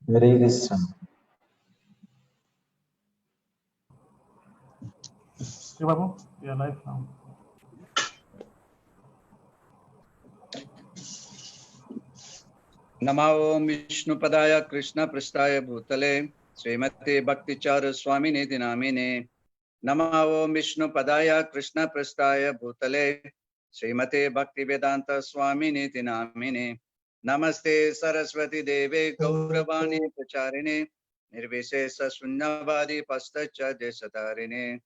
Hare Krishna. Okay, Babu, we are live now. Namo Vishnu Padaya Krishna Prasthaya Bhutale Srimati Bhakti Charu Swami Namine. Namo Vishnu Padaya Krishna Prasthaya Bhutale Srimati Bhakti Vedanta Swami Namine. Namaste Saraswati Deve Gauravani Pracharine Nirvishesha Sunyavadi Pastacha Desatarine.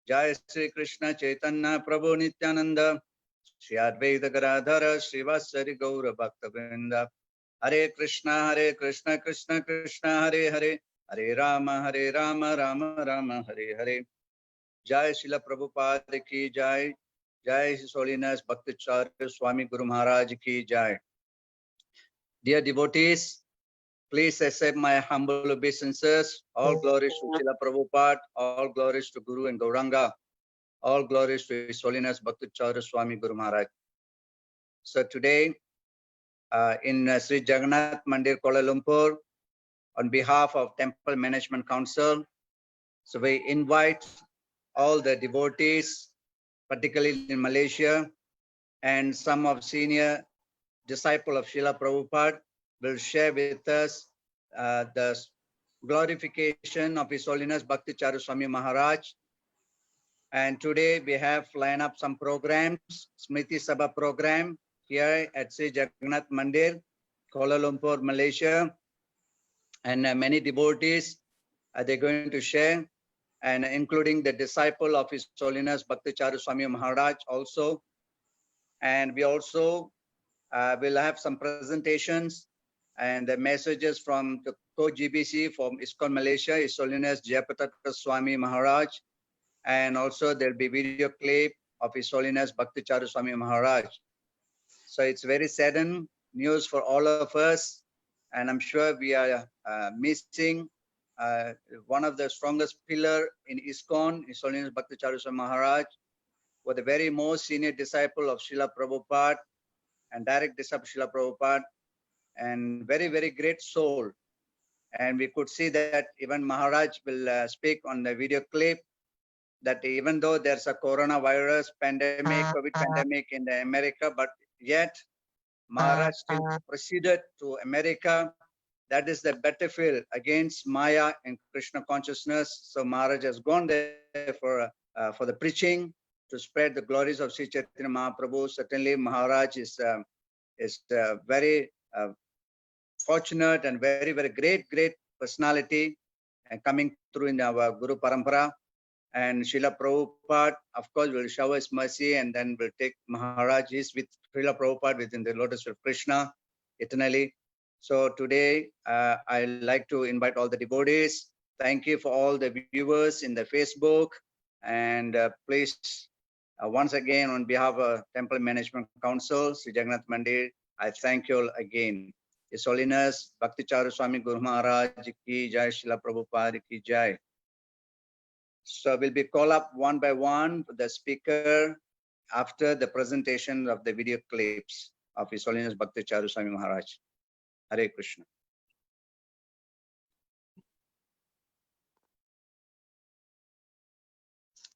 Jai Sri Krishna Chaitanya Prabhu Nityananda Shri Advaita Gadadhara Srivasari Gaura Bhakta Vrinda. Hare Krishna Krishna Krishna Hare Hare Hare Rama Rama Rama Hare Hare. Jai Srila Prabhupada ki Jai. Jai His Holiness Bhakti Charu Swami Guru Maharaj ki Jai. Dear devotees, please accept my humble obeisances. All glories to Srila Prabhupada, all glories to Guru and Gauranga, all glories to His Holiness Bhakti Charu Swami Guru Maharaj. So today, in Sri Jagannath Mandir, Kuala Lumpur, on behalf of Temple Management Council, so we invite all the devotees, particularly in Malaysia, and some of senior disciple of Srila Prabhupada will share with us the glorification of His Holiness Bhakti Charu Swami Maharaj. And today we have lined up some programs, Smirti Sabha program here at Sri Jagannath Mandir, Kuala Lumpur, Malaysia. And many devotees they're going to share, and including the disciple of His Holiness Bhakti Charu Swami Maharaj also. And we also will have some presentations and the messages from the co-GBC from ISKCON Malaysia, His Holiness Jayapataka Swami Maharaj. And also there'll be video clip of His Holiness Bhakti Charu Swami Maharaj. So it's very saddening news for all of us. And I'm sure we are missing one of the strongest pillar in ISKCON, His Holiness Bhakti Charu Swami Maharaj, was the very most senior disciple of Srila Prabhupada and direct disciple of Srila Prabhupada, and very, very great soul. And we could see that even Maharaj will speak on the video clip that even though there's a coronavirus pandemic, COVID pandemic in the America, but yet Maharaj still proceeded to America. That is the battlefield against Maya and Krishna consciousness. So Maharaj has gone there for the preaching to spread the glories of Sri Chaitanya Mahaprabhu. Certainly Maharaj is very fortunate and very, very great personality and coming through in our Guru Parampara. And Srila Prabhupada, of course, will shower His mercy and then will take Maharaj is with Srila Prabhupada within the lotus feet of Krishna eternally. So today, I'd like to invite all the devotees. Thank you for all the viewers in the Facebook. And please, once again, on behalf of Temple Management Council, Sri Jagannath Mandir, I thank you all again. His Holiness Bhakti Charu Swami Guru Maharaj ki Jai, Srila Prabhupada ki Jai. So we'll be called up one by one the speaker after the presentation of the video clips of His Holiness Bhakti Charu Swami Maharaj. Hare Krishna.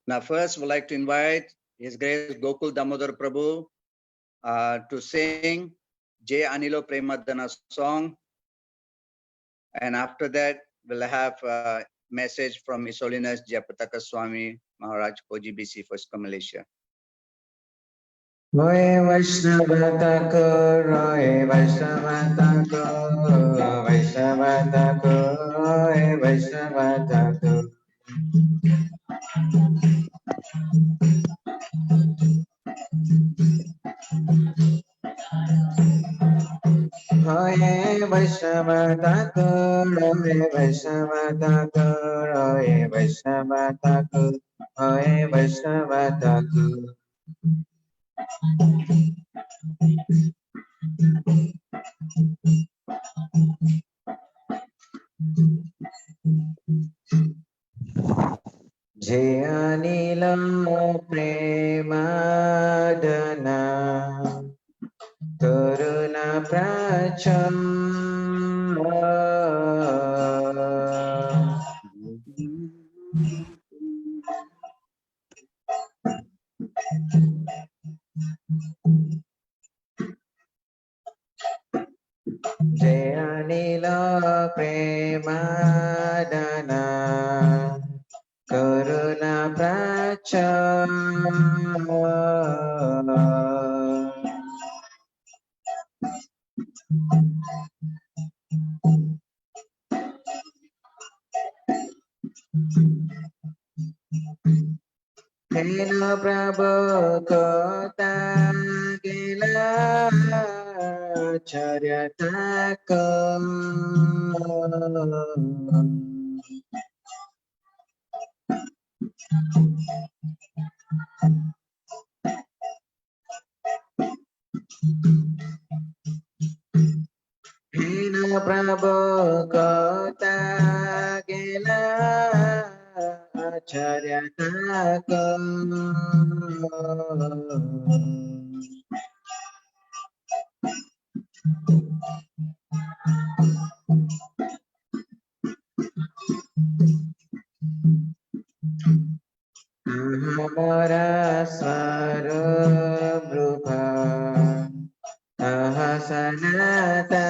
Now first we'd like to invite His Grace Gokul Damodar Prabhu to sing Jai Anilo Premadana song. And after that we'll have a message from His Holiness Jayapataka Swami Maharaj, OGBC for ISKCON Malaysia. Roy Vaishnavata Roy Vaishnavata Vaishnavata Roy Vaishnavata Roy Vaishnavata Roy Vaishnavata Roy Vaishnavata Roy Vaishnavata Jai Anila Premadana Karuna Pracham nila premadana karuna pracha Hela Prabhu Kota Gila Charyataka Hela Prabhu Kota Gila Charyataka Ahamara Swara Brubha Ahasanata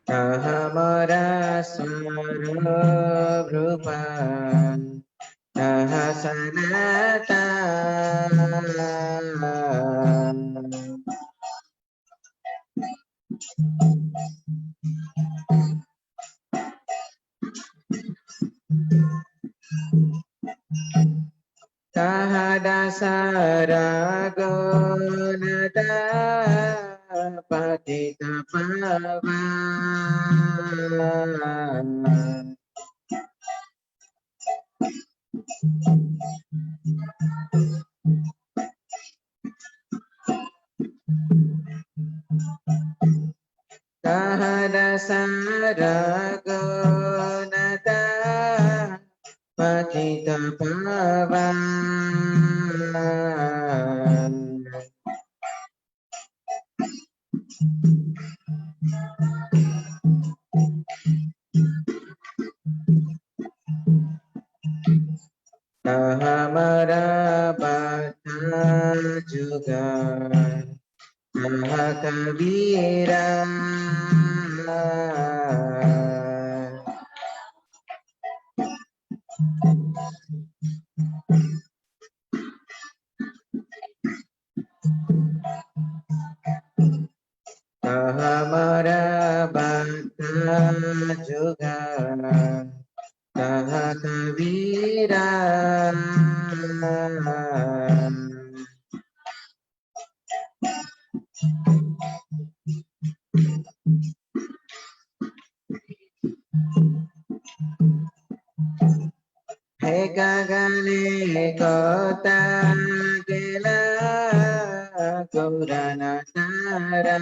Ahamara Swara Brubha Ahasanata Tahadasara Gonata Patita Pavan Tahadasara Gonata Patita Pavan Ahamara Bhakta juga Mahakabira Ahamara Bhakta juga Mahakabira He kagale kota gela gaurana tara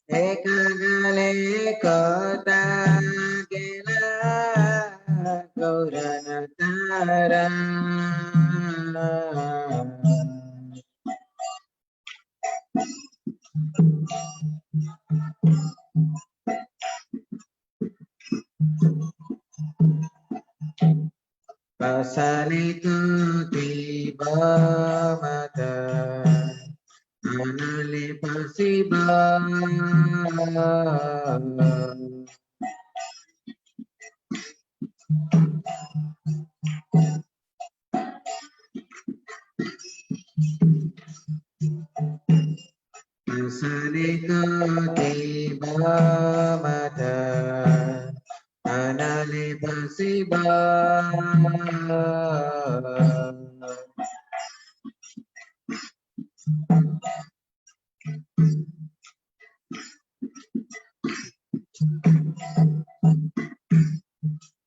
He kagale kota gela gaurana tara Pasalitu tiba mata Anali pasiba Pasalitu tiba mata Anali pasiba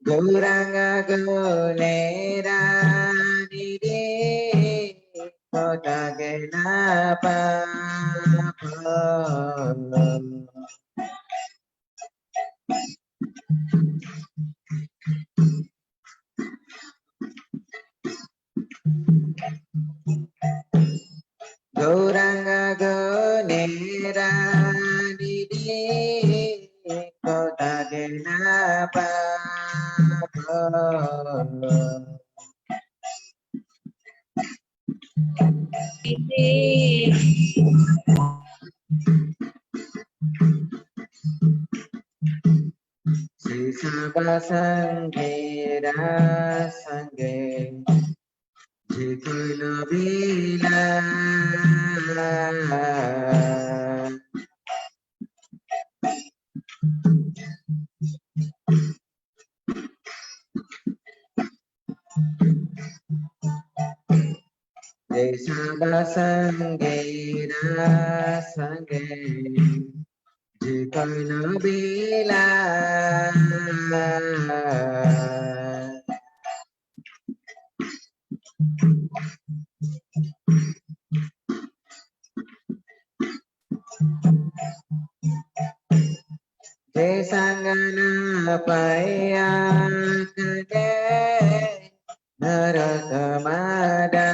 Gauranga Gunera Nidhi Kota Genapa Sri Sabha Sangira Sange Jikula Bila Sri Sabha Sangira Sange Jikula Bila Desangana paya kade naratamada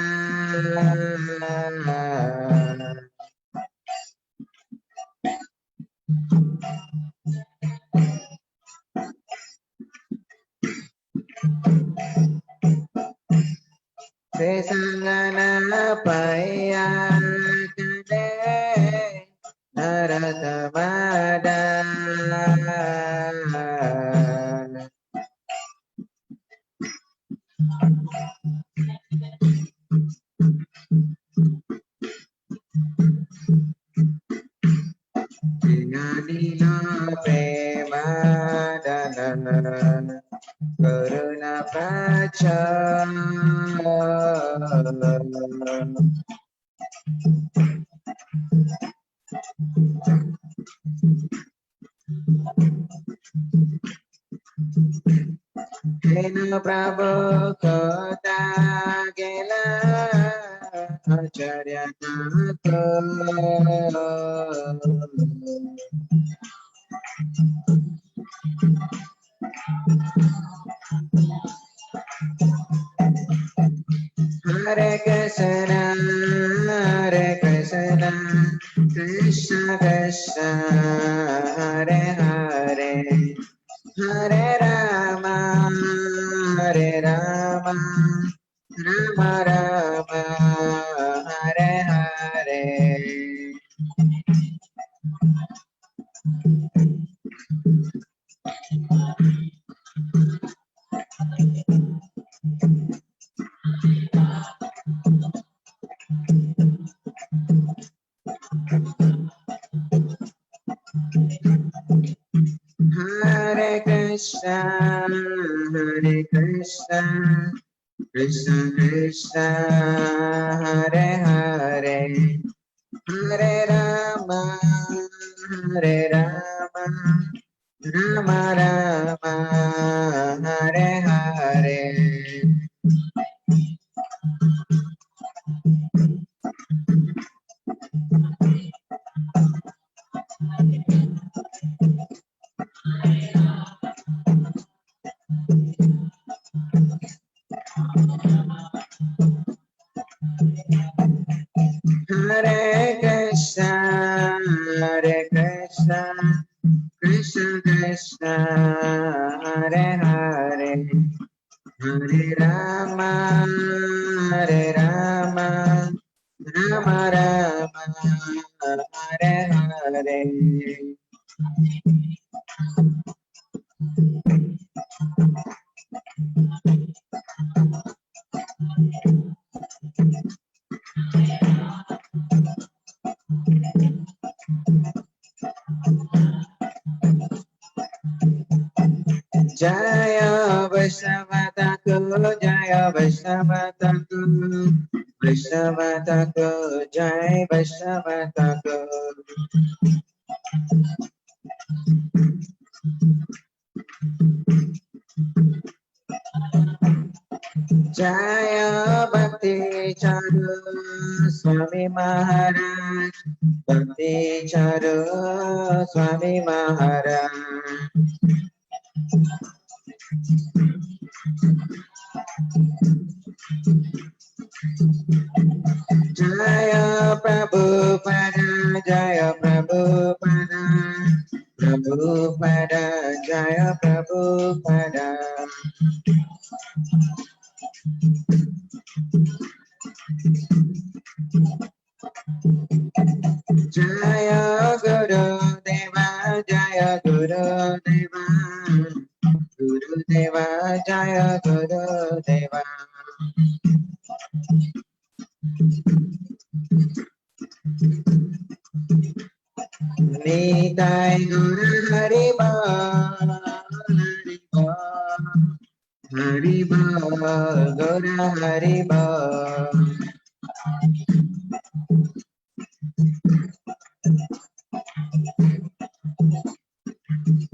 Desangana paya kade naratamada Dinadina premadana Karuna pacha Hena Prabhu Kota Gela Acharya Tato Hare Krishna Krishna Krishna Hare Hare Hare Rama Rama Rama Hare Hare Hare Krishna Krishna Krishna Hare Hare Hare Rama Rama Rama Hare Hare Hare Krishna Krishna Krishna Hare Hare Hare Rama Rama Rama Hare Hare Jaya Vaishnavataku Jaya Vaishnavataku Jai Vaishnavataku Jaya Bhakti Charu Swami Maharaj Bhakti Charu Swami Maharaj Jaya Prabhupada Jaya Prabhupada Prabhupada Jaya Prabhupada Jaya Guru Deva, Jaya Guru Deva, Guru Deva, Jaya Guru Deva. Nitai Guru Hariba, Hariba, Hariba, Guru Hariba.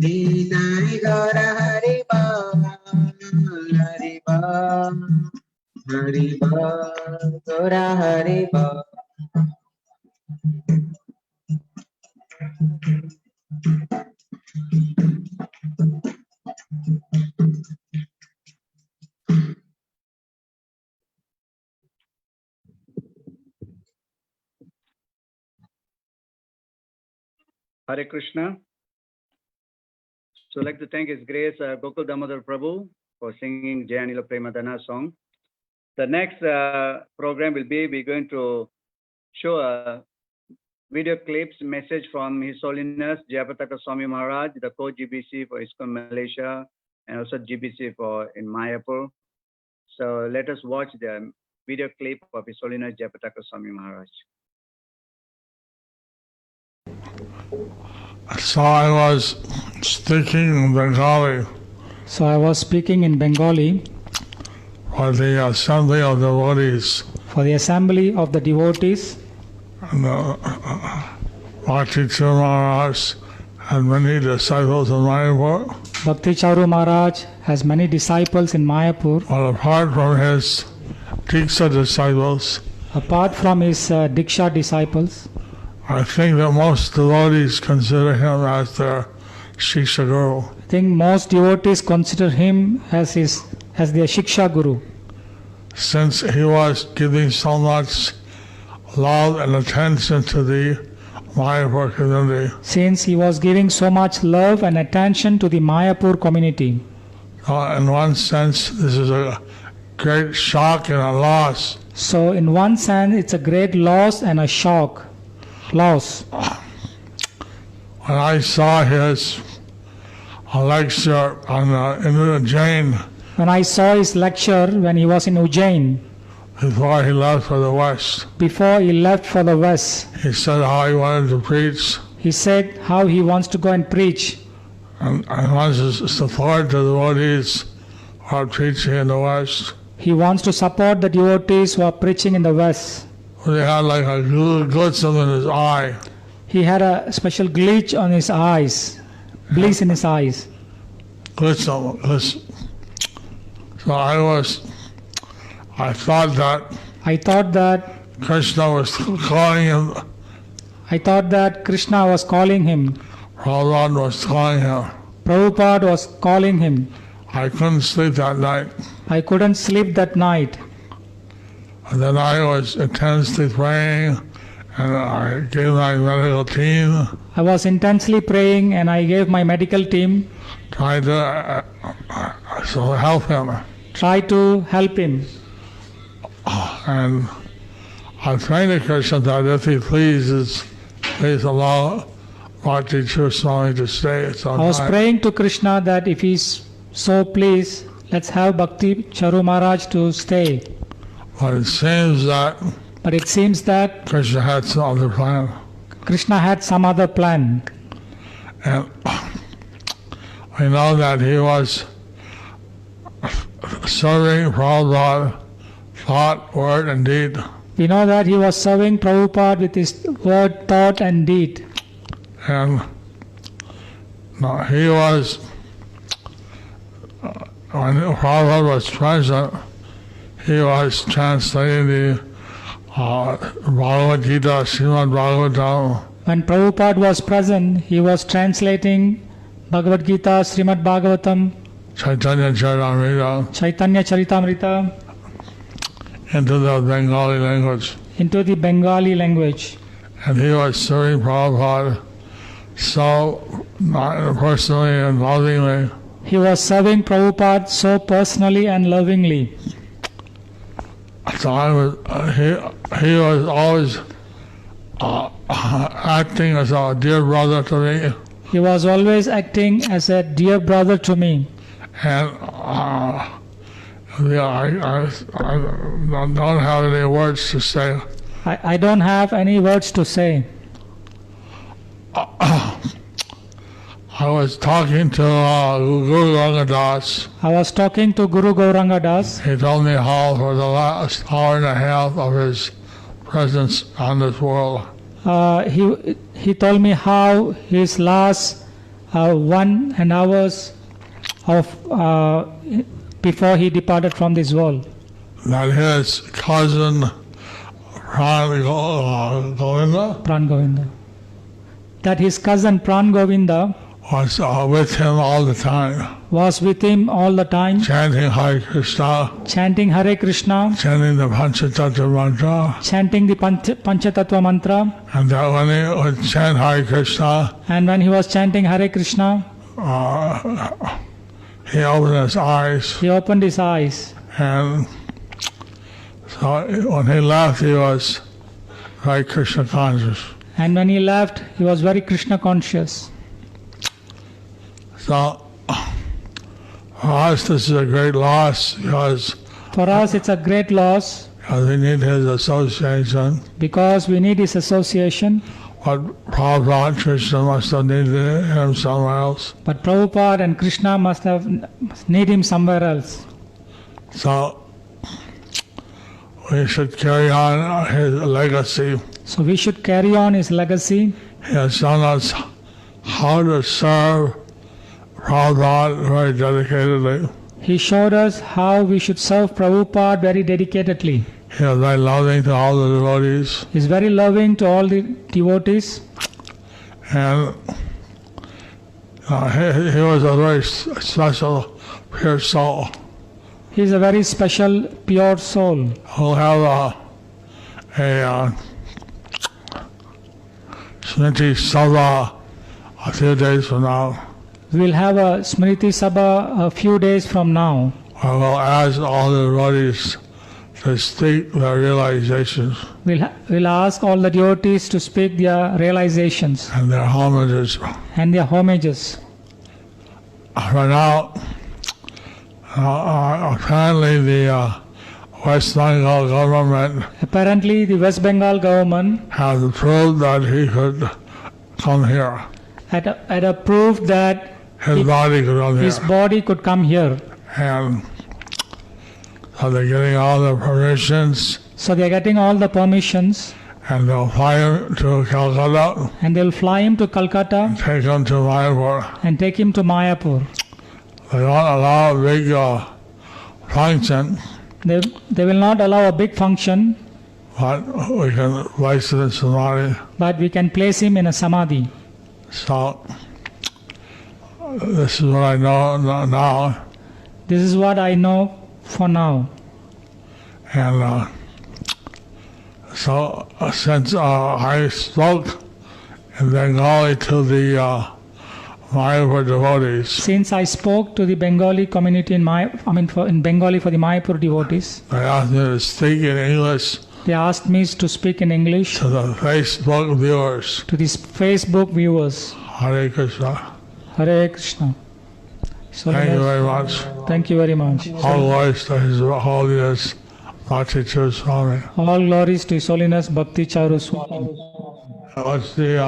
Nitai Guru Hariba, Hariba, Hariba, Guru Hariba. Hare Krishna. So I'd like to thank His Grace Gokul Damodar Prabhu for singing Jayanila Premadana song. The next program will be, we're going to show a video clips message from His Holiness Charu Swami Maharaja, the co-GBC for ISKCON Malaysia and also GBC for in Mayapur. So let us watch the video clip of His Holiness Charu Swami Maharaj. So I was speaking in Bengali So I was speaking in Bengali for the assembly of devotees. for the assembly of the devotees. And Bhakti Charu Maharaj had many disciples in Mayapur. Bhakti Charu Maharaj has many disciples in Mayapur. But apart from his Diksha disciples, Apart from his Diksha disciples, I think that most devotees consider him as their Shiksha Guru. I think most devotees consider him as their Shiksha Guru. Since he was giving so much love and attention to the Mayapur community. Since he was giving so much love and attention to the Mayapur community. In one sense, this is a great shock and a loss. So in one sense, it's a great loss and a shock. Loss. When I saw his lecture on in Jain When I saw his lecture when he was in Ujjain, before he left for the West, before he left for the West, he said how he wanted to preach he said how he wants to go and preach. and wants to support the devotees who are preaching in the West. He wants to support the devotees who are preaching in the West. He had like a glitch in his eye. He had a special glitch on his eyes, bleach in his eyes. Glitch. So I thought that Krishna was calling him. I thought that Krishna was calling him. Prabhupada was calling him. Prabhupada was calling him. I couldn't sleep that night. I couldn't sleep that night. And then I was intensely praying, and I gave my medical team. I was intensely praying and I gave my medical team, Trying to help him. try to help him. And I prayed to Krishna that if he please allow Bhakti Charu Swami to stay some I was time. praying to Krishna that if he's so pleased, let's have Bhakti Charu Maharaj to stay. But it seems that Krishna had some other plan. Krishna had some other plan. And we know that he was serving Prabhupada, thought, word, and deed. We know that he was serving Prabhupada with his word, thought, and deed. And he was, when Prabhupada was present, he was translating the Bhagavad Gita, Srimad Bhagavatam. When Prabhupada was present, he was translating Bhagavad Gita, Srimad Bhagavatam, Chaitanya Charitamrita into the Bengali language. into the Bengali language. And he was serving Prabhupada so personally and lovingly. He was serving Prabhupada so personally and lovingly. So he was always acting as a dear brother to me. He was always acting as a dear brother to me. And I don't have any words to say. I don't have any words to say. I was talking to Guru Rangadas. I was talking to Guru Gauranga Das. He told me how for the last hour and a half of his presence on this world, He told me how his last 1 hours of before he departed from this world, that his cousin Govinda Pran Govinda, that his cousin Pran Govinda was with him all the time, was with him all the time, chanting Hare Krishna, chanting Hare Krishna, chanting the Panchatattva mantra, chanting the Panchatattva mantra, and that when he would chant Hare Krishna, and when he was chanting Hare Krishna, he opened his eyes, he opened his eyes, and so when he left, he was very Krishna conscious. and when he left, he was very Krishna conscious. So for us, this is a great loss because For us, it's a great loss we need his association. because we need his association. What Prabhupada Krishna must have needed him somewhere else. But Prabhupada and Krishna must need him somewhere else. So we should carry on his legacy. So we should carry on his legacy. He has shown us how to serve Prabhupada very dedicatedly. He showed us how we should serve Prabhupada very dedicatedly. He was very loving to all the devotees. He's very loving to all the devotees. And he was a very special, pure soul. He's a very special, pure soul. We'll have a Smirti Sabha a few days from now. We'll have a Smirti Sabha a few days from now. I will ask all the devotees to speak their realizations We'll ask all the devotees to speak their realizations and their homages. and their homages. Right now, apparently the West Bengal government Apparently, the West Bengal government has approved that he could come here. had approved that His body could come his here. body could come here. And so they're getting all the permissions, So they are getting all the permissions and they'll fly him to Calcutta, and they'll fly him to Calcutta take him to Mayapur. and take him to Mayapur. They won't allow a big function, They will not allow a big function, but we can place it in Samadhi. but we can place him in a samadhi. So this is what I know now. This is what I know for now. And so since I spoke in Bengali to the Mayapur devotees, Since I spoke to the Bengali community in Bengali for the Mayapur devotees, they asked me to speak in English they asked me to speak in English to the Facebook viewers. to these Facebook viewers. Hare Krishna. Hare Krishna. So Thank you very much. Thank you very much. All glories to His Holiness Bhakti Charu Swami. All glories to His Holiness Bhakti Charu Swami. What's the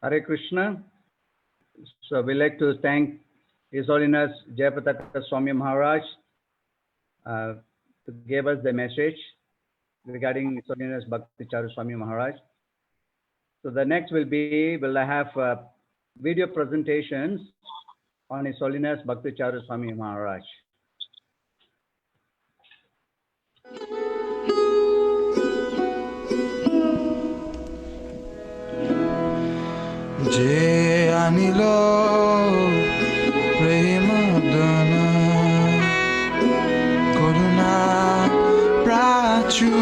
Hare Krishna. So we like to thank His Holiness Jayapataka Swami Maharaj to give us the message regarding His Holiness Bhakti Charu Swami Maharaj. So the next we'll have video presentations on His Holiness Bhakti Charu Swami Maharaj. যে আনিল প্রেম দানা করুণা প্রাচুর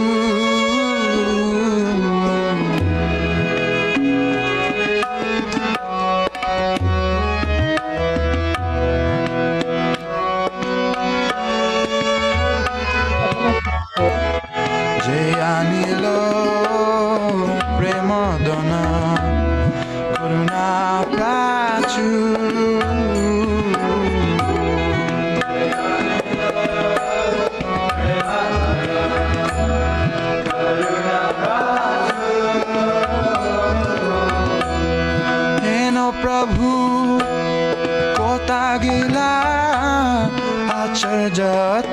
gila acarjataku.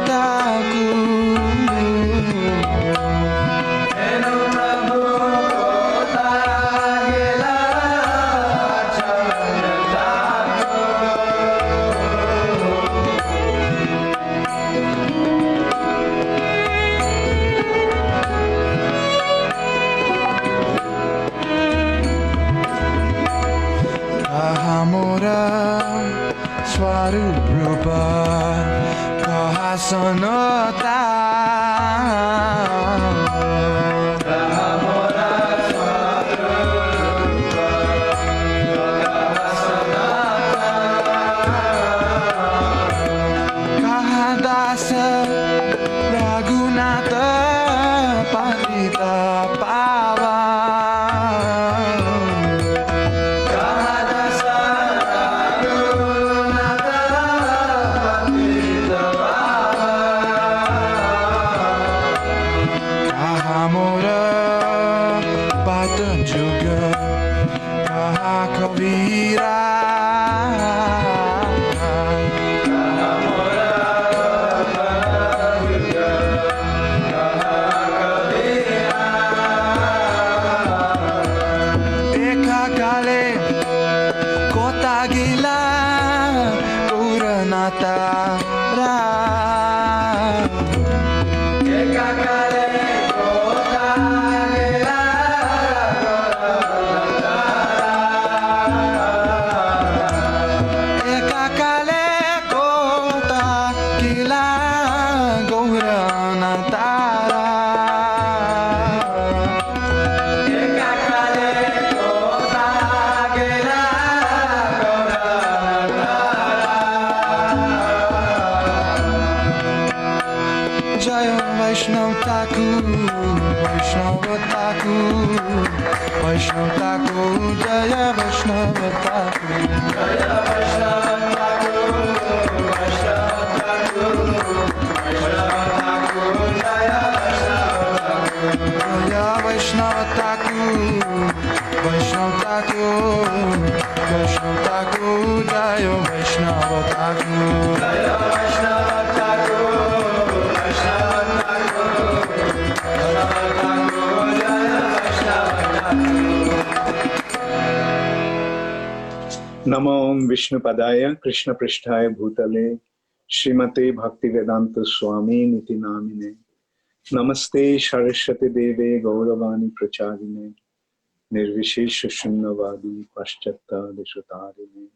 Swarupa kahasanata kahadasa ragunata pandita pava. Namo Vishnu Padaya Krishna Prishtaya Bhutale Srimate Bhakti Vedanta Swami Niti Namine Namaste Saraswati Deve Gauravani Pracharine Nirvishesha Shunnavadi Paschatta Deshatarine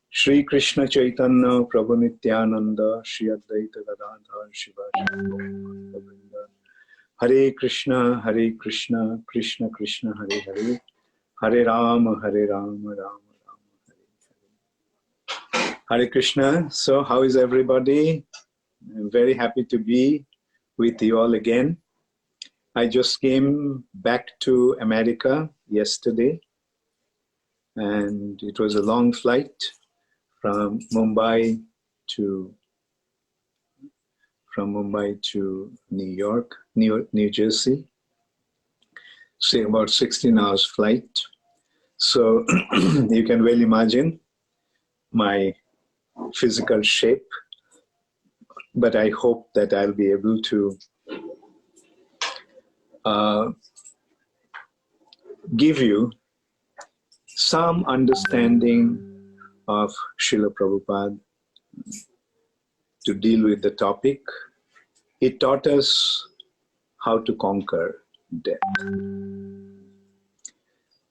Shri Krishna Chaitanya Prabhu Nityananda Shri Advaita Gadadhar Shivasana Bhakta Vrinda Hare Krishna Krishna Krishna Hare Hare Hare Rama Rama Hare Krishna. So how is everybody? I'm very happy to be with you all again. I just came back to America yesterday, and it was a long flight from Mumbai to New York, New Jersey. Say about 16 hours flight. So you can well imagine my physical shape, but I hope that I'll be able to give you some understanding of Srila Prabhupada to deal with the topic. He taught us how to conquer death.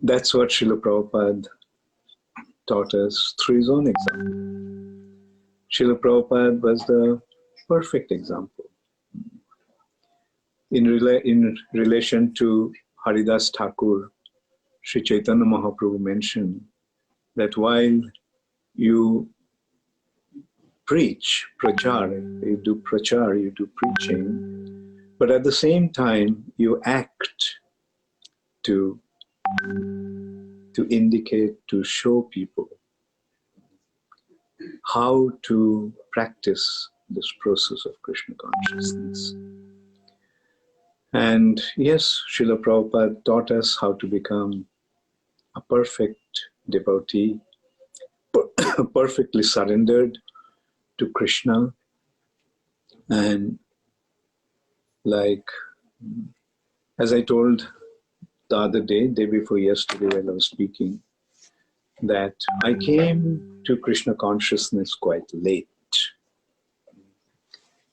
That's what Srila Prabhupada taught us through his own example. Srila Prabhupada was the perfect example. In relation to Haridas Thakur, Sri Chaitanya Mahaprabhu mentioned that while you preach, prachar, you do prachar, you do preaching, but at the same time you act to indicate, to show people how to practice this process of Krishna consciousness. And yes, Srila Prabhupada taught us how to become a perfect devotee, perfectly surrendered to Krishna. And like, as I told the other day before yesterday when I was speaking, that I came to Krishna consciousness quite late.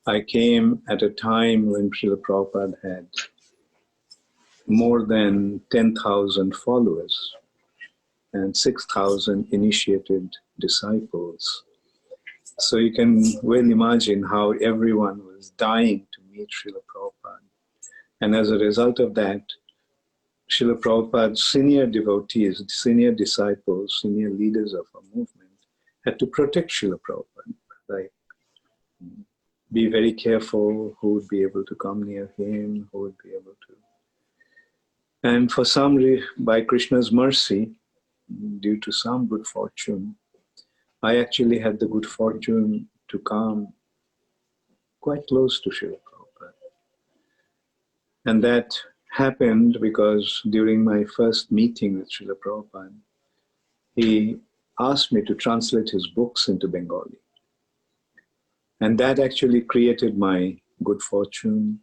I came at a time when Srila Prabhupada had more than 10,000 followers and 6,000 initiated disciples. So you can well imagine how everyone was dying to meet Srila Prabhupada. And as a result of that, Srila Prabhupada's senior devotees, senior disciples, senior leaders of our movement had to protect Srila Prabhupada. Like, be very careful who would be able to come near him, who would be able to. And for some reason, by Krishna's mercy, due to some good fortune, I actually had the good fortune to come quite close to Srila Prabhupada. And that happened because during my first meeting with Srila Prabhupada, he asked me to translate his books into Bengali. And that actually created my good fortune.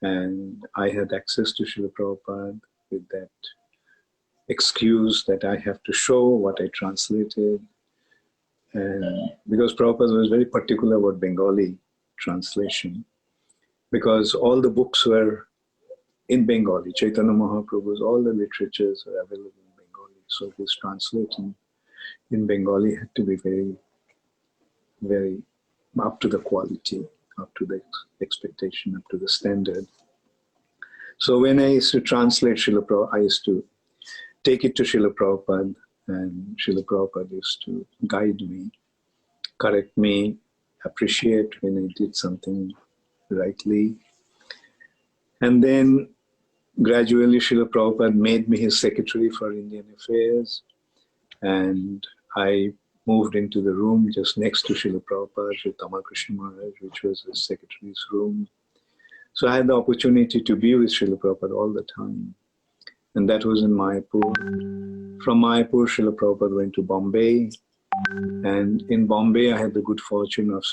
And I had access to Srila Prabhupada with that excuse that I have to show what I translated. And because Prabhupada was very particular about Bengali translation, because all the books were in Bengali. Chaitanya Mahaprabhu's, all the literatures are available in Bengali. So his translating in Bengali had to be very, very up to the quality, up to the expectation, up to the standard. So when I used to translate Srila Prabhupada, I used to take it to Srila Prabhupada, and Srila Prabhupada used to guide me, correct me, appreciate when I did something rightly. And then gradually Srila Prabhupada made me his secretary for Indian Affairs, and I moved into the room just next to Srila Prabhupada, Sri Tamal Krishna Maharaj, which was his secretary's room. So I had the opportunity to be with Srila Prabhupada all the time. And that was in Mayapur. From Mayapur, Srila Prabhupada went to Bombay. And in Bombay, I had the good fortune of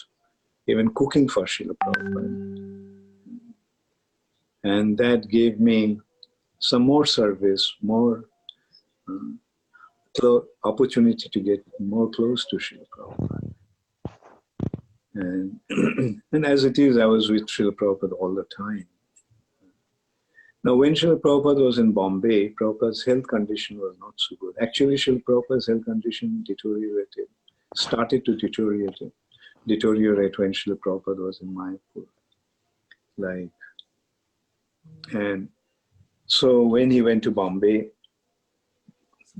even cooking for Srila Prabhupada. And that gave me some more service, more opportunity to get more close to Srila Prabhupada. And, and as it is, I was with Srila Prabhupada all the time. Now, when Srila Prabhupada was in Bombay, Prabhupada's health condition was not so good. Actually, Srila Prabhupada's health condition started to deteriorate when Srila Prabhupada was in Mayapur. And so when he went to Bombay,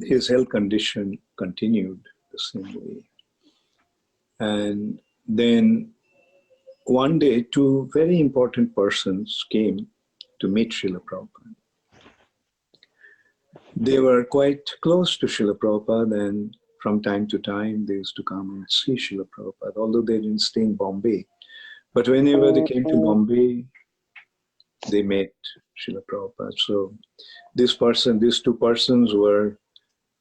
his health condition continued the same way. And then one day, two very important persons came to meet Srila Prabhupada. They were quite close to Srila Prabhupada, and from time to time they used to come and see Srila Prabhupada, although they didn't stay in Bombay. But whenever they came to Bombay, they met Srila Prabhupada. So these two persons were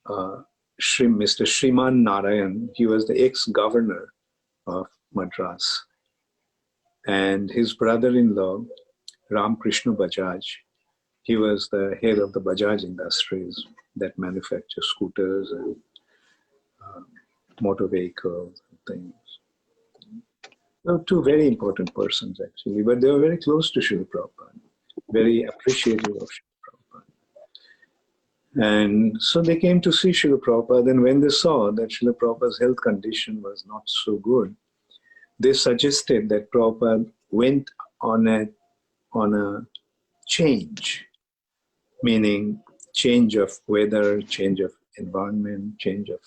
Mr. Shriman Narayan. He was the ex-governor of Madras. And his brother-in-law, Ram Krishna Bajaj, he was the head of the Bajaj Industries that manufacture scooters and motor vehicles and things. They were two very important persons actually, but they were very close to Srila Prabhupada, very appreciative of Srila Prabhupada. And so they came to see Srila Prabhupada, and when they saw that Srila Prabhupada's health condition was not so good, they suggested that Prabhupada went on a change, meaning change of weather, change of environment, change of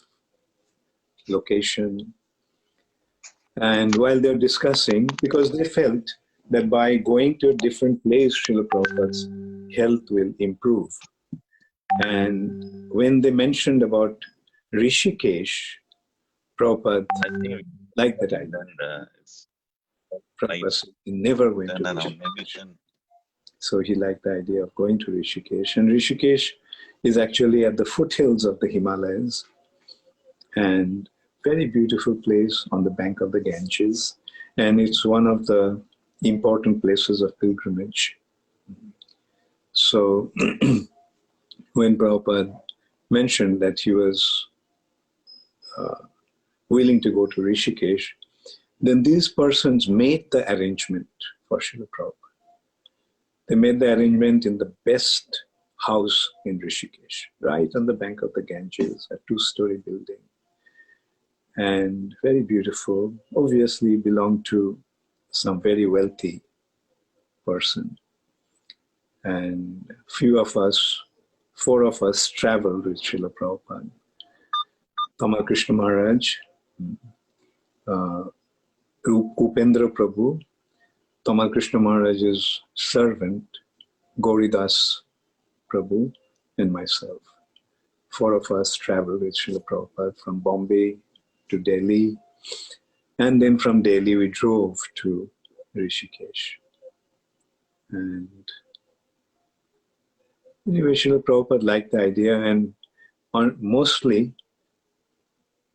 location. And while they're discussing, because they felt that by going to a different place, Srila Prabhupada's health will improve. And when they mentioned about Rishikesh, Prabhupada liked that idea. Prabhupada never went to Rishikesh. So he liked the idea of going to Rishikesh. And Rishikesh is actually at the foothills of the Himalayas. And very beautiful place on the bank of the Ganges, and it's one of the important places of pilgrimage. So when Prabhupada mentioned that he was willing to go to Rishikesh, then these persons made the arrangement for Srila Prabhupada. They made the arrangement in the best house in Rishikesh, right on the bank of the Ganges, a 2-story building. And very beautiful, obviously belonged to some very wealthy person. And few of us, 4 of us traveled with Srila Prabhupada. Tamal Krishna Maharaj, Upendra Prabhu, Tamal Krishna Maharaj's servant, Gauridas Prabhu, and myself. 4 of us traveled with Srila Prabhupada from Bombay to Delhi, and then from Delhi we drove to Rishikesh. And anyway, Srila Prabhupada liked the idea, and mostly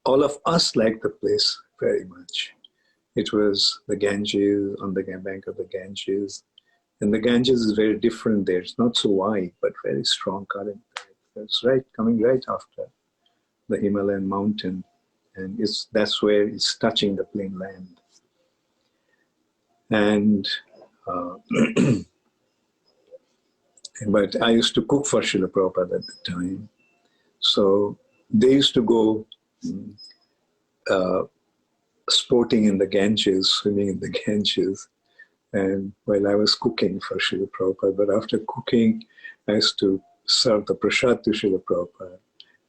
all of us liked the place very much. It was the Ganges, on the bank of the Ganges. And the Ganges is very different there. It's not so wide, but very strong current. It's coming right after the Himalayan mountain. And that's where it's touching the plain land. And but I used to cook for Srila Prabhupada at the time. So they used to go sporting in the Ganges, swimming in the Ganges. And while I was cooking for Srila Prabhupada, but after cooking, I used to serve the prasad to Srila Prabhupada.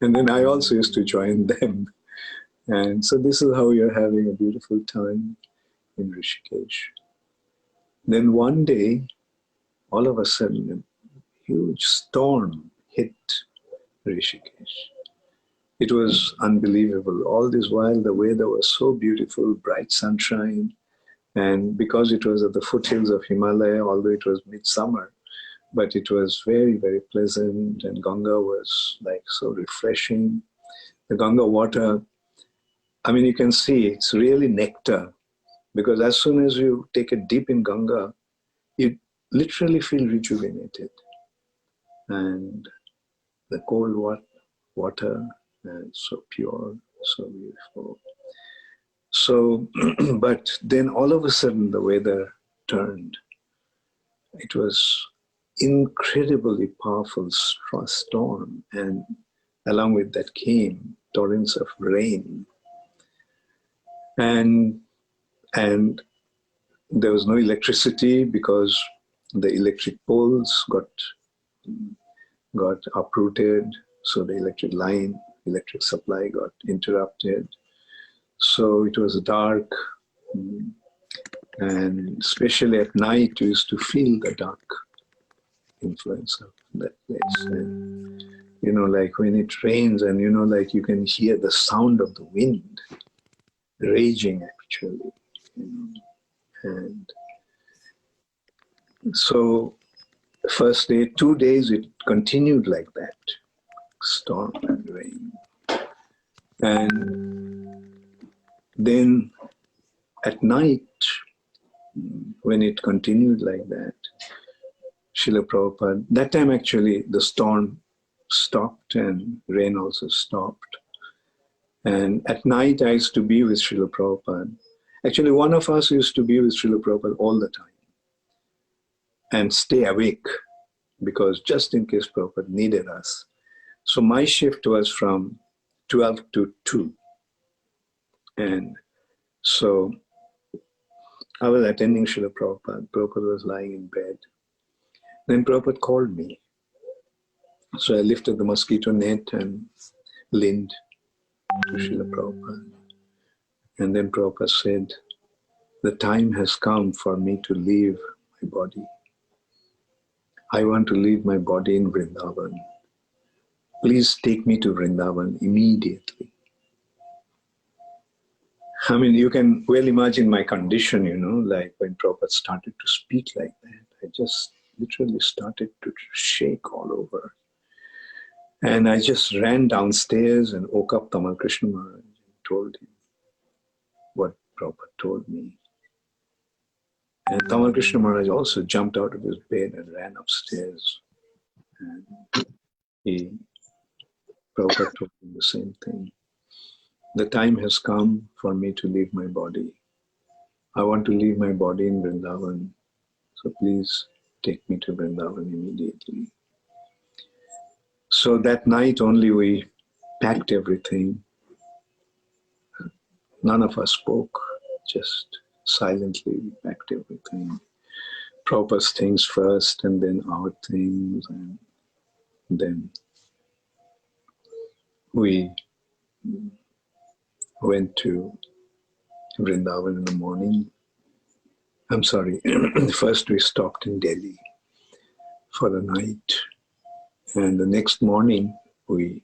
And then I also used to join them. And so this is how we are having a beautiful time in Rishikesh. Then one day, all of a sudden, a huge storm hit Rishikesh. It was unbelievable. All this while, the weather was so beautiful, bright sunshine. And because it was at the foothills of Himalaya, although it was midsummer, but it was very, very pleasant, and Ganga was like so refreshing. The Ganga water, I mean, you can see it's really nectar, because as soon as you take a dip in Ganga, you literally feel rejuvenated. And the cold water, so pure, so beautiful. So, but then all of a sudden the weather turned. It was incredibly powerful storm, and along with that came torrents of rain. And there was no electricity because the electric poles got uprooted, so the electric supply got interrupted. So it was dark, and especially at night, you used to feel the dark influence of that place. And, you know, like when it rains, and you know, like you can hear the sound of the wind raging actually. You know. And so first day, 2 days, it continued like that, storm and rain. And then at night, when it continued like that, Srila Prabhupada, that time actually the storm stopped and rain also stopped. And at night I used to be with Srila Prabhupada. Actually, one of us used to be with Srila Prabhupada all the time and stay awake, because just in case Prabhupada needed us. So my shift was from 12 to 2. And so I was attending Srila Prabhupada. Prabhupada was lying in bed. Then Prabhupada called me. So I lifted the mosquito net and leaned to Srila Prabhupada. And then Prabhupada said, "The time has come for me to leave my body. I want to leave my body in Vrindavan. Please take me to Vrindavan immediately." I mean, you can well imagine my condition, you know, like when Prabhupada started to speak like that, I just literally started to shake all over. And I just ran downstairs and woke up Tamal Krishna Maharaj and told him what Prabhupada told me. And Tamal Krishna Maharaj also jumped out of his bed and ran upstairs. And Prabhupada told him the same thing. The time has come for me to leave my body. I want to leave my body in Vrindavan. So please take me to Vrindavan immediately. So that night only we packed everything. None of us spoke, just silently we packed everything. Prabhupada's things first and then our things, and then we went to Vrindavan in the morning. I'm sorry, first we stopped in Delhi for the night, and the next morning we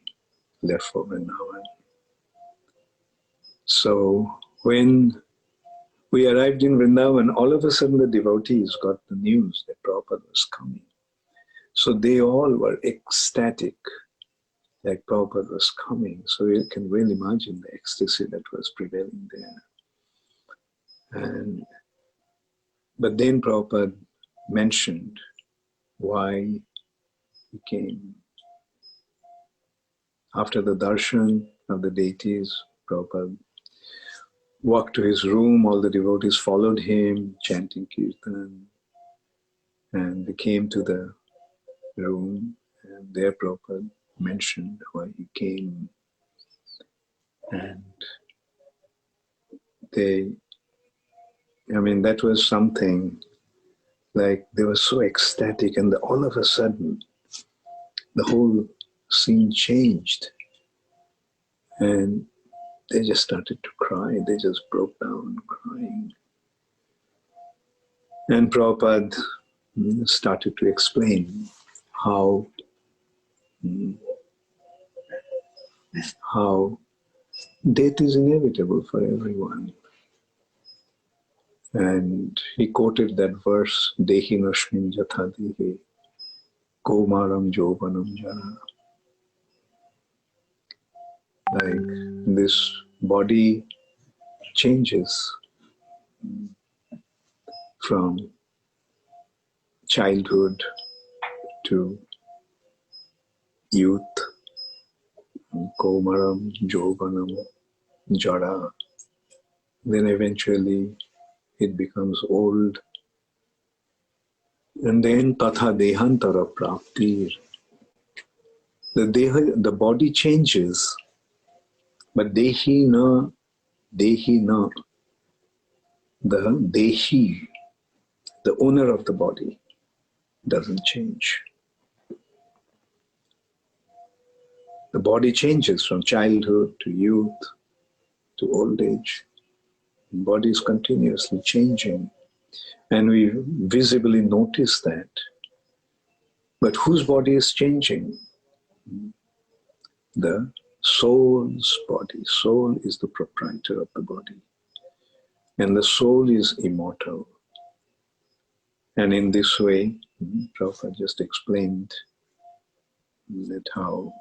left for Vrindavan. So when we arrived in Vrindavan, all of a sudden the devotees got the news that Prabhupada was coming. So they all were ecstatic, like Prabhupada was coming. So you can well imagine the ecstasy that was prevailing there. But then Prabhupada mentioned why he came. After the darshan of the deities, Prabhupada walked to his room, all the devotees followed him, chanting kirtan, and they came to the room, and there Prabhupada mentioned why he came. And that was something, like they were so ecstatic, and all of a sudden, the whole scene changed. And they just started to cry. They just broke down crying. And Prabhupada started to explain how death is inevitable for everyone. And he quoted that verse, Dehi Nashmin Jatha Dehi, Komaram Jovanam Jara. Like this body changes from childhood to youth, Komaram Jovanam Jara. Then eventually it becomes old. And then Tatha Dehantara Praptir. The body changes, but Dehi na, the Dehi, the owner of the body, doesn't change. The body changes from childhood to youth to old age. The body is continuously changing, and we visibly notice that. But whose body is changing? The soul's body. Soul is the proprietor of the body. And the soul is immortal. And in this way, Prabhupada just explained that how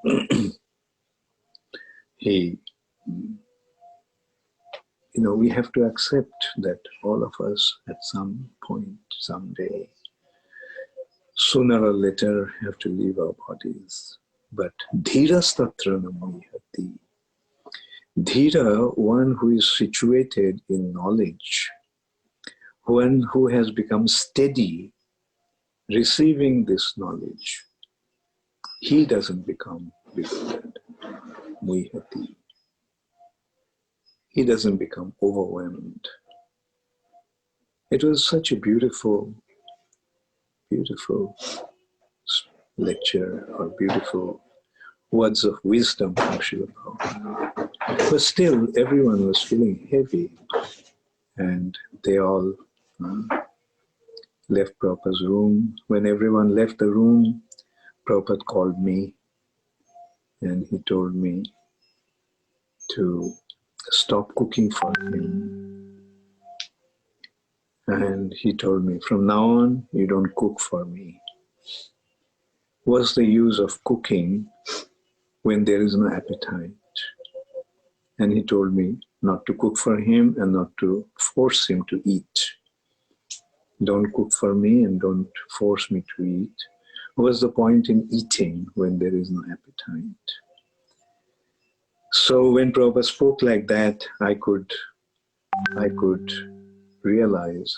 we have to accept that all of us at some point, someday, sooner or later have to leave our bodies. But dhiras tatra namayati. Dhira, one who is situated in knowledge, one who has become steady receiving this knowledge, he doesn't become bewildered. Muhyati. He doesn't become overwhelmed. It was such a beautiful, beautiful lecture, or beautiful words of wisdom from Srila Prabhupada. But still, everyone was feeling heavy, and they all left Prabhupada's room. When everyone left the room, Prabhupada called me, and he told me to stop cooking for him. And he told me, from now on, you don't cook for me. What's the use of cooking when there is no appetite? and he told me not to cook for him and not to force him to eat. Don't cook for me and don't force me to eat. What's the point in eating when there is no appetite? So when Prabhupada spoke like that, I could realize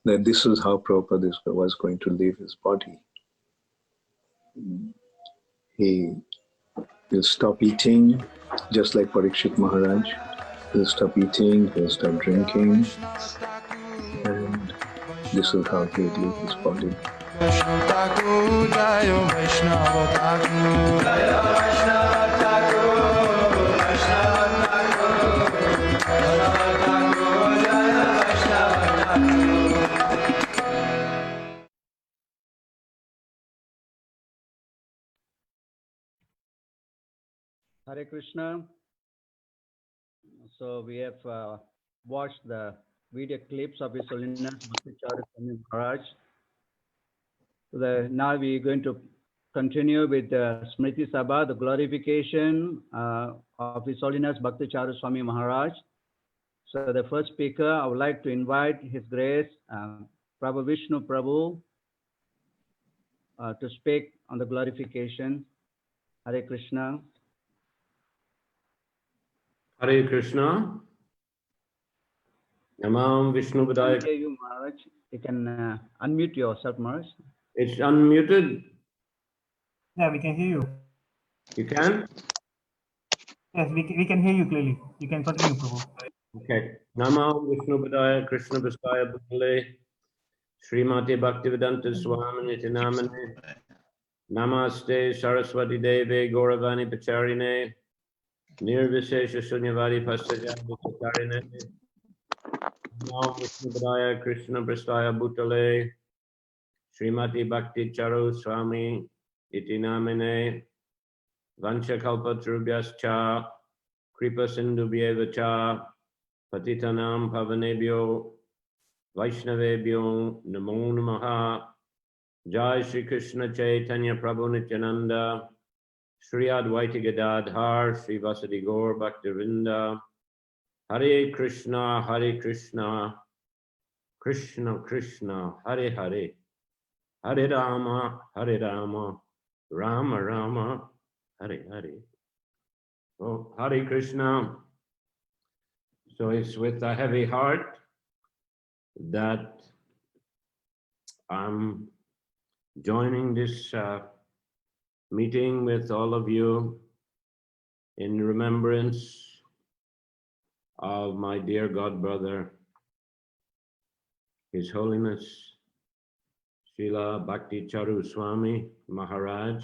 that this is how Prabhupada was going to leave his body. He will stop eating, just like Parikshit Maharaj. He'll stop eating, he'll stop drinking, and this is how he would leave his body. Vaishnava Thakur, Jayo Vaishnava Thakur. Jayo Vaishnava Thakur, Vaishnava Thakur. Vaishnava Thakur, Jayo Vaishnava Thakur. Hare Krishna. So we have watched the video clips of His Holiness Bhakti Charu Swami Maharaj. Now we are going to continue with the Smirti Sabha, the glorification of His Holiness Bhakti Charu Swami Maharaj. So the first speaker, I would like to invite His Grace, Prabhu Vishnu Prabhu, to speak on the glorification. Hare Krishna. Hare Krishna. Namam Vishnu Padaya. Hear you, Maharaj. You can unmute yourself, Maharaj. It's unmuted. Yeah, we can hear you. You can? Yes, we can hear you clearly. You can continue, Prabhu. Okay. Namam Vishnu Padaya Krishna Prasthaya Bhutale Srimati Bhaktivedanta Swami Nitinamane Namaste Saraswati Deve Gauravani Pacharine Nirvishesha Shunyavadi Pastaja Bhutakarine Namam Vishnu Padaya Krishna Prasthaya Bhutale Srimati Bhakti Charu Swami Itinamine Vanchakalpatrubhyascha Kripa Sindhubhyevacha Patitanam Pavanebhyo Vaishnavebhyo Namo Namaha. Jai Shri Krishna Chaitanya Prabhu Nityananda Shri Advaita Gadadhar Shri Vasadi Gaur Bhaktivinda. Hare Krishna Krishna Krishna Hare Hare Hare Rama Rama Rama Hare Hare. So Hare Krishna. So it's with a heavy heart that I'm joining this meeting with all of you in remembrance of my dear God brother, His Holiness Srila Bhakti Charu Swami Maharaj.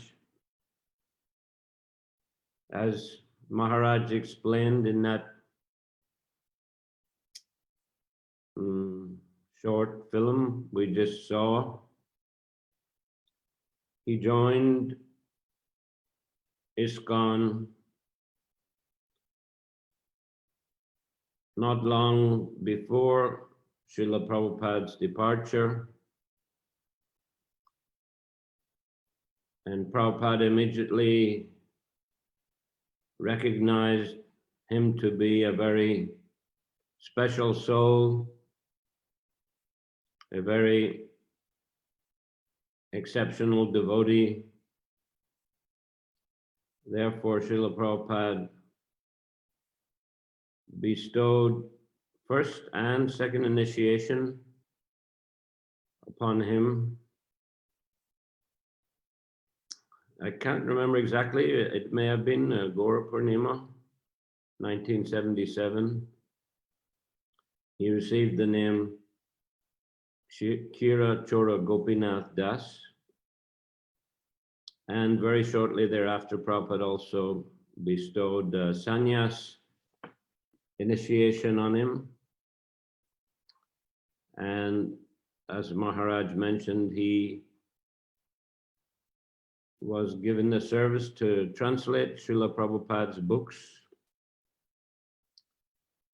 As Maharaj explained in that short film we just saw, he joined ISKCON not long before Srila Prabhupada's departure, and Prabhupada immediately recognized him to be a very special soul, a very exceptional devotee. Therefore, Srila Prabhupada bestowed first and second initiation upon him. I can't remember exactly, it may have been Gaura Purnima, 1977. He received the name Kira Chora Gopinath Das, and very shortly thereafter Prabhupada also bestowed sannyas initiation on him. And as Maharaj mentioned, he was given the service to translate Srila Prabhupada's books,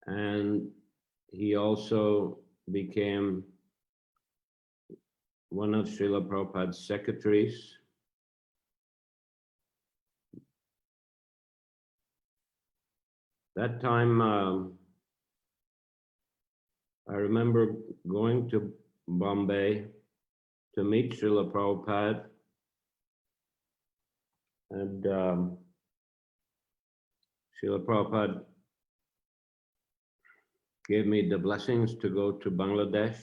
and he also became one of Srila Prabhupada's secretaries. that time, I remember going to Bombay to meet Srila Prabhupada, and Srila Prabhupada gave me the blessings to go to Bangladesh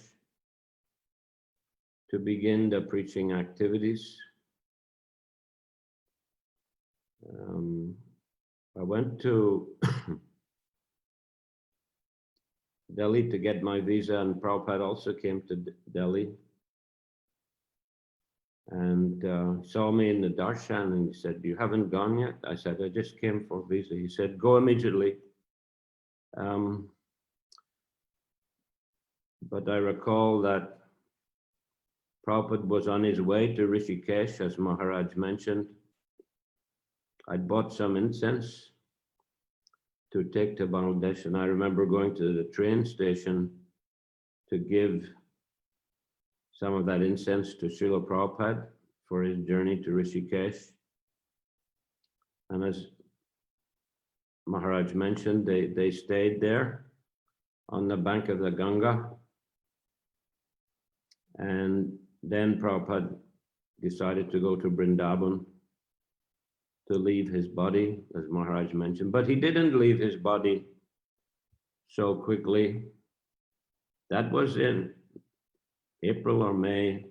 to begin the preaching activities. I went to Delhi to get my visa, and Prabhupada also came to Delhi and saw me in the darshan, and he said, "You haven't gone yet?" I said, "I just came for visa." He said, "Go immediately." But I recall that Prabhupada was on his way to Rishikesh, as Maharaj mentioned. I'd bought some incense to take to Bangladesh, and I remember going to the train station to give some of that incense to Srila Prabhupada for his journey to Rishikesh. And as Maharaj mentioned, they stayed there on the bank of the Ganga. And then Prabhupada decided to go to Vrindavan to leave his body, as Maharaj mentioned. But he didn't leave his body so quickly. That was in April or May.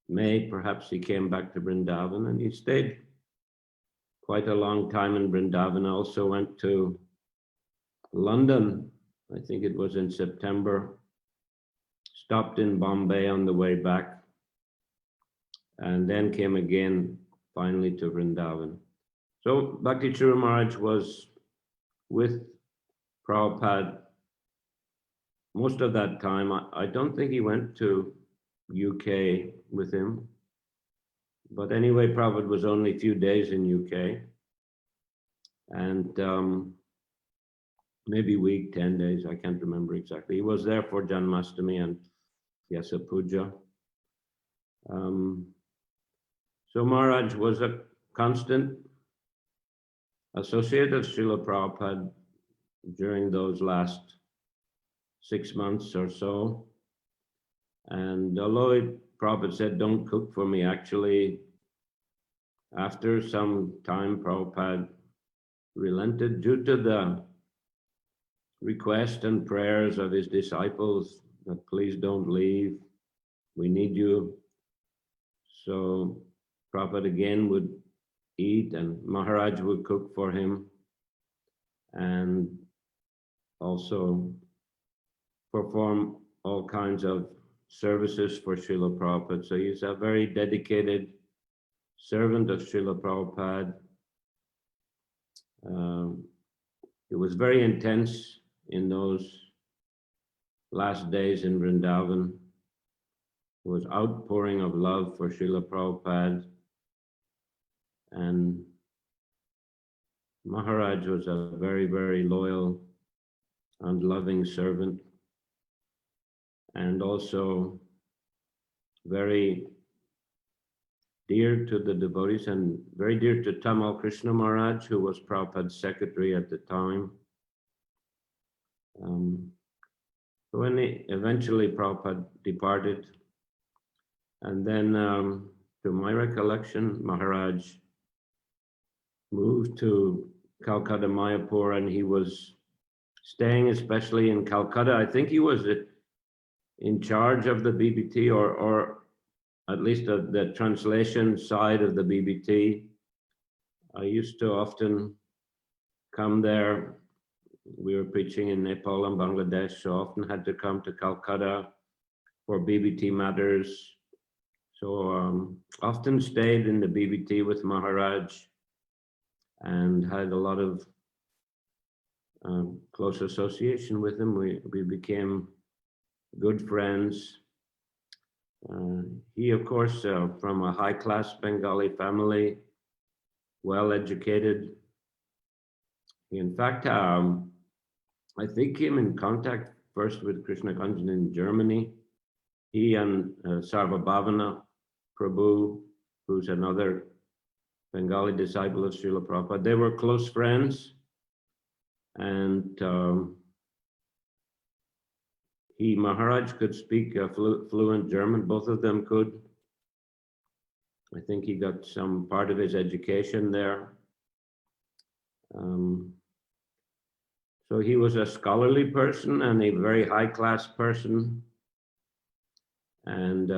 May, perhaps, he came back to Vrindavan, and he stayed quite a long time in Vrindavan. I also went to London, I think it was in September, stopped in Bombay on the way back, and then came again finally to Vrindavan. So Bhakti Charu Maharaj was with Prabhupada most of that time. I don't think he went to UK with him, but anyway, Prabhupada was only a few days in UK, and maybe a week, 10 days, I can't remember exactly. He was there for Janmashtami and Yasa Puja. So Maharaj was a constant associate of Srila Prabhupada during those last 6 months or so. And although Prabhupada said, "Don't cook for me," actually, after some time, Prabhupada relented due to the request and prayers of his disciples that please don't leave, we need you. So Prabhupada again would eat, and Maharaj would cook for him, and also perform all kinds of services for Srila Prabhupada. So he's a very dedicated servant of Srila Prabhupada. It was very intense in those last days in Vrindavan. It was outpouring of love for Srila Prabhupada, and Maharaj was a very, very loyal and loving servant, and also very dear to the devotees and very dear to Tamal Krishna Maharaj, who was Prabhupada's secretary at the time. So when eventually Prabhupada departed, and then to my recollection, Maharaj moved to Calcutta, Mayapur, and he was staying especially in Calcutta. I think he was in charge of the BBT, or at least the translation side of the BBT. I used to often come there. We were preaching in Nepal and Bangladesh, so often had to come to Calcutta for BBT matters. So often stayed in the BBT with Maharaj and had a lot of close association with him. We became good friends. He, of course, from a high-class Bengali family, well-educated. He, in fact, I think came in contact first with Krishna Kanjan in Germany. He and Sarva Bhavana Prabhu, who's another Bengali disciple of Srila Prabhupada, they were close friends. And Maharaj could speak fluent German, both of them could. I think he got some part of his education there. So he was a scholarly person and a very high-class person. And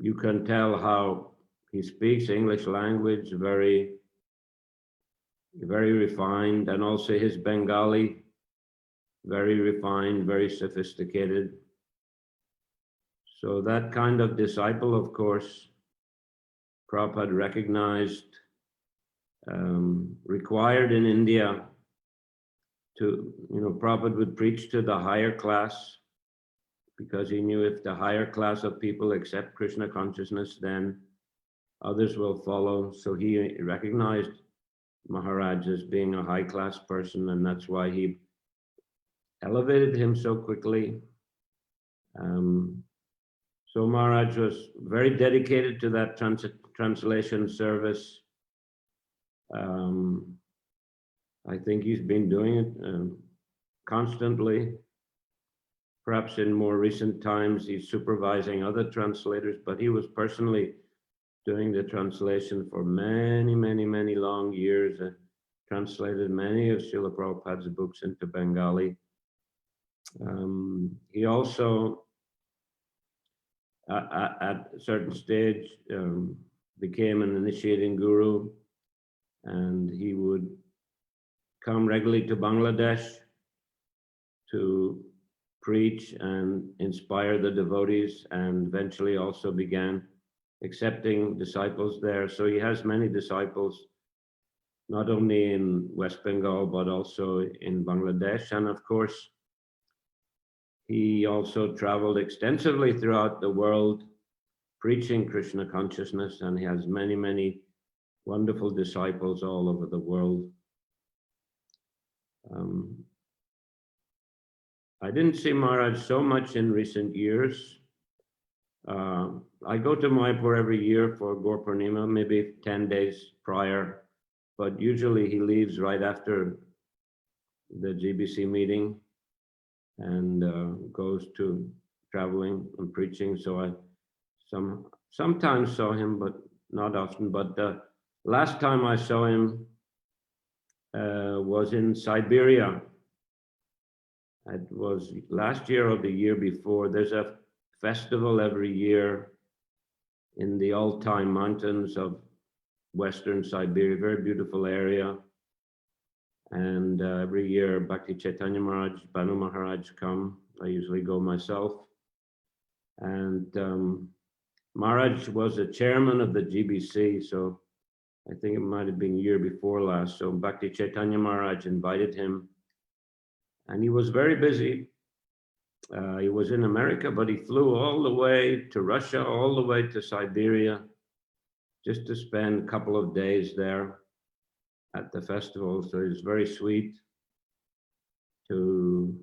you can tell how he speaks English language, very, very refined, and also his Bengali, very refined, very sophisticated. So that kind of disciple, of course, Prabhupada recognized, required in India to, Prabhupada would preach to the higher class, because he knew if the higher class of people accept Krishna consciousness, then others will follow. So he recognized Maharaj as being a high class person, and that's why he elevated him so quickly. So Maharaj was very dedicated to that translation service. I think he's been doing it constantly. Perhaps in more recent times, he's supervising other translators, but he was personally doing the translation for many, many, many long years. Translated many of Srila Prabhupada's books into Bengali. He also, at a certain stage, became an initiating guru, and he would come regularly to Bangladesh to preach and inspire the devotees, and eventually also began accepting disciples there. So he has many disciples, not only in West Bengal, but also in Bangladesh. And of course, he also traveled extensively throughout the world preaching Krishna consciousness, and he has many, many wonderful disciples all over the world. I didn't see Maharaj so much in recent years. I go to Mayapur every year for Gaur Purnima, maybe 10 days prior, but usually he leaves right after the GBC meeting and goes to traveling and preaching. So I sometimes saw him, but not often. But the last time I saw him was in Siberia. It was last year or the year before. There's a festival every year in the Altai mountains of Western Siberia, very beautiful area. And every year Bhakti Chaitanya Maharaj, Banu Maharaj come. I usually go myself. And Maharaj was a chairman of the GBC, so I think it might have been year before last. So Bhakti Chaitanya Maharaj invited him, and he was very busy. He was in America, but he flew all the way to Russia, all the way to Siberia, just to spend a couple of days there at the festival. So it's very sweet to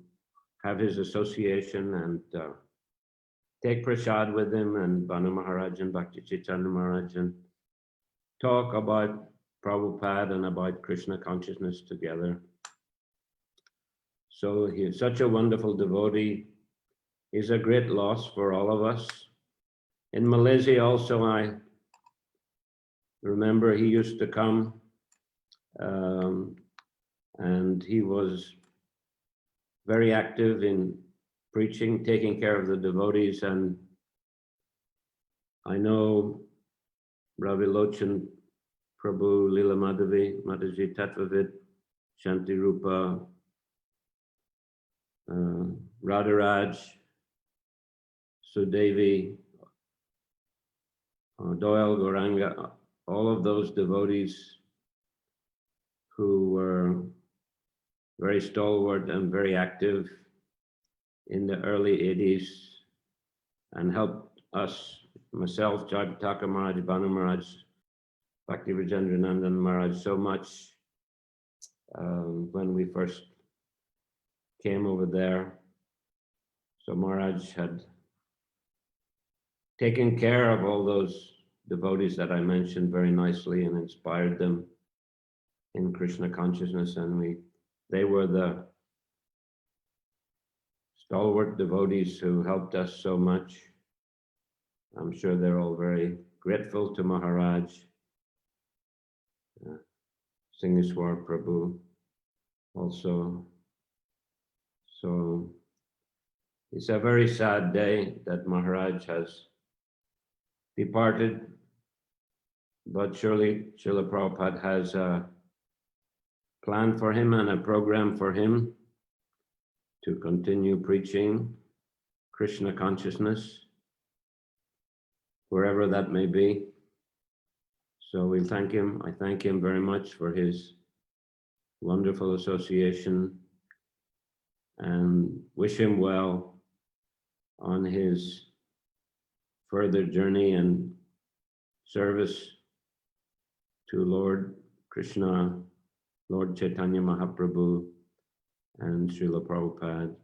have his association and take prasad with him and Banu Maharaj and Bhakti Chaitanya Maharaj and talk about Prabhupada and about Krishna consciousness together. So he's such a wonderful devotee. He's a great loss for all of us. In Malaysia also, I remember he used to come and he was very active in preaching, taking care of the devotees. And I know Ravi Lochan Prabhu, Lila Madhavi, Mataji Tattvavid, Shanti Rupa, Radharaj, Sudevi, Doyle Goranga, all of those devotees who were very stalwart and very active in the early 80s and helped us, myself, Jayapataka Maharaj, Banu Maharaj, Bhakti Rajendranandan Maharaj, so much when we first came over there. So Maharaj had taken care of all those devotees that I mentioned very nicely and inspired them in Krishna consciousness, and we They were the stalwart devotees who helped us so much. I'm sure they're all very grateful to Maharaj, Singheswar Prabhu also. So it's a very sad day that Maharaj has departed, but surely Srila Prabhupada has a plan for him and a program for him to continue preaching Krishna consciousness, wherever that may be. So we thank him. I thank him very much for his wonderful association and wish him well on his further journey and service to Lord Krishna, Lord Chaitanya Mahaprabhu, and Srila Prabhupada.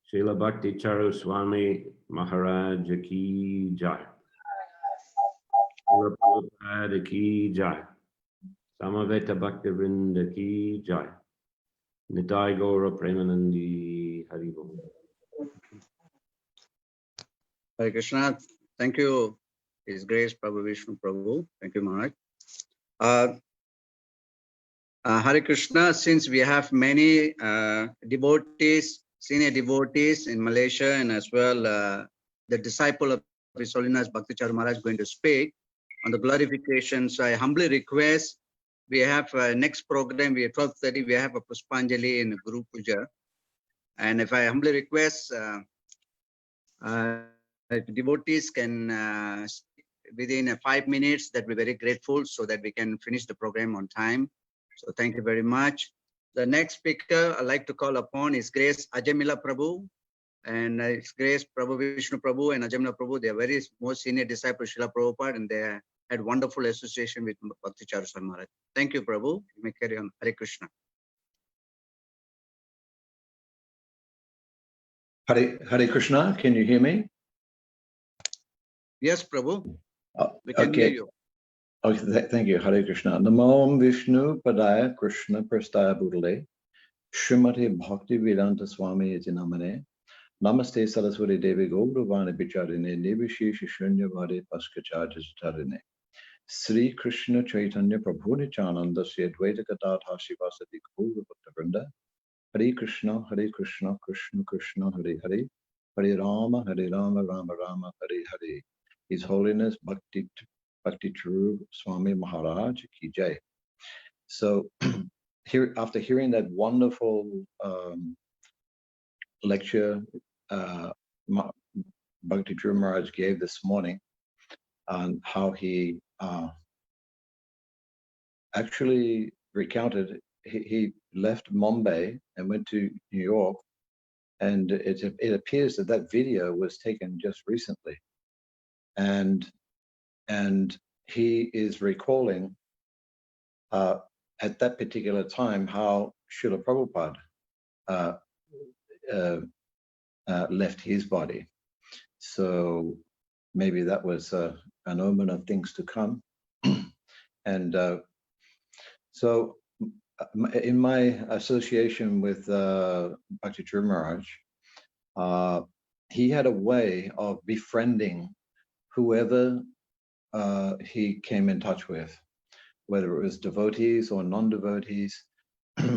Srila Bhakti Charu Swami Maharaja ki jai. Srila Prabhupada ki jai. Samaveta Bhaktivinoda ki jai. Nitai Gaura Premanandi Haribo. Hare Krishna. Thank you, His Grace Prabhu Vishnu Prabhu. Thank you, Maharaj. Hare Krishna, since we have many devotees, senior devotees in Malaysia, and as well the disciple of His Holiness Bhakti Charu Maharaj going to speak on the glorification. So I humbly request, we have next program, we have 12:30, we have a Puspanjali in Guru Puja. And if I humbly request, if devotees can, within 5 minutes, that we're very grateful so that we can finish the program on time. So thank you very much. The next speaker I'd like to call upon is Grace Ajamila Prabhu. And it's Grace Prabhu Vishnu Prabhu and Ajamila Prabhu. They are very most senior disciples of Srila Prabhupada, and they had wonderful association with Bhakti Charu Swami Maharaja. Thank you, Prabhu. You may carry on. Hare Krishna. Hare Krishna, can you hear me? Yes, Prabhu. We can hear you. Okay, thank you. Hare Krishna. Namo Vishnu Padaya Krishna Prastaya Bhutale Srimati Bhakti Vedanta Swami iti namane Namaste Saraswati Devi Gauravani Bicharine Nivishesha Shunya Vade Paskacharya Tarine Sri Krishna Chaitanya Prabhu Nityananda Sri Advaita Gadadhar Shivasati Gaura Bhakta Vrinda Hare Krishna, Krishna Krishna, Hare Hare Hare Rama, Rama Rama, Hare Hare. His Holiness Bhakti Charu Swami Maharaja ki jai. So after hearing that wonderful lecture Bhakti Charu Maharaj gave this morning on how he actually recounted, he left Mumbai and went to New York, and it appears that that video was taken just recently, and he is recalling at that particular time how Srila Prabhupada left his body. So maybe that was an omen of things to come. And so in my association with Bhakti Charu Maharaj, he had a way of befriending whoever he came in touch with, whether it was devotees or non-devotees.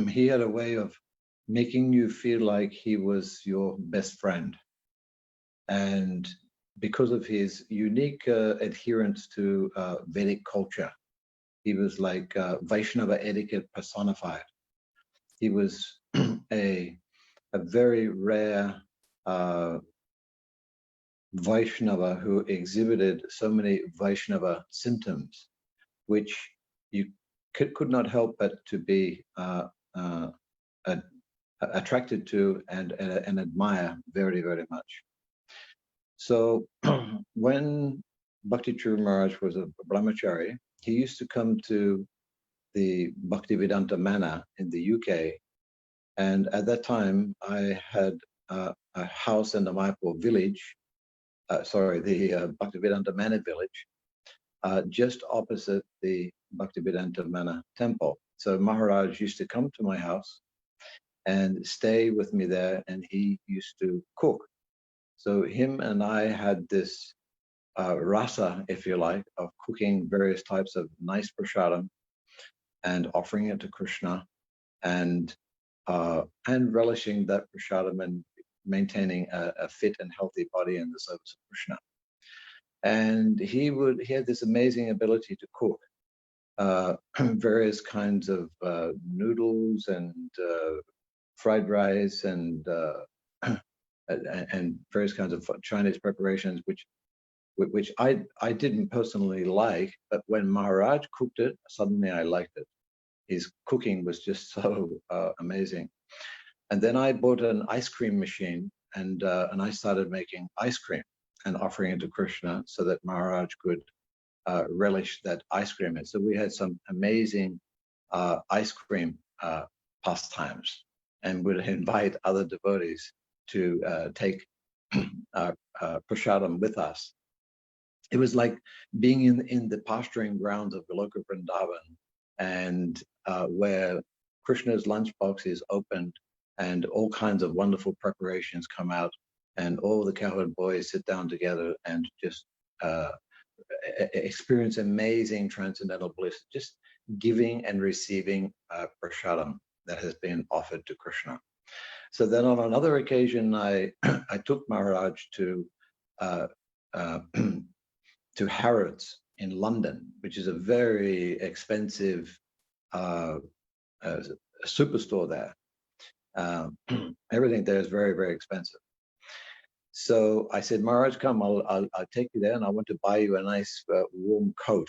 He had a way of making you feel like he was your best friend. And because of his unique adherence to Vedic culture, he was like Vaishnava etiquette personified. He was a very rare Vaishnava who exhibited so many Vaishnava symptoms, which you could not help but to be attracted to and admire very, very much. So when Bhakti Charu Maharaj was a brahmachari, he used to come to the Bhaktivedanta Manor in the UK. And at that time, I had a house in the Mayapur village, the Bhaktivedanta Manor village, just opposite the Bhaktivedanta Manor temple. So Maharaj used to come to my house and stay with me there, and he used to cook. So him and I had this rasa, if you like, of cooking various types of nice prasadam and offering it to Krishna, and relishing that prasadam and maintaining a fit and healthy body in the service of Krishna. And he had this amazing ability to cook various kinds of noodles and fried rice and various kinds of Chinese preparations, which I didn't personally like, but when Maharaj cooked it, suddenly I liked it. His cooking was just so amazing. And then I bought an ice cream machine, and I started making ice cream and offering it to Krishna so that Maharaj could relish that ice cream. And so we had some amazing ice cream pastimes, and would invite other devotees to take prasadam with us. It was like being in the pasturing grounds of Goloka Vrindavan, and where Krishna's lunchbox is opened and all kinds of wonderful preparations come out, and all the cowherd boys sit down together and just experience amazing transcendental bliss, just giving and receiving prasadam that has been offered to Krishna. So then on another occasion, I took Maharaj to Harrods in London, which is a very expensive superstore there. Everything there is very, very expensive. So I said, Maharaj, come, I'll take you there, and I want to buy you a nice warm coat.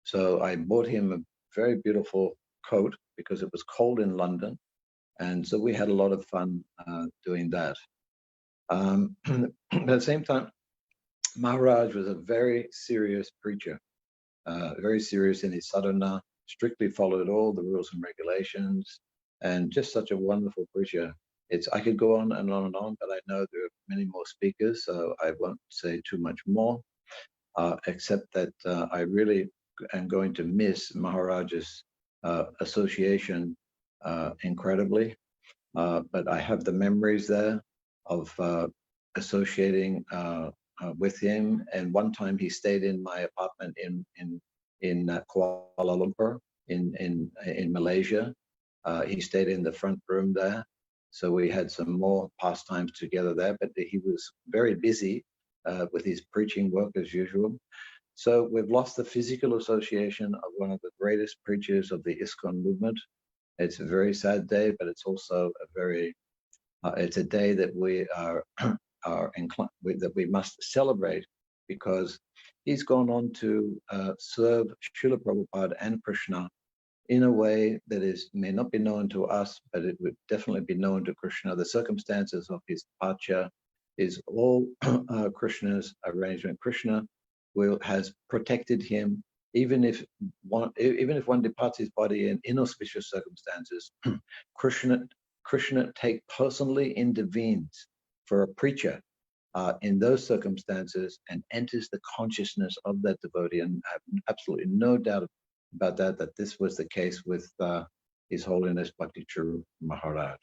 So I bought him a very beautiful coat because it was cold in London. And so we had a lot of fun doing that. But at the same time, Maharaj was a very serious preacher, very serious in his sadhana, strictly followed all the rules and regulations, and just such a wonderful preacher. I could go on and on and on, but I know there are many more speakers, so I won't say too much more, except that I really am going to miss Maharaj's association incredibly. But I have the memories there of associating with him. And one time he stayed in my apartment in Kuala Lumpur in Malaysia. He stayed in the front room there. So we had some more pastimes together there, but he was very busy with his preaching work as usual. So we've lost the physical association of one of the greatest preachers of the ISKCON movement. It's a very sad day, but it's also it's a day that we are inclined, that we must celebrate, because he's gone on to serve Srila Prabhupada and Krishna in a way that may not be known to us, but it would definitely be known to Krishna. The circumstances of his departure is all Krishna's arrangement. Krishna has protected him, even if one departs his body in inauspicious circumstances. Krishna personally intervenes for a preacher in those circumstances and enters the consciousness of that devotee. And I have absolutely no doubt about that this was the case with His Holiness Bhakti Charu Maharaj.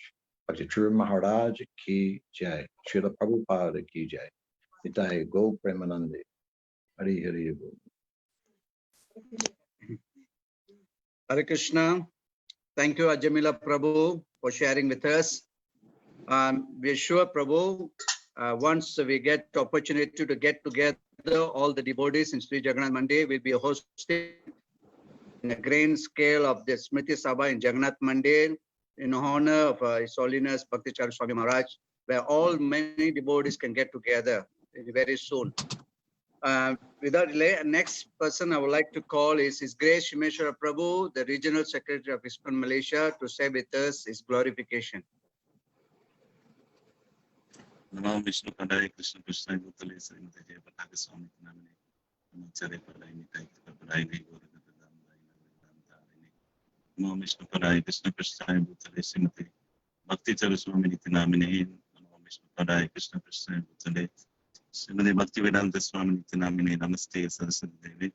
Bhakti Charu Maharaj ki jai. Srila Prabhupada ki jai. Nitai Go Premanandi. Hari Hari Bol. Hare Krishna. Thank you, Ajamila Prabhu, for sharing with us. We're sure, Prabhu, once we get the opportunity to get together, all the devotees in Sri Jagannath Mandir will be hosted in a grand scale of the Smirti Sabha in Jagannath Mandir in honor of His Holiness Bhakti Charu Swami Maharaja, where many devotees can get together very soon. Without delay, next person I would like to call is His Grace Shimeshwara Prabhu, the Regional Secretary of ISKCON Malaysia, to share with us his glorification. Namo Vishnu Padaya Krishna Krishna Bhutale Srimati Bhakti Swami Namine Namacharya Padaya Nitai Padaya Namo Vishnu Padaya Krishna Krishna Bhutale Srimati Bhakti Charu Swami Namine Namo Vishnu Padaya Krishna Krishna Bhutale Srimati Bhakti Vedanta Swami Namine Namaste Saraswati Devi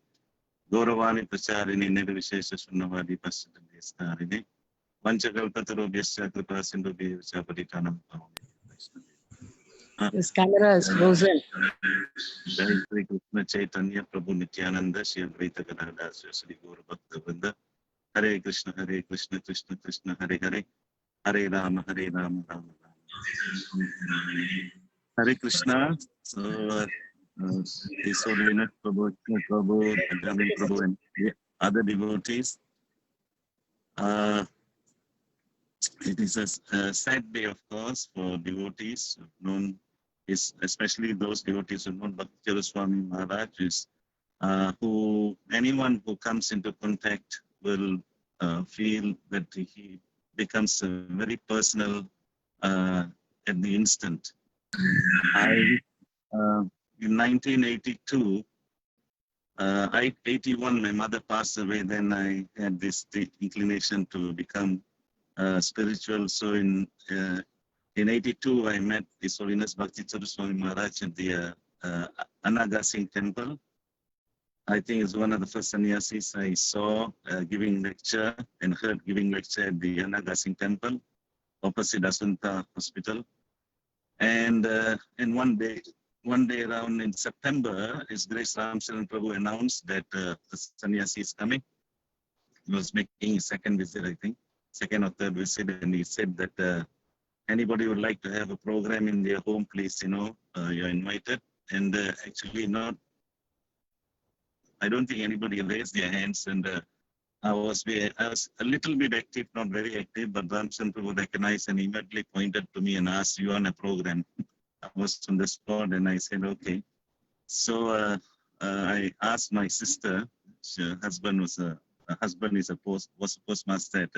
Gauravani Pracharini Nirvishesha Sunnavadi Pasatade Yeskarine. Vanchakalpatarobhyascha kripa sindhubhyascha patitanam pavane. His camera is frozen. Jai Shri Krishna Chaitanya Prabhu Nityananda Shri Advaita Gadadhar Shri Gaura Bhakta Vrinda. Hare Krishna Krishna Krishna Hare Hare Hare Rama Rama Rama. Hare Krishna. So His Holiness Prabhu, Jamil Prabhu, and other devotees. It is a sad day, of course, for devotees known, especially those devotees who know Bhakti Charu Swami Maharaja, who anyone who comes into contact will feel that he becomes very personal at the instant. In 1982, 81, my mother passed away. Then I had this inclination to become spiritual. So in 82, I met His Holiness Bhakti Charu Swami Maharaj at the Anagasing temple. I think it's one of the first sannyasis I saw giving lecture and heard giving lecture at the Anagasing temple opposite Asunta Hospital. And one day around in September, His Grace Ramcharan Prabhu announced that the sannyasi is coming. He was making his second visit, I think, second or third visit, and he said that anybody would like to have a program in their home, please, you're invited. And actually not, I don't think anybody raised their hands, and I was a little bit active, not very active, but Ramcharan Prabhu recognized and immediately pointed to me and asked, "You on a program?" I was on the spot, and I said, "Okay." So I asked my sister. Her husband was a postmaster at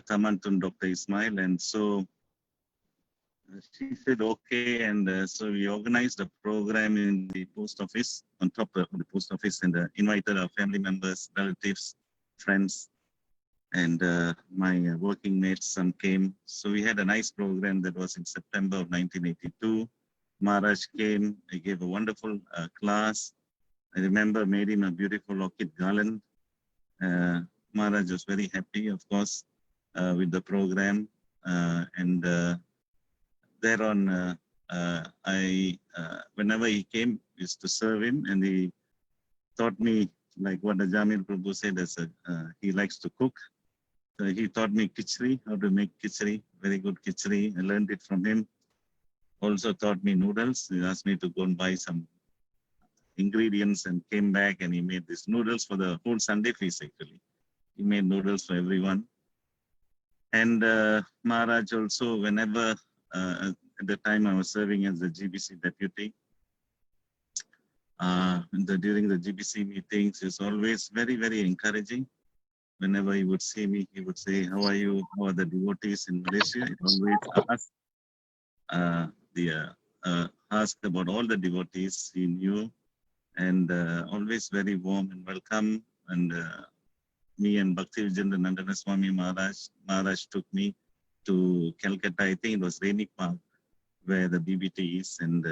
Tamantun, Dr. Ismail, and so she said, "Okay," and so we organized a program in the post office, on top of the post office, and invited our family members, relatives, friends, and my working mates. Some came. So we had a nice program that was in September of 1982. Maharaj came. He gave a wonderful class. I remember made him a beautiful orchid garland. Maharaj was very happy, of course, with the program, and thereon whenever he came, used to serve him, and he taught me, like what the Jamil Prabhu said, he likes to cook. So he taught me khichdi, how to make khichdi, very good khichdi. I learned it from him. Also taught me noodles. He asked me to go and buy some ingredients and came back, and he made these noodles for the whole Sunday feast, actually. He made noodles for everyone. And Maharaj also, whenever, at the time I was serving as the GBC deputy, during the GBC meetings, is always very, very encouraging. Whenever he would see me, he would say, "How are you? How are the devotees in Malaysia?" He always asked about all the devotees he knew, and always very warm and welcome. And me and Bhakti Vijayendra Swami Maharaj took me to Calcutta. I think it was Rainy Park, where the BBT is, and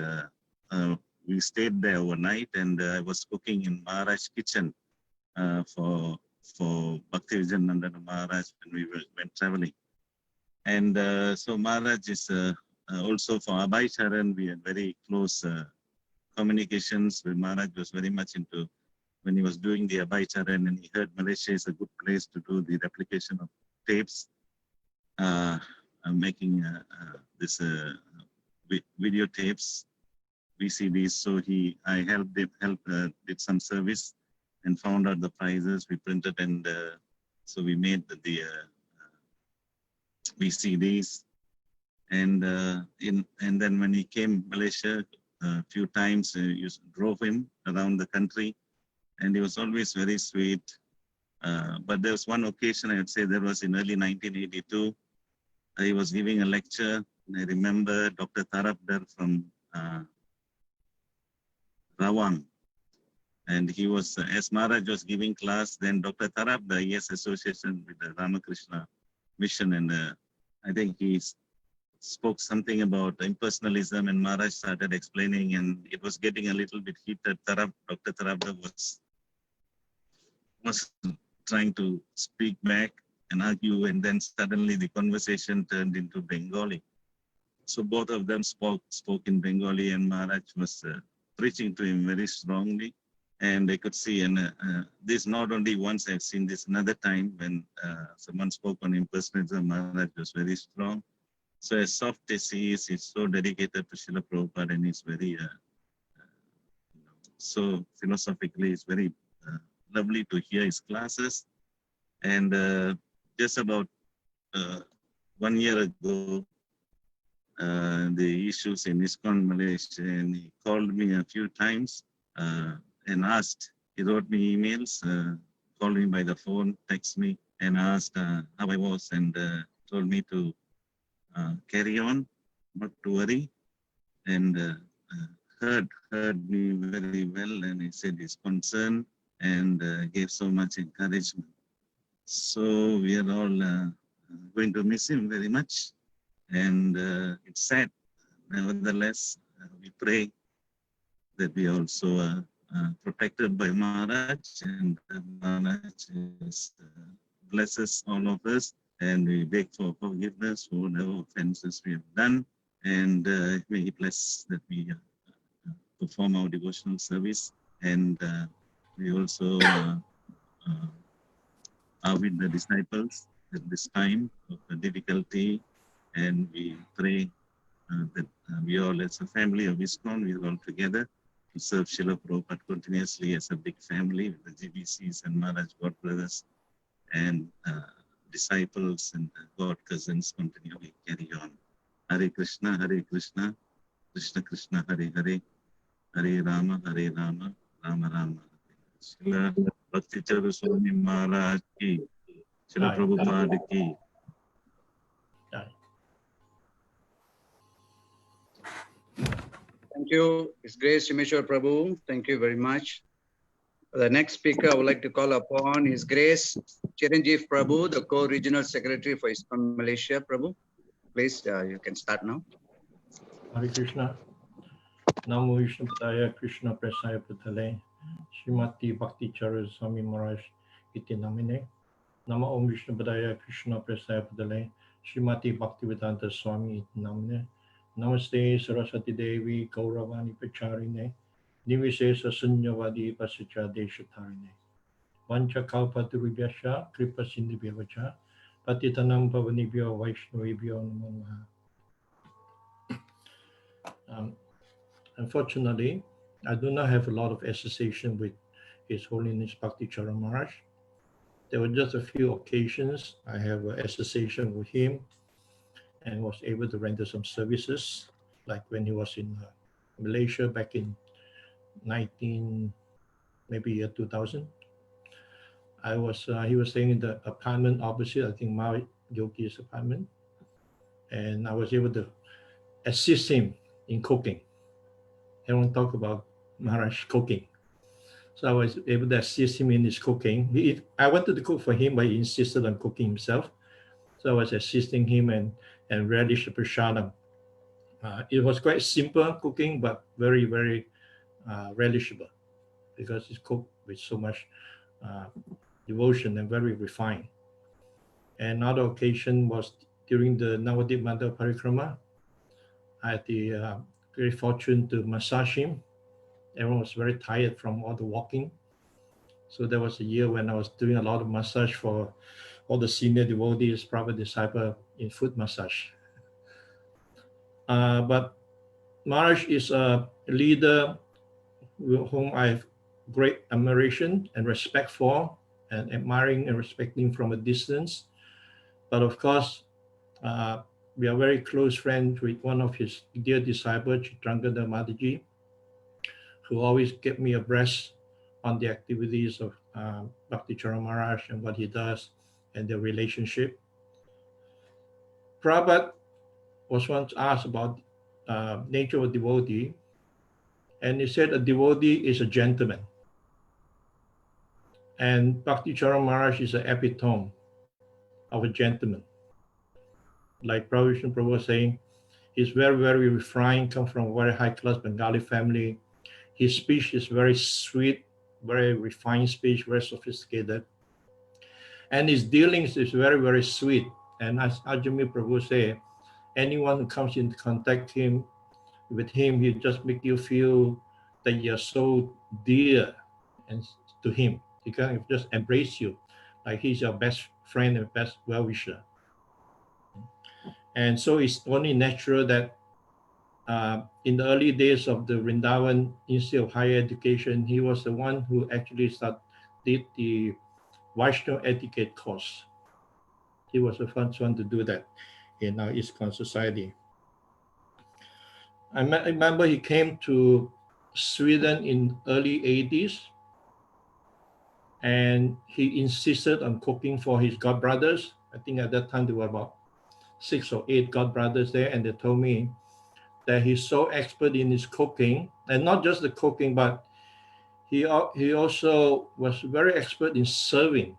we stayed there overnight. And I was cooking in Maharaj's kitchen for Bhakti Vijayendra Maharaj when we went traveling. And so Maharaj is also for Abhay Charan. We had very close communications with Maharaj. Was very much into when he was doing the Abhay Charan, and he heard Malaysia is a good place to do the replication of tapes, making this video tapes, VCDs. So I helped him, did some service and found out the prices. We printed, and so we made the VCDs. And then when he came Malaysia a few times, you drove him around the country, and he was always very sweet. But there was one occasion, I would say, that was in early 1982. He was giving a lecture. And I remember Dr. Tarapdar from Rawang. And he was, as Maharaj was giving class, then Dr. Tarapdar, he has association with the Ramakrishna Mission. And I think he spoke something about impersonalism, and Maharaj started explaining, and it was getting a little bit heated. Dr. Tarapdar was trying to speak back and argue, and then suddenly the conversation turned into Bengali. So both of them spoke in Bengali, and Maharaj was preaching to him very strongly. And I could see, and this not only once, I've seen this another time when someone spoke on impersonalism. Maharaj was very strong. So as soft as he is, he's so dedicated to Srila Prabhupada, and he's very, so philosophically, it's very lovely to hear his classes. And just about 1 year ago, the issues in ISKCON Malaysia, and he called me a few times and asked, he wrote me emails, called me by the phone, text me, and asked how I was, and told me to carry on, not to worry, and heard me very well, and he said he's concerned, and gave so much encouragement. So we are all going to miss him very much, and it's sad. Nevertheless, we pray that we also are protected by Maharaj, and Maharaj blesses all of us, and we beg for forgiveness for whatever offenses we have done, and may He bless that we perform our devotional service, and we also are with the disciples at this time of difficulty, and we pray that we all as a family of ISKCON, we are all together to serve Srila Prabhupada continuously as a big family with the GBCs and Maharaj God brothers and disciples and God cousins continually carry on. Hare Krishna, Krishna Krishna, Hare Hare, Hare Rama, Rama Rama. Srila Bhakti Charu Swami Maharaj ki, Srila Prabhupada ki. Thank you, His Grace Shimeshwar Prabhu. Thank you very much. The next speaker I would like to call upon His Grace Chiranjeev Prabhu, the Co-Regional Secretary for ISKCON Malaysia. Prabhu, please, you can start now. Hare Krishna. Namo Vishnu Padaya Krishna Prasaya Putale Srimati Bhakti Charu Swami Maharaja iti namine. Nama Om Vishnu Padaya Krishna Prasaya Putale Srimati Bhaktivedanta Swami iti namine. Namaste Saraswati Devi Gauravani Pacharine Nivishesa Sunyavadi Pasacha Deshatarine Vancha Kalpaturubhyasha Kripa Sindhibhyavacha Patitanam Pavanibhyo Vaishnavibhyo Namo Namaha. Unfortunately, I do not have a lot of association with His Holiness Bhakti Charu Maharaj. There were just a few occasions I have an association with him and was able to render some services, like when he was in Malaysia back in 2000. He was staying in the apartment opposite, I think Mao Yogi's apartment, and I was able to assist him in cooking. Everyone talk about Maharaj cooking. So I was able to assist him in his cooking. I wanted to cook for him, but he insisted on cooking himself. So I was assisting him and relish the prasadam. It was quite simple cooking, but very, very relishable because it's cooked with so much devotion and very refined. Another occasion was during the Navadip Manda Parikrama. I had the great fortune to massage him. Everyone was very tired from all the walking. So there was a year when I was doing a lot of massage for all the senior devotees, private disciple in foot massage. But Maharaj is a leader with whom I have great admiration and respect for, and admiring and respecting from a distance. But of course, we are very close friends with one of his dear disciples, Chitrangada Mataji, who always kept me abreast on the activities of Bhakti Charu Maharaj and what he does and their relationship. Prabhupada was once asked about nature of a devotee, and he said a devotee is a gentleman. And Bhakti Charu Maharaj is an epitome of a gentleman. Like Prabhu was saying, he's very, very refined, comes from a very high-class Bengali family. His speech is very sweet, very refined speech, very sophisticated. and his dealings is very, very sweet. And as Ajami Prabhu say, anyone who comes into contact with him, he just make you feel that you're so dear and to him. He kind of just embrace you, like he's your best friend and best well-wisher. And so it's only natural that in the early days of the Vrindavan Institute of Higher Education, he was the one who actually did the Vaishnava etiquette course. He was the first one to do that in our ISKCON society. I remember he came to Sweden in early 80s, and he insisted on cooking for his godbrothers. I think at that time there were about 6 or 8 godbrothers there, and they told me that he's so expert in his cooking, and not just the cooking, but he also was very expert in serving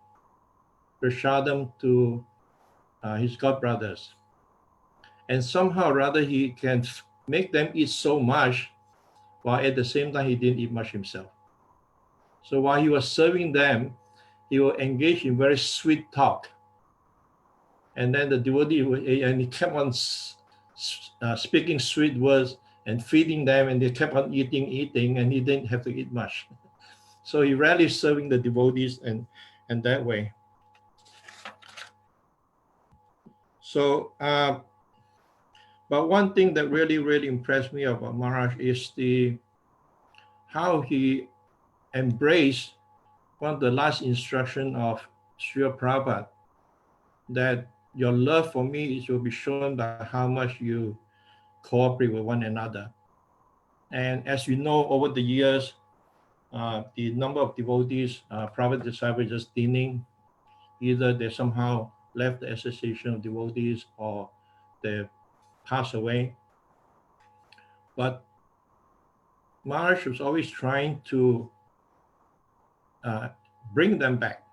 prashadam to his godbrothers. And somehow or other he can make them eat so much, while at the same time he didn't eat much himself. So while he was serving them, he will engage in very sweet talk. And then the devotee, and he kept on speaking sweet words and feeding them, and they kept on eating, and he didn't have to eat much. So he rarely serving the devotees and that way. So, but one thing that really, really impressed me about Maharaj is how he embraced one of the last instruction of Srila Prabhupada, that your love for me will be shown by how much you cooperate with one another. And as you know, over the years, the number of devotees, private disciples just thinning. Either they somehow left the association of devotees or they passed away. But Maharaj was always trying to bring them back.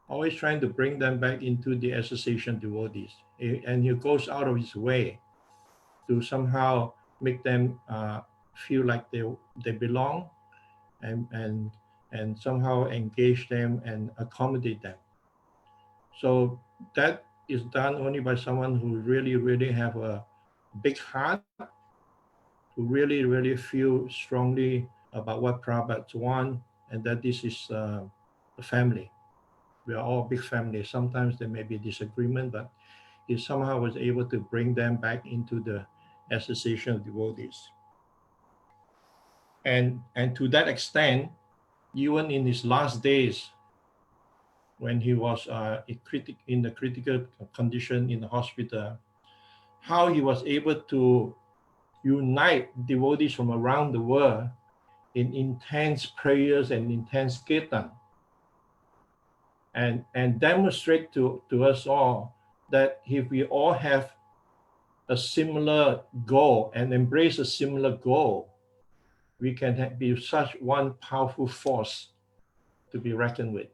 Always trying to bring them back into the association of devotees. And he goes out of his way to somehow make them feel like they belong and somehow engage them and accommodate them. So that is done only by someone who really, really have a big heart, who really, really feel strongly about what Prabhupada wants, and that this is a family. We are all a big family. Sometimes there may be disagreement, but he somehow was able to bring them back into the association of devotees. And to that extent, even in his last days, when he was in the critical condition in the hospital, how he was able to unite devotees from around the world in intense prayers and intense kirtan, and demonstrate to us all that if we all have a similar goal and embrace a similar goal, we can be such one powerful force to be reckoned with.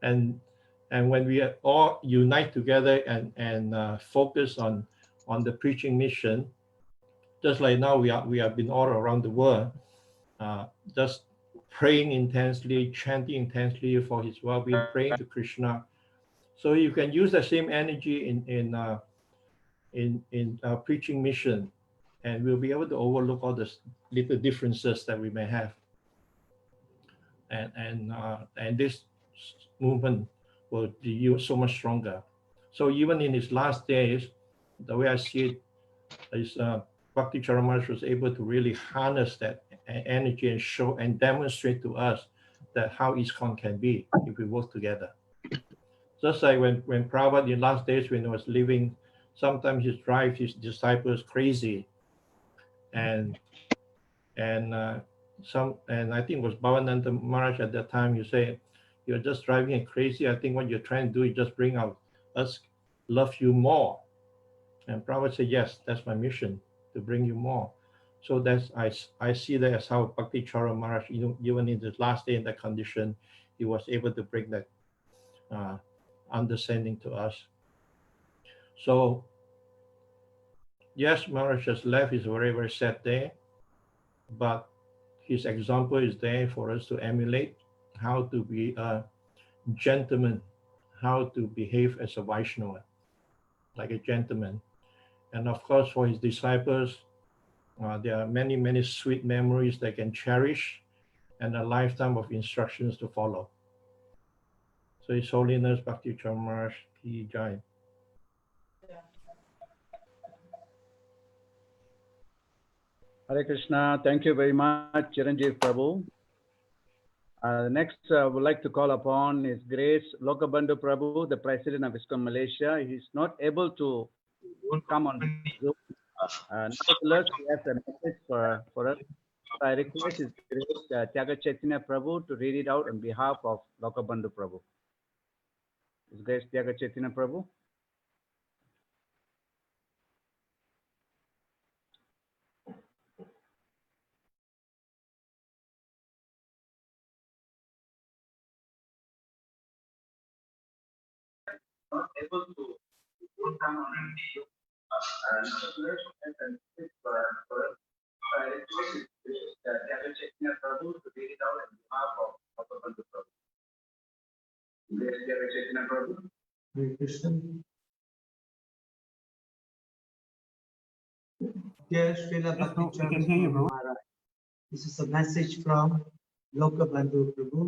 And when we all unite together and focus on the preaching mission, just like now we have been all around the world, just praying intensely, chanting intensely for his well-being, praying to Krishna. So you can use the same energy in our preaching mission, and we'll be able to overlook all the little differences that we may have. And this movement will be so much stronger. So even in his last days, the way I see it is Bhakti Charu Maharaj was able to really harness that energy and show and demonstrate to us that how ISKCON can be if we work together. Just like when Prabhupada in the last days when he was living, sometimes he drives his disciples crazy, and I think it was Bhavananda Maharaj at that time, you say, you're just driving it crazy. I think what you're trying to do is just bring out us love you more. And Prabhupada said, yes, that's my mission, to bring you more. So that's I see that as how Bhakti Charu Maharaj, even in the last day in that condition, he was able to bring that understanding to us. So yes, Maharaj has left. It's a very, very sad day, but his example is there for us to emulate how to be a gentleman, how to behave as a Vaishnava, like a gentleman. And of course, for his disciples, there are many, many sweet memories they can cherish and a lifetime of instructions to follow. So His Holiness Bhakti Charu Maharaj Ki Jai. Hare Krishna. Thank you very much, Chiranjeev Prabhu. Next, I would like to call upon His Grace Lokabandhu Prabhu, the President of ISKCON Malaysia. He is not able to come on Zoom. Nevertheless, he has a message for us. I request His Grace Tyaga Chaitanya Prabhu to read it out on behalf of Lokabandhu Prabhu. His Grace Tyaga Chaitanya Prabhu. Not able to come on video. I request Tyaga Chaitanya Prabhu to read it out on behalf of Lokabandhu Prabhu. Tyaga Chaitanya Prabhu. Hare Krishna. Dear Srila Bhakti Charu Swami Maharaja, this is a message from Lokabandhu Prabhu,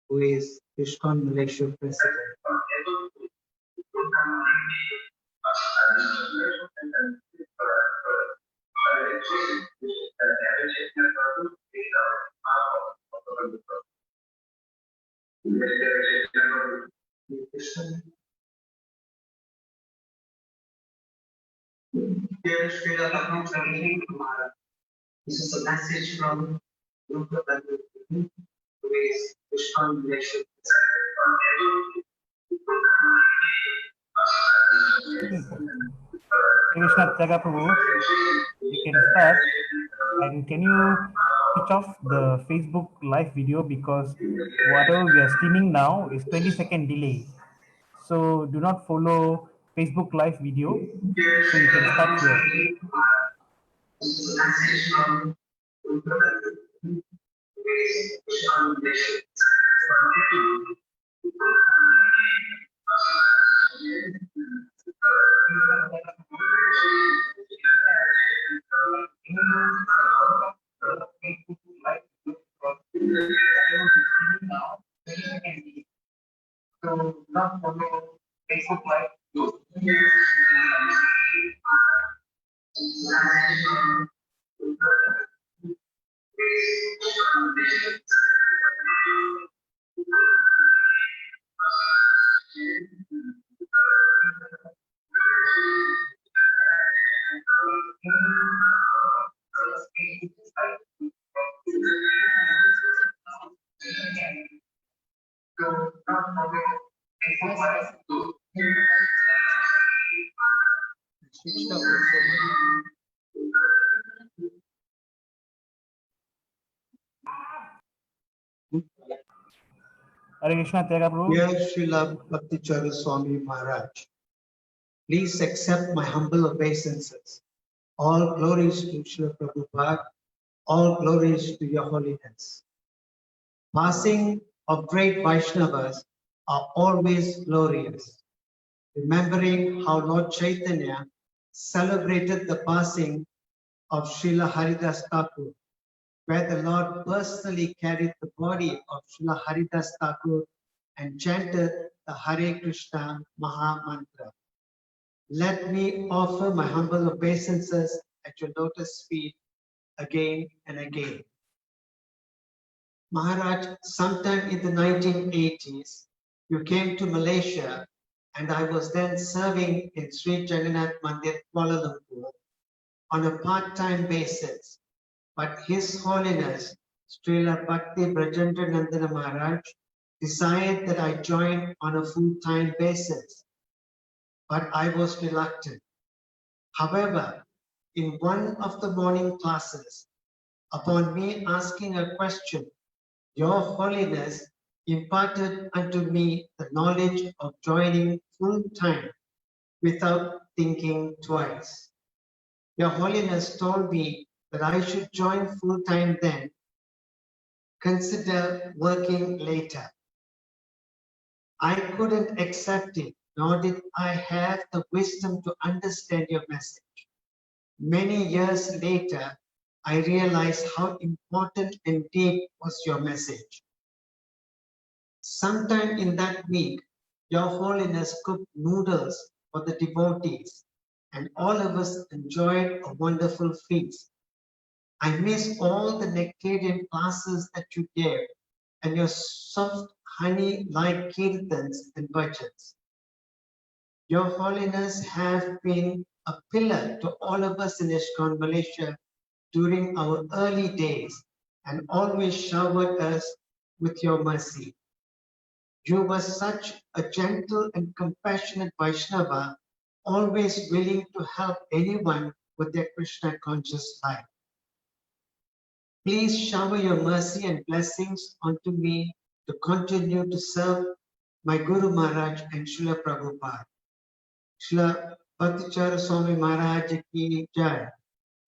who is ISKCON Malaysia President. Dear Srila Bhakti Charu Swami Maharaja, this is a message from Lokabandhu Prabhu, who is ISKCON Malaysia Krishna Tyaga Prabhu, we can start. And can you switch off the Facebook live video, because whatever we are streaming now is 20-second delay. So do not follow Facebook live video. So you can start here. So not follow Facebook Live. Hare Krishna Tyaga Prabhu. Dear Srila Bhakti Charu Swami Maharaj, please accept my humble obeisances. All glories to Srila Prabhupada, all glories to Your Holiness. Passing of great Vaishnavas are always glorious. Remembering how Lord Chaitanya celebrated the passing of Srila Haridas Thakur, where the Lord personally carried the body of Srila Haridas Thakur and chanted the Hare Krishna Maha Mantra. Let me offer my humble obeisances at your lotus feet again and again. Maharaj, sometime in the 1980s, you came to Malaysia, and I was then serving in Sri Jagannath Mandir, Kuala Lumpur, on a part-time basis. But His Holiness, Srila Bhakti Brajendra Nandana Maharaj, desired that I join on a full-time basis. But I was reluctant. However, in one of the morning classes, upon me asking a question, Your Holiness imparted unto me the knowledge of joining full-time without thinking twice. Your Holiness told me that I should join full-time then, consider working later. I couldn't accept it, nor did I have the wisdom to understand your message. Many years later, I realized how important and deep was your message. Sometime in that week, Your Holiness cooked noodles for the devotees, and all of us enjoyed a wonderful feast. I miss all the nectarian classes that you gave and your soft honey-like kirtans and bhajans. Your Holiness have been a pillar to all of us in ISKCON Malaysia during our early days and always showered us with your mercy. You were such a gentle and compassionate Vaishnava, always willing to help anyone with their Krishna conscious life. Please shower your mercy and blessings onto me to continue to serve my Guru Maharaj and Srila Prabhupada. Srila Bhakti Charu Swami Maharaja ki jai,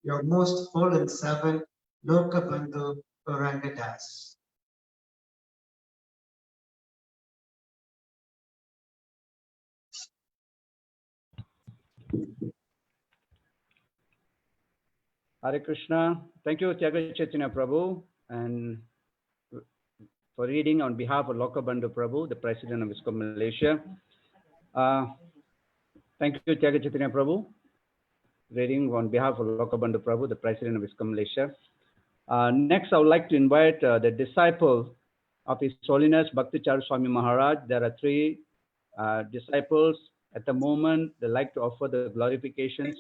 your most fallen servant, Lokabandhu Gauranga Das. Hare Krishna. Thank you, Tyaga Chaitanya Prabhu, and for reading on behalf of Lokabandhu Prabhu, the President of ISKCON Malaysia. Thank you, Tyaga Chaitanya Prabhu, reading on behalf of Lokabandhu Prabhu, the President of ISKCON Malaysia. Next, I would like to invite the disciple of His Holiness Bhakti Charu Swami Maharaj. There are three disciples at the moment. They like to offer the glorifications.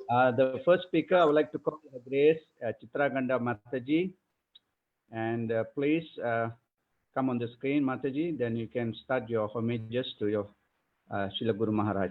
The first speaker, I would like to call Her Grace Chitraganda Mataji. And please come on the screen, Mataji. Then you can start your homages to your Srila Guru Maharaj.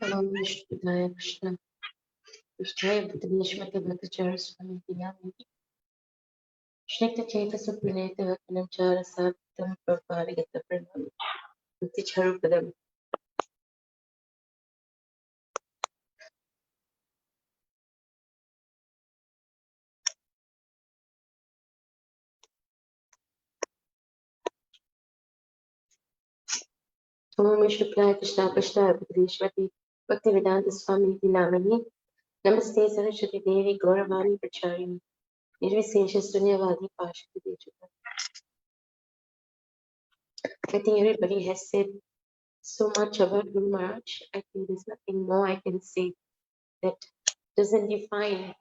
Hello, Vishnu Krishna. Vishnu Nishmati Bhakti Charu Swami Maharaja. Shnekta Chaita Supraneta Vakanam Chara Saptam Praparigata Pranam. Bhakti Charu Padam. Om Vishnu Krishna Krishna Nishmati Bhakti Vedanta Swami Dinamani. Namaste Saraswati Devi Gauravani Pracharini. Nirvisesha Sunyavadi Pashti Dejita. I think everybody has said so much about Guru Maharaj. I think there's nothing more I can say that doesn't define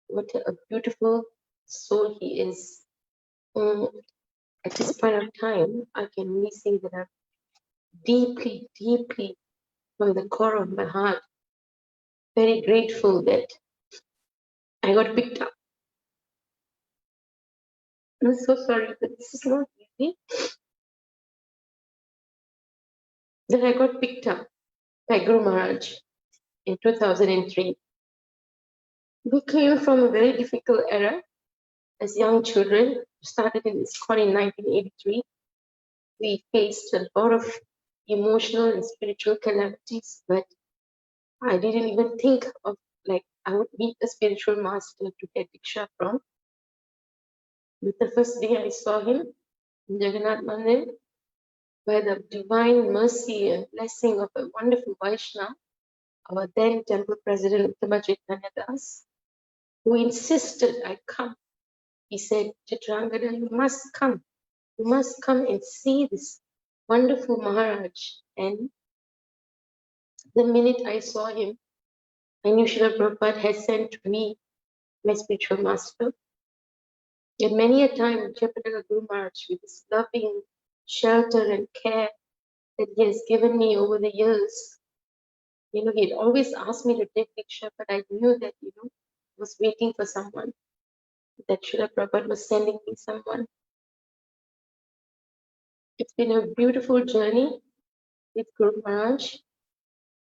what a beautiful soul he is. At this point of time, I can really say that I'm deeply, deeply from the core of my heart, very grateful that I got picked up. I'm so sorry, but this is not easy. That I got picked up by Guru Maharaj in 2003. We came from a very difficult era as young children. Started in ISKCON in 1983. We faced a lot of emotional and spiritual calamities, but I didn't even think of like I would meet a spiritual master to get Diksha from. But the first day I saw him in Jagannath Mandir, by the divine mercy and blessing of a wonderful Vaishnava, our then temple president Uttama Chaitanya Das, who insisted I come. He said, Chitrangada, you must come. You must come and see this wonderful Maharaj. And The minute I saw him, I knew Srila Prabhupada had sent to me my spiritual master. And many a time, Jayapataka Guru Maharaj, with his loving shelter and care that he has given me over the years, he'd always asked me to take Diksha, but I knew that, I was waiting for someone, that Srila Prabhupada was sending me someone. It's been a beautiful journey with Guru Maharaj.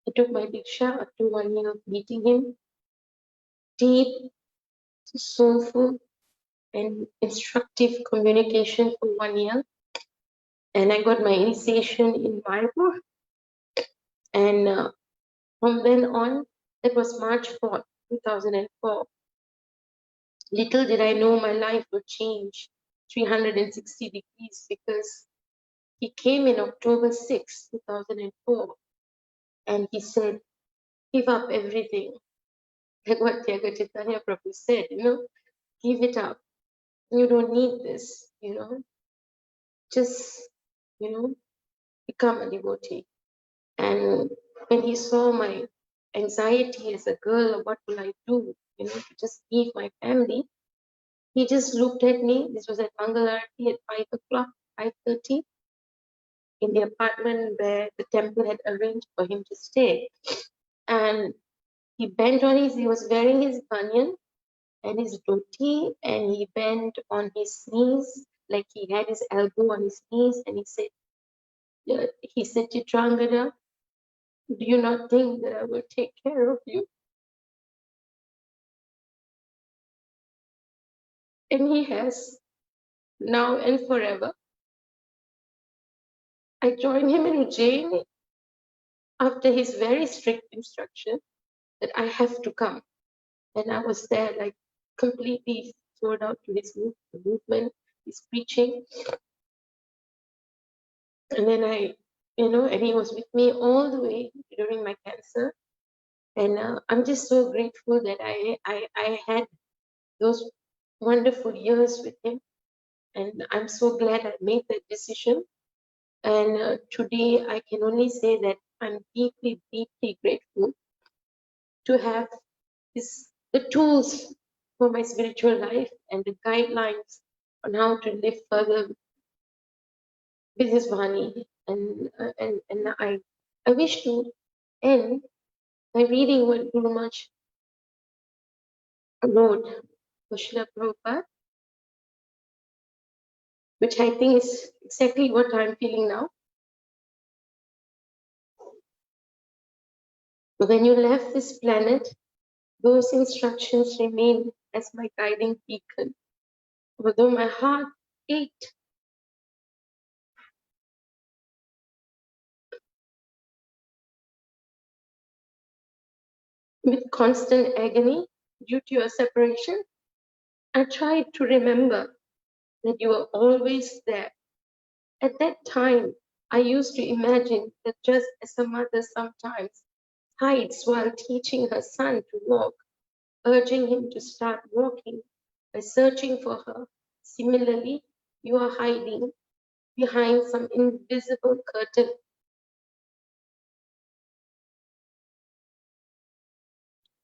I took my Diksha after 1 year of meeting him. Deep, soulful, and instructive communication for 1 year. And I got my initiation in Mayapur. And from then on, that was March 4th, 2004. Little did I know my life would change 360 degrees, because he came in October 6, 2004, and he said, give up everything. Like what Tyaga Chaitanya Prabhu said, give it up. You don't need this, just, become a devotee. And when he saw my anxiety as a girl, what will I do, to just leave my family, he just looked at me. This was at Mangalarti at 5 o'clock, 5:30, in the apartment where the temple had arranged for him to stay. And he bent on he was wearing his banyan and his dhoti, and he bent on his knees, like he had his elbow on his knees, and he said, Chitrangada, do you not think that I will take care of you? And he has, now and forever. I joined him in Ujjain after his very strict instruction that I have to come. And I was there, like, completely sold out to his movement, his preaching. And then and he was with me all the way during my cancer. And I'm just so grateful that I had those wonderful years with him. And I'm so glad I made that decision. And today I can only say that I'm deeply, deeply grateful to have the tools for my spiritual life and the guidelines on how to live further with his Vani. And I wish to end by reading what Guru Maharaj wrote for Srila Prabhupada, which I think is exactly what I'm feeling now. But when you left this planet, those instructions remain as my guiding beacon. Although my heart ached with constant agony due to your separation, I tried to remember that you were always there. At that time, I used to imagine that just as a mother sometimes hides while teaching her son to walk, urging him to start walking by searching for her, similarly, you are hiding behind some invisible curtain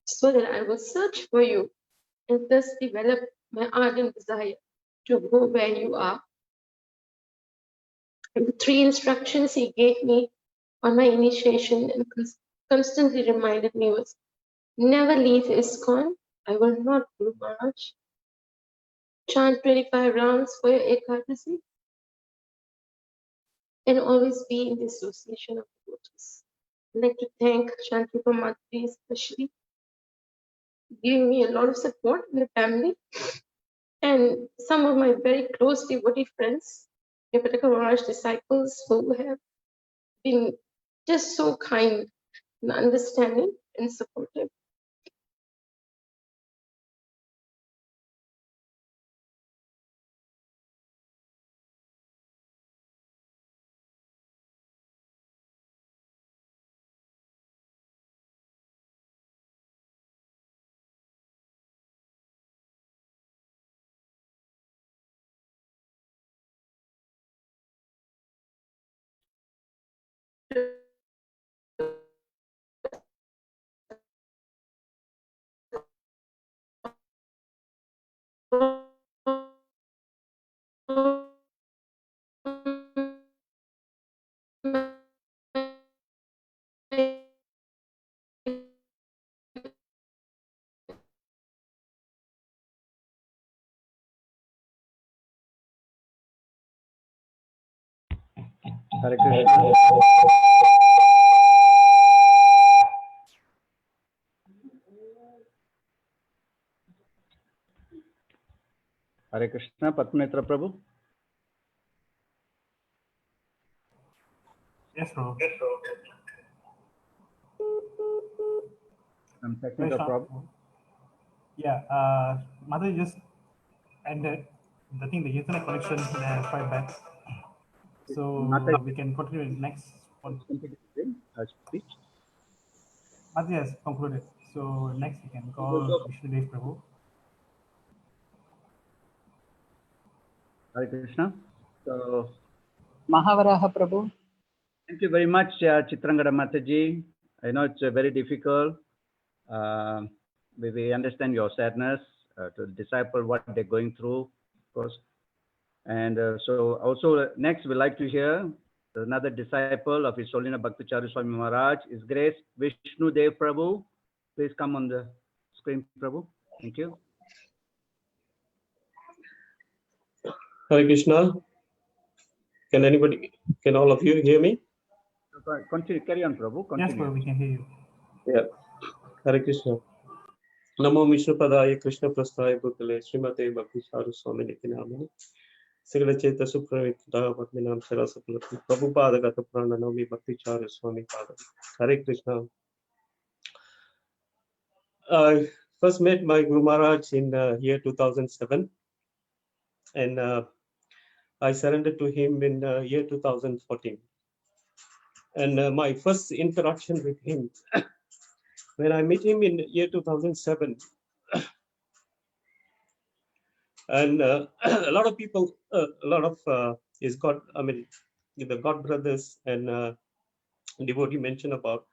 so that I will search for you and thus develop my ardent desire to go where you are. And the 3 instructions he gave me on my initiation and constantly reminded me was, never leave ISKCON. I will not do Maharaj. Chant 25 rounds for your Ekadasi and always be in the association of devotees. I'd like to thank Shantipa Matri especially, giving me a lot of support in the family, and some of my very close devotee friends, Jayapataka Maharaj disciples, who have been just so kind and understanding and supportive. Hare Krishna. Hare Krishna, Patmitra Prabhu. Yes, Prabhu. Some technical problem. Yeah, Mother just ended. I think the internet connection is quite bad. So we can continue next one. Speech. Mother has concluded. So next we can call Vishnudev Prabhu. Hare Krishna. So, Mahavaraha Prabhu. thank you very much, Chitrangada Mataji. I know it's very difficult. We understand your sadness to the disciple, what they're going through, of course. And so also next we'd like to hear another disciple of His Holiness Bhakti Charu Swami Maharaj, His Grace Vishnudev Prabhu. Please come on the screen, Prabhu. Thank you. Hare Krishna. Can all of you hear me? Continue, carry on, Prabhu. Continue. Yes, Prabhu, we can hear you. Yeah. Hare Krishna. Namo Vishnu Padaya Krishna Prasthaya Bhutale Srimate Bhakti Charu Swami Maharaja. Sigala Cheta Supravita Bhaktinam Sarasapalati Prabhupada Gata Prana Nami Bhakti Charu Swami Pada. Hare Krishna. I first met my Guru Maharaj in year 2007, and I surrendered to him in year 2014. And my first interaction with him, when I met him in year 2007, and a lot of people, a lot of his God, I mean, the God brothers and devotee mention about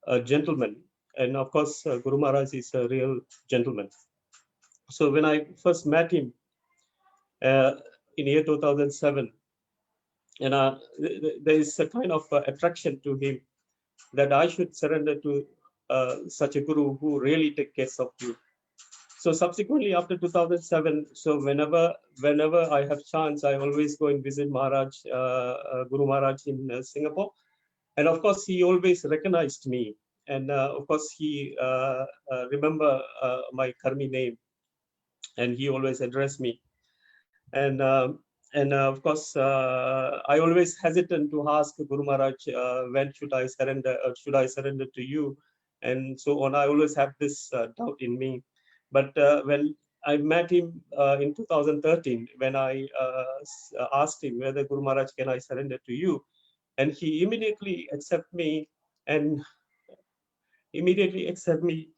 a gentleman. And of course, Guru Maharaj is a real gentleman. So when I first met him in year 2007, and there is a kind of attraction to him that I should surrender to such a guru who really takes care of you. So subsequently, after 2007, so whenever I have chance, I always go and visit Maharaj, Guru Maharaj in Singapore, and of course he always recognized me, and of course he remember my Karmi name, and he always addressed me, and of course I always hesitant to ask Guru Maharaj when should I surrender, or should I surrender to you, and so on. I always have this doubt in me. But when I met him in 2013, when I asked him whether Guru Maharaj, can I surrender to you? And he immediately accepted me, and immediately accept me.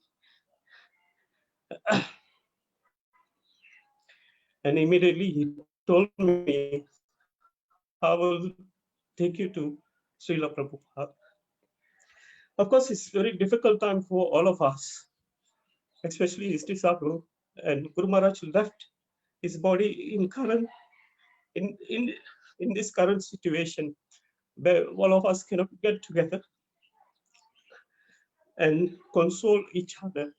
And immediately he told me, I will take you to Srila Prabhupada. Of course, it's a very difficult time for all of us, especially his disciple. And Guru Maharaj left his body in this current situation, where all of us cannot get together and console each other.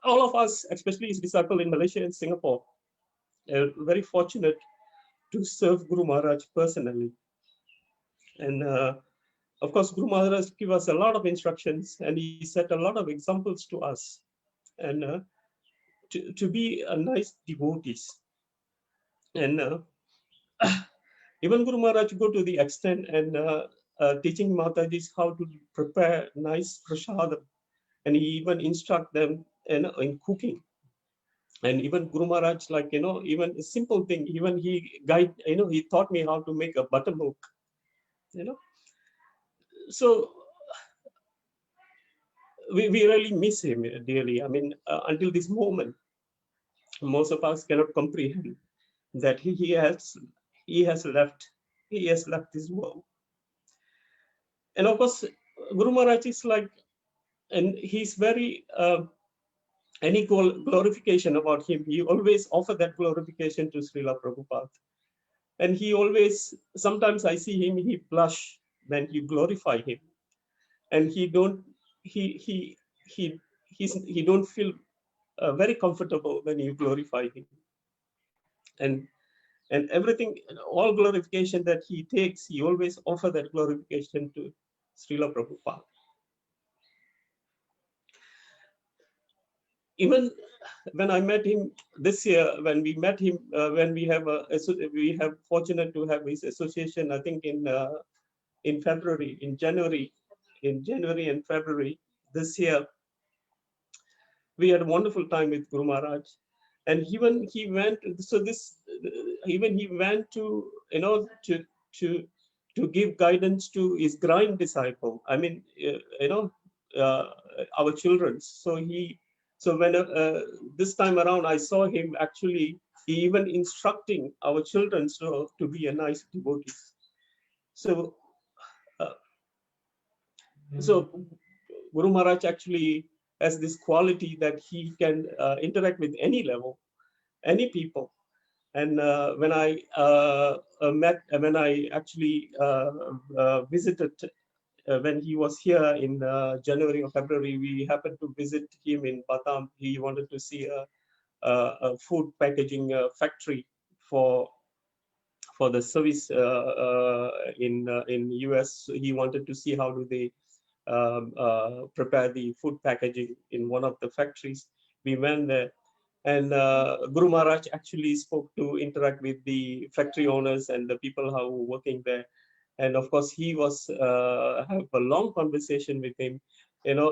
All of us, especially his disciple in Malaysia and Singapore, are very fortunate to serve Guru Maharaj personally. And of course, Guru Maharaj gave us a lot of instructions, and he set a lot of examples to us, and to be a nice devotees. And even Guru Maharaj go to the extent and teaching Matajis how to prepare nice prasadam, and he even instruct them in cooking. And even Guru Maharaj, like, even a simple thing, even he guide, he taught me how to make a buttermilk, So we really miss him dearly. I mean, until this moment, most of us cannot comprehend that he has left this world. And of course, Guru Maharaj is like, and he's very, any glorification about him, he always offer that glorification to Srila Prabhupada. And he always, sometimes I see him, he blush when you glorify him. And he don't feel very comfortable when you glorify him. And everything, all glorification that he takes, he always offer that glorification to Srila Prabhupada. Even when I met him this year, when we met him, when we have fortunate to have his association, I think in February, in January and February this year, we had a wonderful time with Guru Maharaj. And even he went, even he went to, to give guidance to his grind disciple. I mean, our children. So when this time around, I saw him actually even instructing our children to be a nice devotees. So Guru Maharaj actually has this quality that he can interact with any level, any people. And when I actually visited, when he was here in January or February, we happened to visit him in Batam. He wanted to see a food packaging factory for the service in US. He wanted to see how do they prepare the food packaging in one of the factories. We went there, and Guru Maharaj actually spoke to interact with the factory owners and the people who were working there. And of course, he was have a long conversation with him.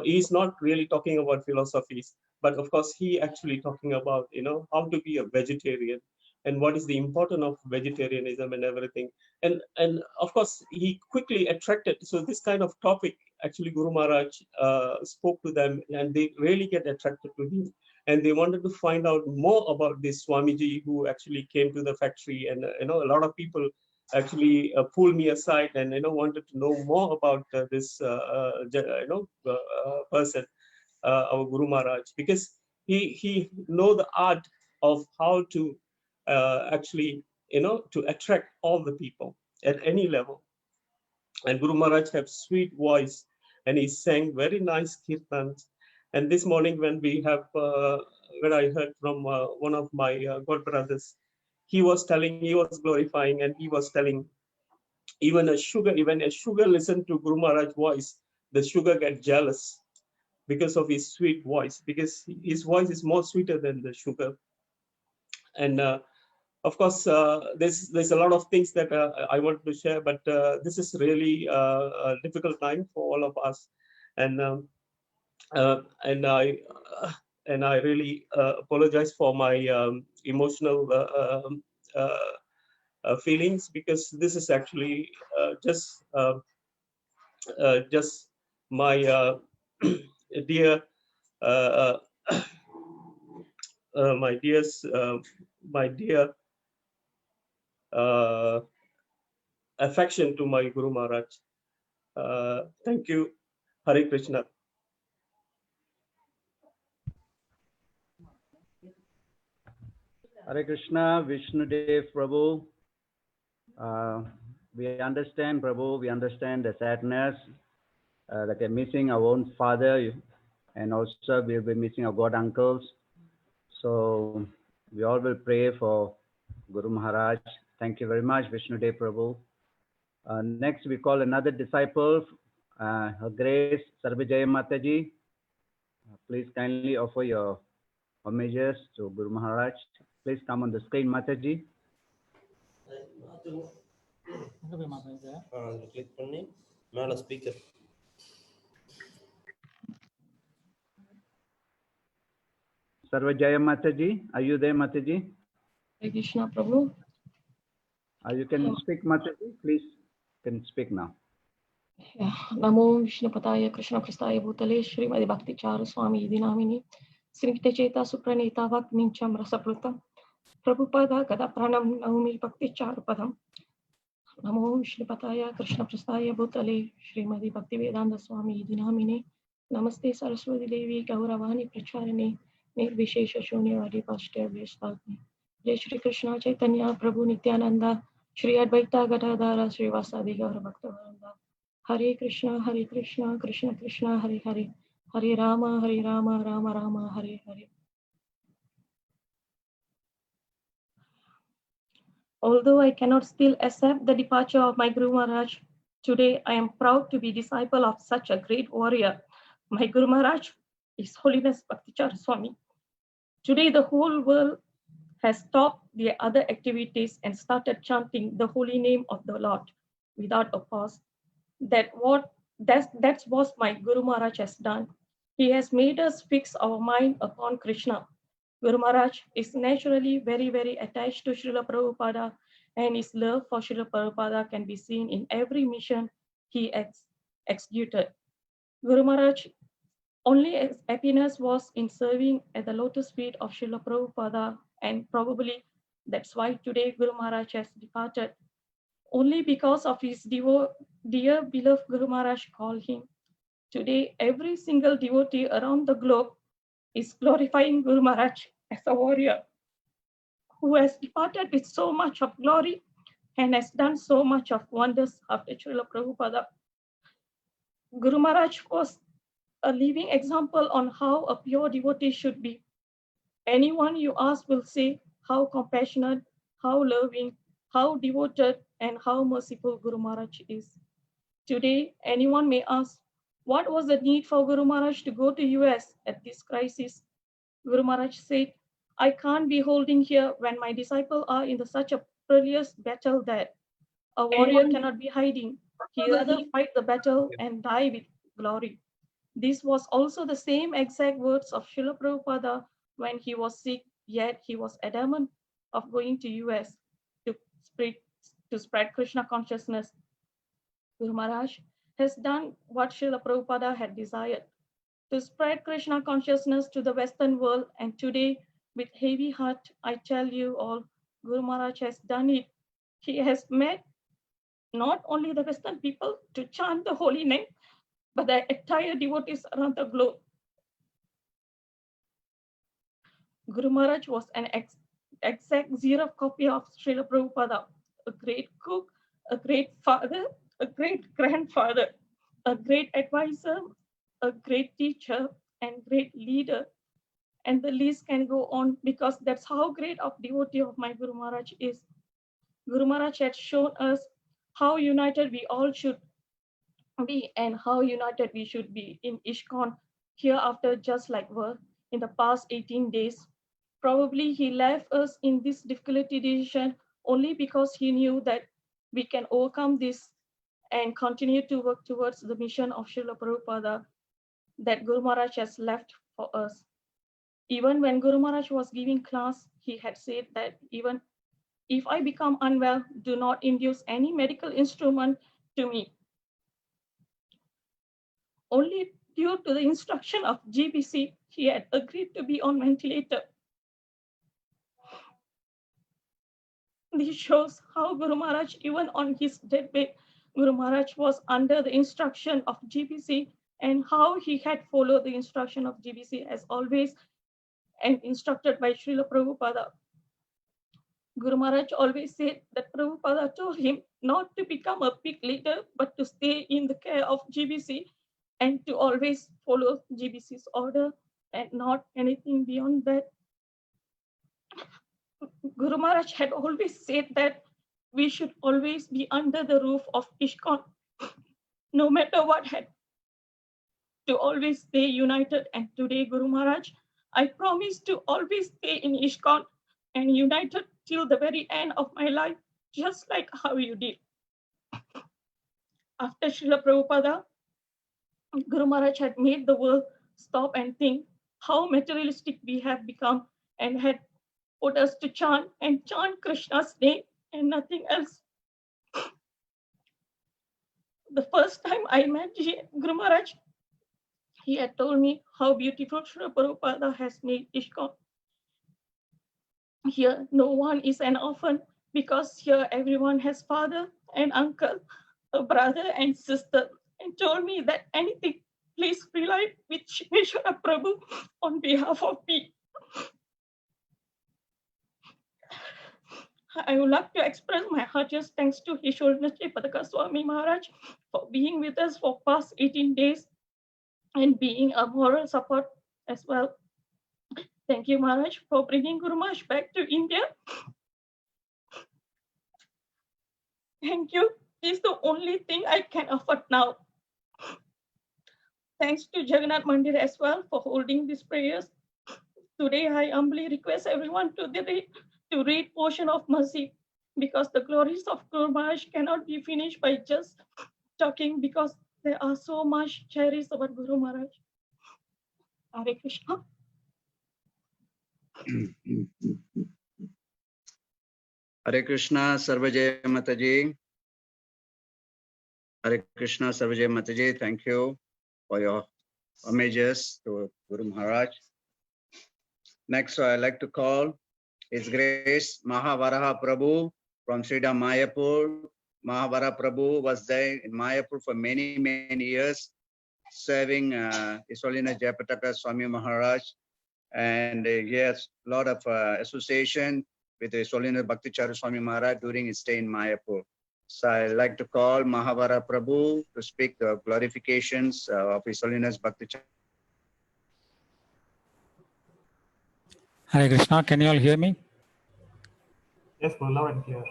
He's not really talking about philosophies, but of course, he actually talking about how to be a vegetarian and what is the importance of vegetarianism and everything. And of course, he quickly attracted. So this kind of topic, actually, Guru Maharaj spoke to them, and they really get attracted to him. And they wanted to find out more about this Swamiji who actually came to the factory. And a lot of people actually pulled me aside and wanted to know more about this person, our Guru Maharaj, because he know the art of how to actually to attract all the people at any level. And Guru Maharaj have sweet voice, and he sang very nice kirtans. And this morning when we have when I heard from one of my god brothers, he was glorifying, and he was telling even a sugar listen to Guru Maharaj's voice, the sugar get jealous because of his sweet voice, because his voice is more sweeter than the sugar. And of course, there's a lot of things that I want to share, but this is really a difficult time for all of us. And I really apologize for my emotional feelings, because this is actually just my dear my dear affection to my Guru Maharaj. Thank you. Hare Krishna. Hare Krishna, Vishnu Dev Prabhu. We understand, Prabhu, we understand the sadness that we're missing our own father, and also we'll be missing our god uncles. So we all will pray for Guru Maharaj. Thank you very much, Vishnu Dev Prabhu. Next, we call another disciple, Her Grace Sarvajaya Mataji. Please kindly offer your homages to Guru Maharaj. Please come on the screen, Mataji. Click பண்ணி மேல speaker. Sarvajaya Mataji, are you there, Mataji? Hare Krishna, Prabhu. You can speak, Mataji. Please, can speak now. Namo Vishnu Padaya Krishna Prasthaya Bhutale Srimati Bhakti Charu Swami Dinamini Srimita Cheta Supraneta Vakmincham Rasaprutam Prabhupada Gada Pranam Naumi Bhakti Charu Padam. Namo Shripataya Krishna Prastaya Bhutale Srimati Bhakti Vedanta Swami Dinamine Namaste Saraswati Devi Gauravani Pracharane Nirvishesha Shunyavadi Pashta Vyasthatme Jai Shri Krishna Chaitanya Prabhu Nityananda Shri Advaita Gadadhara Shri Vasadi Gaura Bhaktavaranda Hare Krishna Krishna Krishna Hare Hare Hare Rama Rama Rama Hare Hare. Although I cannot still accept the departure of my Guru Maharaj, today I am proud to be disciple of such a great warrior. My Guru Maharaj is Holiness Bhakti Charu Swami. Today the whole world has stopped their other activities and started chanting the holy name of the Lord without a pause. That's what my Guru Maharaj has done. He has made us fix our mind upon Krishna. Guru Maharaj is naturally very, very attached to Srila Prabhupada, and his love for Srila Prabhupada can be seen in every mission he executed. Guru Maharaj only happiness was in serving at the lotus feet of Srila Prabhupada, and probably that's why today Guru Maharaj has departed. Only because of his dear beloved Guru Maharaj called him. Today, every single devotee around the globe is glorifying Guru Maharaj as a warrior who has departed with so much of glory and has done so much of wonders after Srila Prabhupada. Guru Maharaj was a living example on how a pure devotee should be. Anyone you ask will say how compassionate, how loving, how devoted, and how merciful Guru Maharaj is. Today, anyone may ask, what was the need for Guru Maharaj to go to US at this crisis? Guru Maharaj said, I can't be holding here when my disciples are in such a perilous battle that a warrior cannot be hiding. He rather fight the battle and die with glory. This was also the same exact words of Srila Prabhupada when he was sick, yet he was adamant of going to US to spread Krishna consciousness. Guru Maharaj has done what Srila Prabhupada had desired, to spread Krishna consciousness to the Western world, and today, with heavy heart, I tell you all, Guru Maharaj has done it. He has made not only the Western people to chant the holy name, but the entire devotees around the globe. Guru Maharaj was an exact zero copy of Srila Prabhupada, a great cook, a great father, a great grandfather, a great advisor, a great teacher, and great leader. And the list can go on because that's how great of devotee of my Guru Maharaj is. Guru Maharaj had shown us how united we all should be and how united we should be in ISKCON hereafter, just like were in the past 18 days. Probably he left us in this difficulty decision only because he knew that we can overcome this and continue to work towards the mission of Srila Prabhupada that Guru Maharaj has left for us. Even when Guru Maharaj was giving class, he had said that even if I become unwell, do not induce any medical instrument to me. Only due to the instruction of GBC, he had agreed to be on ventilator. This shows how Guru Maharaj, even on his deathbed, Guru Maharaj was under the instruction of GBC and how he had followed the instruction of GBC as always and instructed by Srila Prabhupada. Guru Maharaj always said that Prabhupada told him not to become a big leader, but to stay in the care of GBC and to always follow GBC's order and not anything beyond that. Guru Maharaj had always said that we should always be under the roof of ISKCON, no matter what had, to always stay united. And today, Guru Maharaj, I promise to always stay in ISKCON and united till the very end of my life, just like how you did. After Srila Prabhupada, Guru Maharaj had made the world stop and think how materialistic we have become and had put us to chant Krishna's name and nothing else. The first time I met Guru Maharaj, he had told me how beautiful Srila Prabhupada has made ISKCON. Here, no one is an orphan because here everyone has father an uncle, a brother and sister, and told me that anything, please rely with Shiveshwara Prabhu on behalf of me. I would like to express my heartiest thanks to His Holiness Bhakti Swami Maharaj for being with us for past 18 days and being a moral support as well. Thank you, Maharaj, for bringing Guru Maharaj back to India. Thank you. This is the only thing I can afford now. Thanks to Jagannath Mandir as well for holding these prayers. Today, I humbly request everyone to read portion of mercy, because the glories of Guru Maharaj cannot be finished by just talking, because there are so much cherries about Guru Maharaj. Hare Krishna. Hare Krishna, Sarvajay Mataji. Hare Krishna, Sarvajay Mataji. Thank you for your homages to Guru Maharaj. Next, I'd like to call His Grace Mahavaraha Prabhu from Sridham Mayapur. Mahavaraha Prabhu was there in Mayapur for many, many years, serving His Holiness Jayapataka Swami Maharaj. And he has a lot of association with His Holiness Bhakti Charu Swami Maharaja during his stay in Mayapur. So I'd like to call Mahavara Prabhu to speak the glorifications of His Holiness Bhakti Charu. Hare Krishna, can you all hear me? Yes, loud and clear.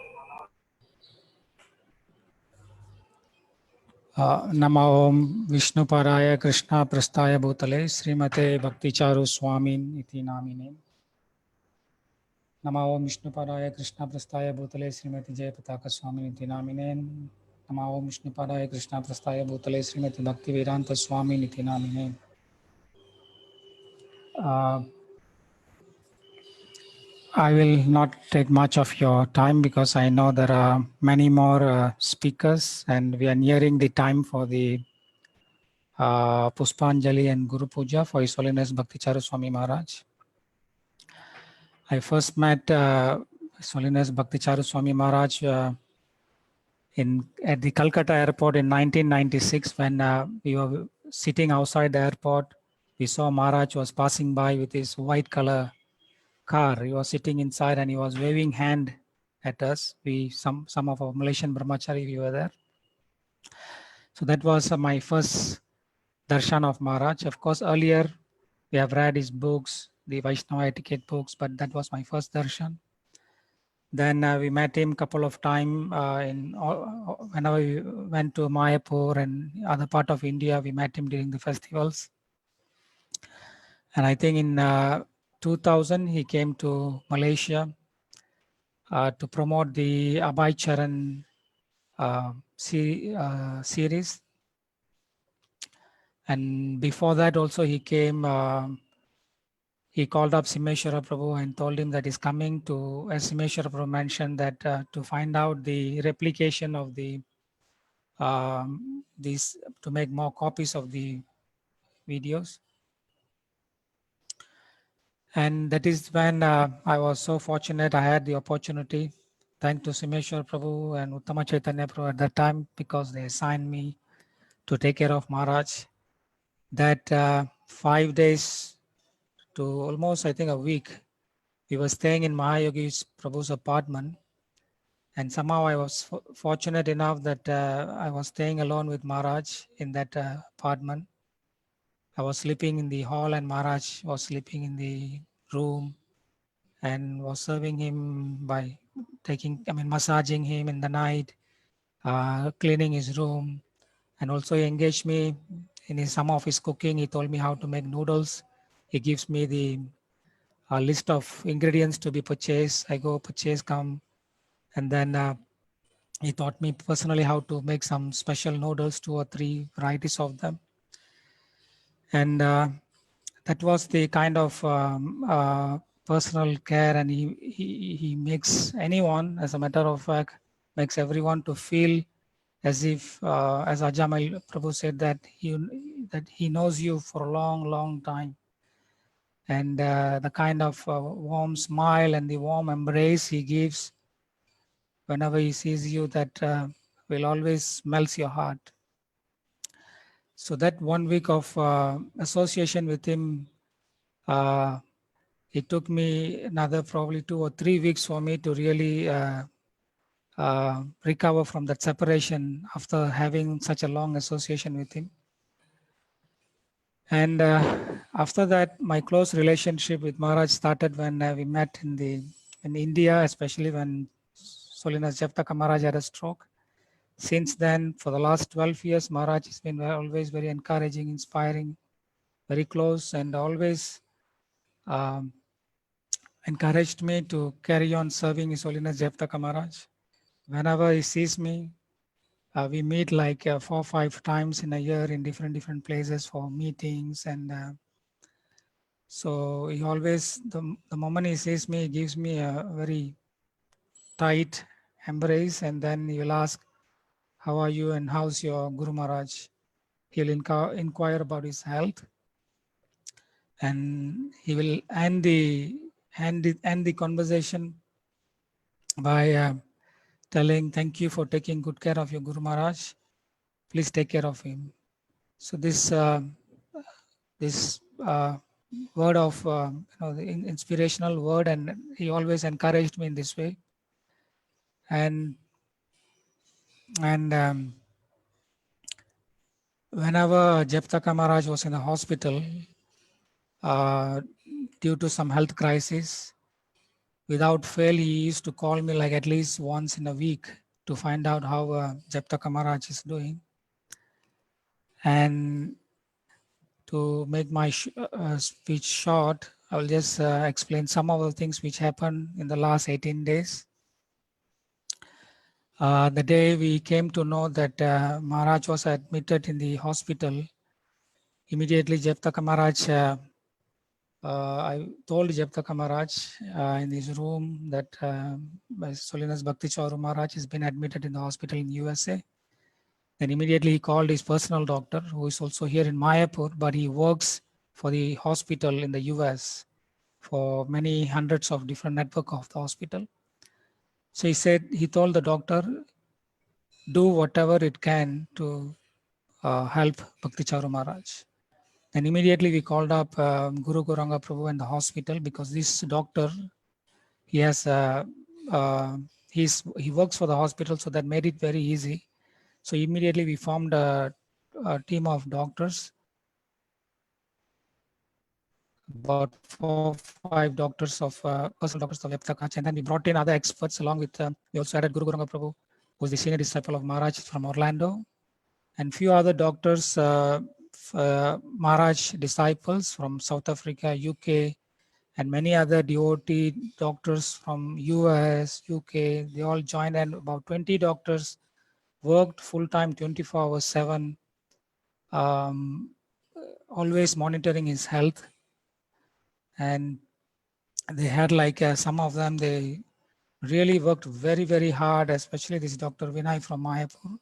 Namo Om Vishnu Paraya Krishna Prasthaya Bhutale Srimate Bhakti Charu Swami iti namine. Namo Om Vishnu Paraya Krishna Prasthaya Bhutale Srimati Jayapataka Swami iti namine. Namo Om Vishnu Paraya Krishna Prasthaya Bhutale Srimati Bhakti Vedanta Swami iti namine. I will not take much of your time because I know there are many more speakers and we are nearing the time for the Puspanjali and Guru Puja for His Holiness Bhakti Charu Swami Maharaj. I first met His Holiness Bhakti Charu Swami Maharaj at the Calcutta airport in 1996 when we were sitting outside the airport. We saw Maharaj was passing by with his white color car. He was sitting inside and he was waving hand at us. Some of our Malaysian brahmachari, we were there. So that was my first darshan of Maharaj. Of course, earlier we have read his books, the Vaishnava etiquette books, but that was my first darshan. Then we met him a couple of times whenever we went to Mayapur and other part of India, we met him during the festivals. And I think in 2000, he came to Malaysia to promote the Abhay Charan series. And before that also he came, he called up Simeshwara Prabhu and told him that he's coming to, as Simeshwara Prabhu mentioned, that to find out the replication of the, these, to make more copies of the videos. And that is when I was so fortunate I had the opportunity, thanks to Simeshwar Prabhu and Uttama Chaitanya Prabhu at that time, because they assigned me to take care of Maharaj. That 5 days to almost, I think, a week, we were staying in Mahayogi Prabhu's apartment. And somehow I was fortunate enough that I was staying alone with Maharaj in that apartment. I was sleeping in the hall and Maharaj was sleeping in the room and was serving him by massaging him in the night, cleaning his room. And also he engaged me in some of his cooking. He told me how to make noodles. He gives me the list of ingredients to be purchased. I go purchase, come, and then he taught me personally how to make some special noodles, 2 or 3 varieties of them. And that was the kind of personal care, and he makes anyone, as a matter of fact, makes everyone to feel as if, as Ajamal Prabhu said, that he knows you for a long, long time. And the kind of warm smile and the warm embrace he gives whenever he sees you, that will always melts your heart. So that 1 week of association with him, it took me another probably 2 or 3 weeks for me to really recover from that separation after having such a long association with him. And after that, my close relationship with Maharaj started when we met in India, especially when Solinas Japtaka Maharaj had a stroke. Since then, for the last 12 years, Maharaj has been always very encouraging, inspiring, very close, and always encouraged me to carry on serving His Holiness Japtaka Maharaj. Whenever he sees me, we meet like 4 or 5 times in a year in different places for meetings. And so he always, the moment he sees me, he gives me a very tight embrace, and then he will ask, how are you and how's your Guru Maharaj? He'll inquire about his health, and he will end the conversation by telling, thank you for taking good care of your Guru Maharaj. Please take care of him. So this word of the inspirational word, and he always encouraged me in this way. And whenever Japtaka Maharaj was in the hospital due to some health crisis, without fail, he used to call me like at least once in a week to find out how Japtaka Maharaj is doing. And to make my speech short, I will just explain some of the things which happened in the last 18 days. The day we came to know that Maharaj was admitted in the hospital, immediately Japtaka Maharaj, I told Japtaka Maharaj in his room that His Holiness Bhakti Charu Maharaj has been admitted in the hospital in USA. Then immediately he called his personal doctor, who is also here in Mayapur, but he works for the hospital in the US for many hundreds of different network of the hospital. So he told the doctor, do whatever it can to help Bhakti Charu Maharaj. Then immediately we called up Guru Gauranga Prabhu in the hospital, because this doctor, he has he works for the hospital, so that made it very easy. So immediately we formed a team of doctors, about 4 or 5 doctors of personal doctors of Japtaka, and then we brought in other experts along with. We also added Guru Gauranga Prabhu, who is the senior disciple of Maharaj from Orlando, and few other doctors, Maharaj disciples from South Africa, UK, and many other devotee doctors from US, UK. They all joined, and about 20 doctors worked full-time 24 hours 7, always monitoring his health. And they had like some of them, they really worked very, very hard, especially this Dr. Vinay from Mayapur.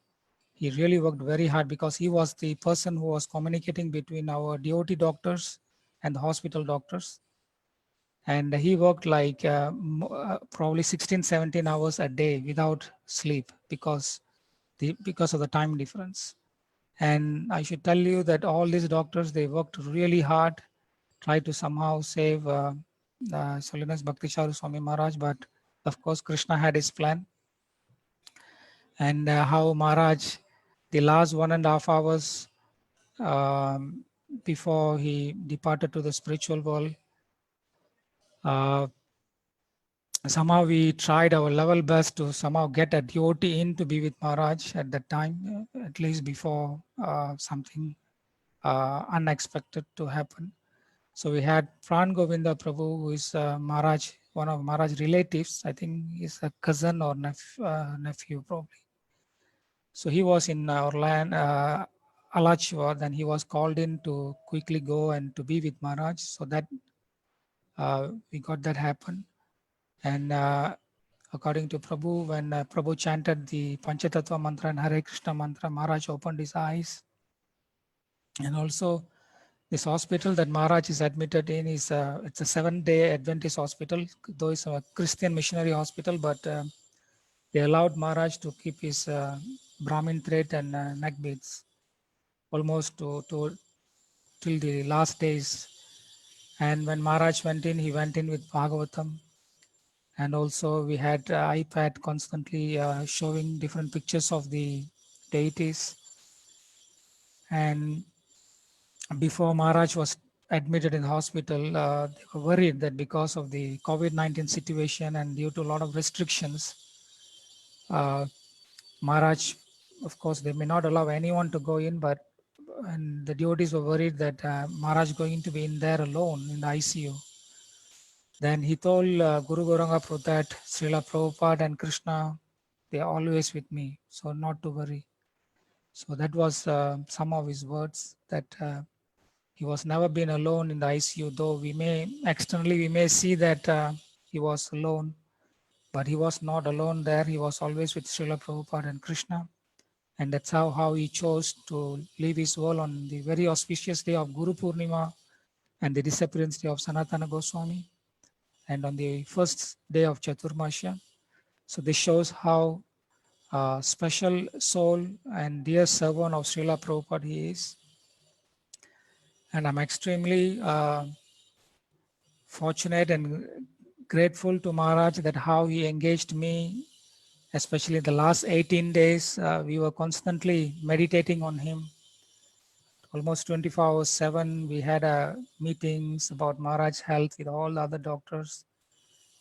He really worked very hard because he was the person who was communicating between our devotee doctors and the hospital doctors. And he worked like probably 16, 17 hours a day without sleep because of the time difference. And I should tell you that all these doctors, they worked really hard, tried to somehow save Holiness Bhakti Charu Swami Maharaj, but of course Krishna had his plan. And how Maharaj, the last 1.5 hours before he departed to the spiritual world, somehow we tried our level best to somehow get a devotee in to be with Maharaj at that time, at least before something unexpected to happen. So we had Pran Govinda Prabhu, who is Maharaj, one of Maharaj's relatives. I think he's a cousin or nephew probably. So he was in Orlando, Alachua, then he was called in to quickly go and to be with Maharaj. So that we got that happen. And according to Prabhu, when Prabhu chanted the Panchatattva mantra and Hare Krishna mantra, Maharaj opened his eyes. And also this hospital that Maharaj is admitted in is it's a 7-day Adventist hospital, though it's a Christian missionary hospital, but they allowed Maharaj to keep his Brahmin thread and neck beads, almost till the last days. And when Maharaj went in, he went in with Bhagavatam. And also we had iPad constantly showing different pictures of the deities. And before Maharaj was admitted in the hospital, they were worried that because of the COVID-19 situation and due to a lot of restrictions, Maharaj, of course, they may not allow anyone to go in, but and the devotees were worried that Maharaj going to be in there alone in the ICU. Then he told Guru Gauranga Prabhu that Srila Prabhupada and Krishna, they are always with me, so not to worry. So that was some of his words, that he was never been alone in the ICU, though we may externally we may see that he was alone, but he was not alone there. He was always with Srila Prabhupada and Krishna. And that's how he chose to leave his world on the very auspicious day of Guru Purnima and the disappearance day of Sanatana Goswami, and on the first day of Chaturmasya. So this shows how special soul and dear servant of Srila Prabhupada he is. And I'm extremely fortunate and grateful to Maharaj that how he engaged me, especially the last 18 days. We were constantly meditating on him. Almost 24 hours, 7, we had meetings about Maharaj's health with all the other doctors.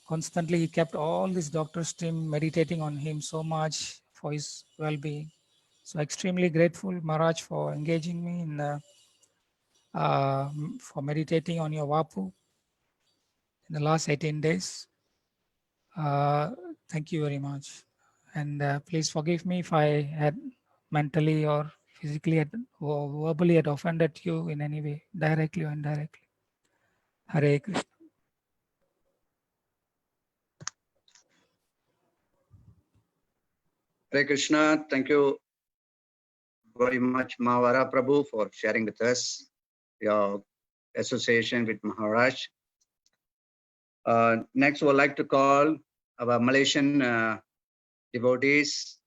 Constantly, he kept all this doctors' team meditating on him so much for his well-being. So extremely grateful, Maharaj, for engaging me in for meditating on your Vapu in the last 18 days. Thank you very much. And please forgive me if I had mentally or physically or verbally had offended you in any way, directly or indirectly. Hare Krishna. Hare Krishna. Thank you very much, Mahavara Prabhu, for sharing with us your association with Maharaj. Next, we'd like to call our Malaysian devotees.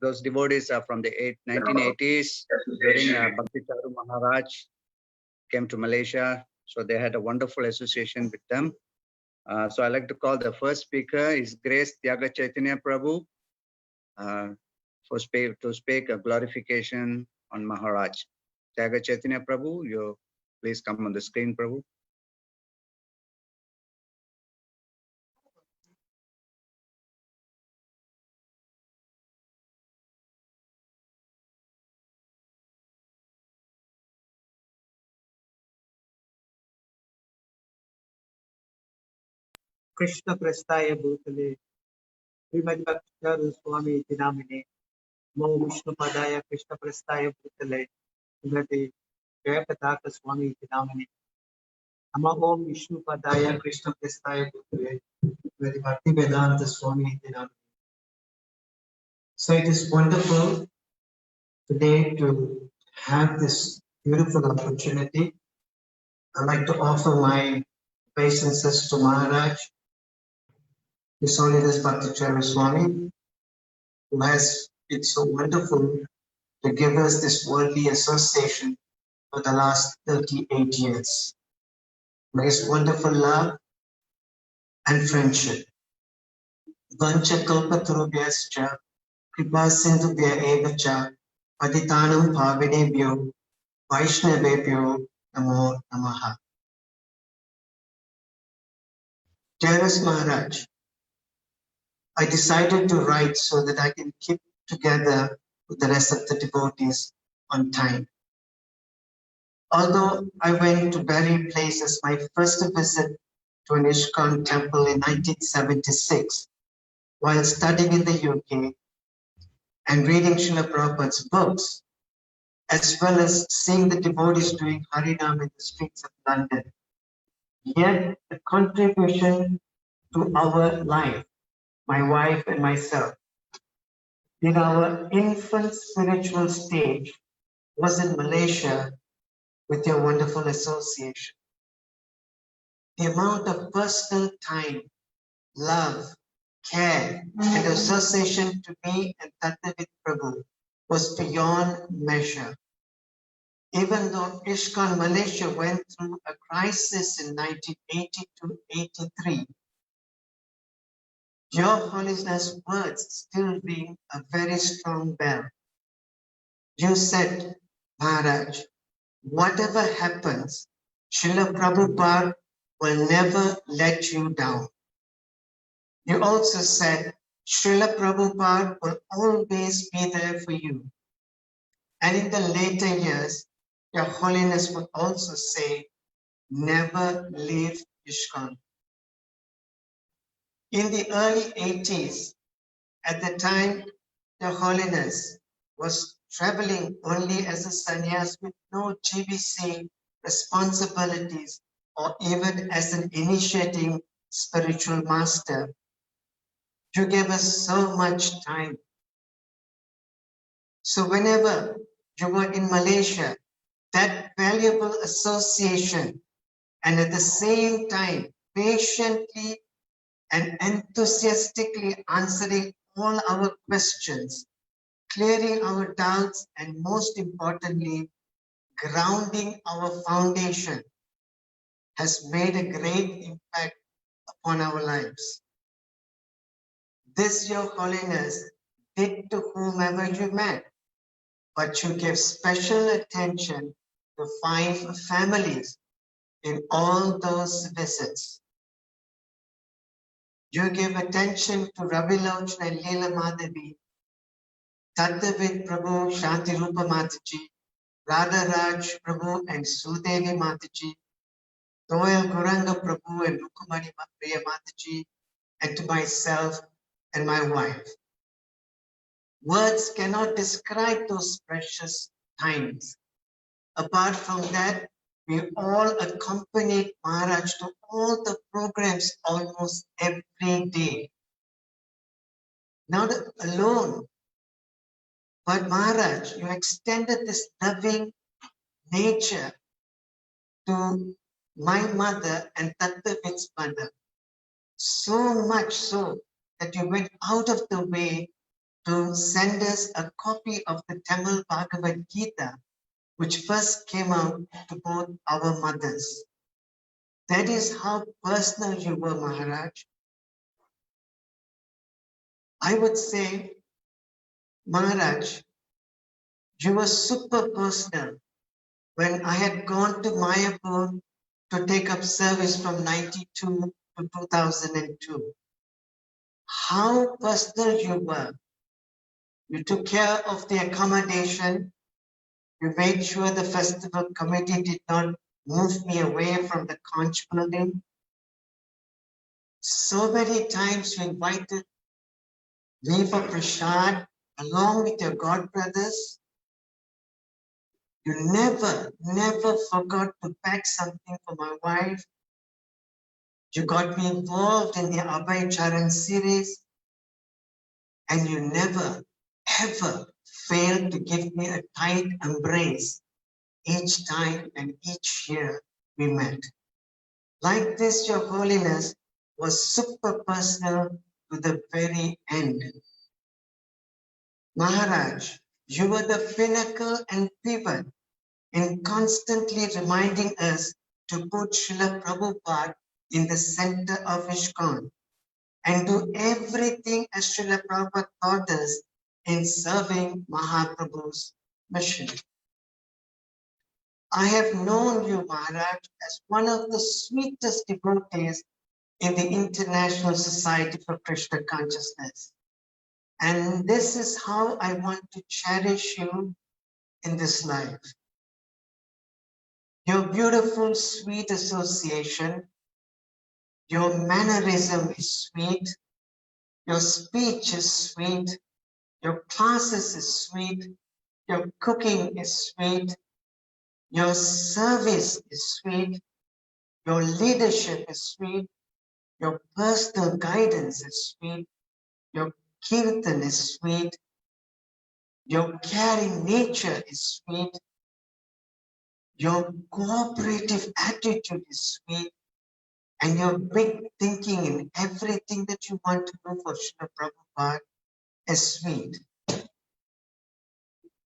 Those devotees are from the 1980s during Bhakti Charu Maharaj came to Malaysia. So they had a wonderful association with them. So I'd like to call the first speaker is Grace Tyaga Chaitanya Prabhu to speak a glorification on Maharaj. Tyaga Chaitanya Prabhu, you please come on the screen, Prabhu. Krishna Prastaya Bhutale, Srimati Bhakti Charu Swami Dinamine, Mo Vishnu Padaya Krishna Prastaya Bhutale, Srimati Jayapataka Swami Dinamine, Ama Om Vishnu Padaya Krishna Prastaya Bhutale, Srimati Bhakti Vedanta Swami Dinamine. So it is wonderful today to have this beautiful opportunity. I'd like to offer my obeisances to Maharaj, His Holiness Bhakti Charu Swami, who has been so wonderful to give us this worldly association for the last 38 years. For his wonderful love and friendship. Vancha kalpatarubhyascha, kripa sindhubhya eva cha, patitanam pavinebhyo, vaishnavebhyo, namo namaha. Dearest Maharaj, I decided to write so that I can keep together with the rest of the devotees on time. Although I went to varied places, my first visit to an ISKCON temple in 1976, while studying in the UK and reading Srila Prabhupada's books, as well as seeing the devotees doing Harinam in the streets of London. Yet the contribution to our life, my wife and myself, in our infant spiritual stage was in Malaysia with your wonderful association. The amount of personal time, love, care, and association to me and Tattavit Prabhu was beyond measure. Even though ISKCON Malaysia went through a crisis in 1980 to 83, Your Holiness' words still ring a very strong bell. You said, Maharaj, whatever happens, Srila Prabhupada will never let you down. You also said, Srila Prabhupada will always be there for you. And in the later years, Your Holiness would also say, never leave ISKCON. In the early 80s, at the time, Your Holiness was traveling only as a sannyas with no GBC responsibilities or even as an initiating spiritual master. You gave us so much time. So whenever you were in Malaysia, that valuable association and at the same time patiently and enthusiastically answering all our questions, clearing our doubts, and most importantly, grounding our foundation has made a great impact upon our lives. This, Your Holiness, did to whomever you met, but you gave special attention to 5 families in all those visits. You gave attention to Ravi Lochana and Leela Madhavi, Tattavit Prabhu, Shanti Rupa Mataji, Radha Raj Prabhu and Sudevi Mataji, Doyal Guranga Prabhu and Rukumani Priya Mataji, and to myself and my wife. Words cannot describe those precious times. Apart from that, we all accompanied Maharaj to all the programs almost every day. Not alone, but Maharaj, you extended this loving nature to my mother and Tattavit's mother. So much so that you went out of the way to send us a copy of the Tamil Bhagavad Gita, which first came out to both our mothers. That is how personal you were, Maharaj. I would say, Maharaj, you were super personal when I had gone to Mayapur to take up service from 92 to 2002. How personal you were. You took care of the accommodation. You made sure the festival committee did not move me away from the conch building. So many times you invited me for prasad along with your god brothers. You never forgot to pack something for my wife. You got me involved in the Abhay Charan series, and you never, ever failed to give me a tight embrace each time and each year we met. Like this, Your Holiness was super personal to the very end. Maharaj, you were the pinnacle and pivot in constantly reminding us to put Srila Prabhupada in the center of ISKCON and do everything as Srila Prabhupada taught us in serving Mahaprabhu's mission. I have known you, Maharaj, as one of the sweetest devotees in the International Society for Krishna Consciousness. And this is how I want to cherish you in this life. Your beautiful, sweet association, your mannerism is sweet, your speech is sweet, your classes is sweet, your cooking is sweet, your service is sweet, your leadership is sweet, your personal guidance is sweet, your kirtan is sweet, your caring nature is sweet, your cooperative attitude is sweet, and your big thinking in everything that you want to do for Srila Prabhupada is sweet.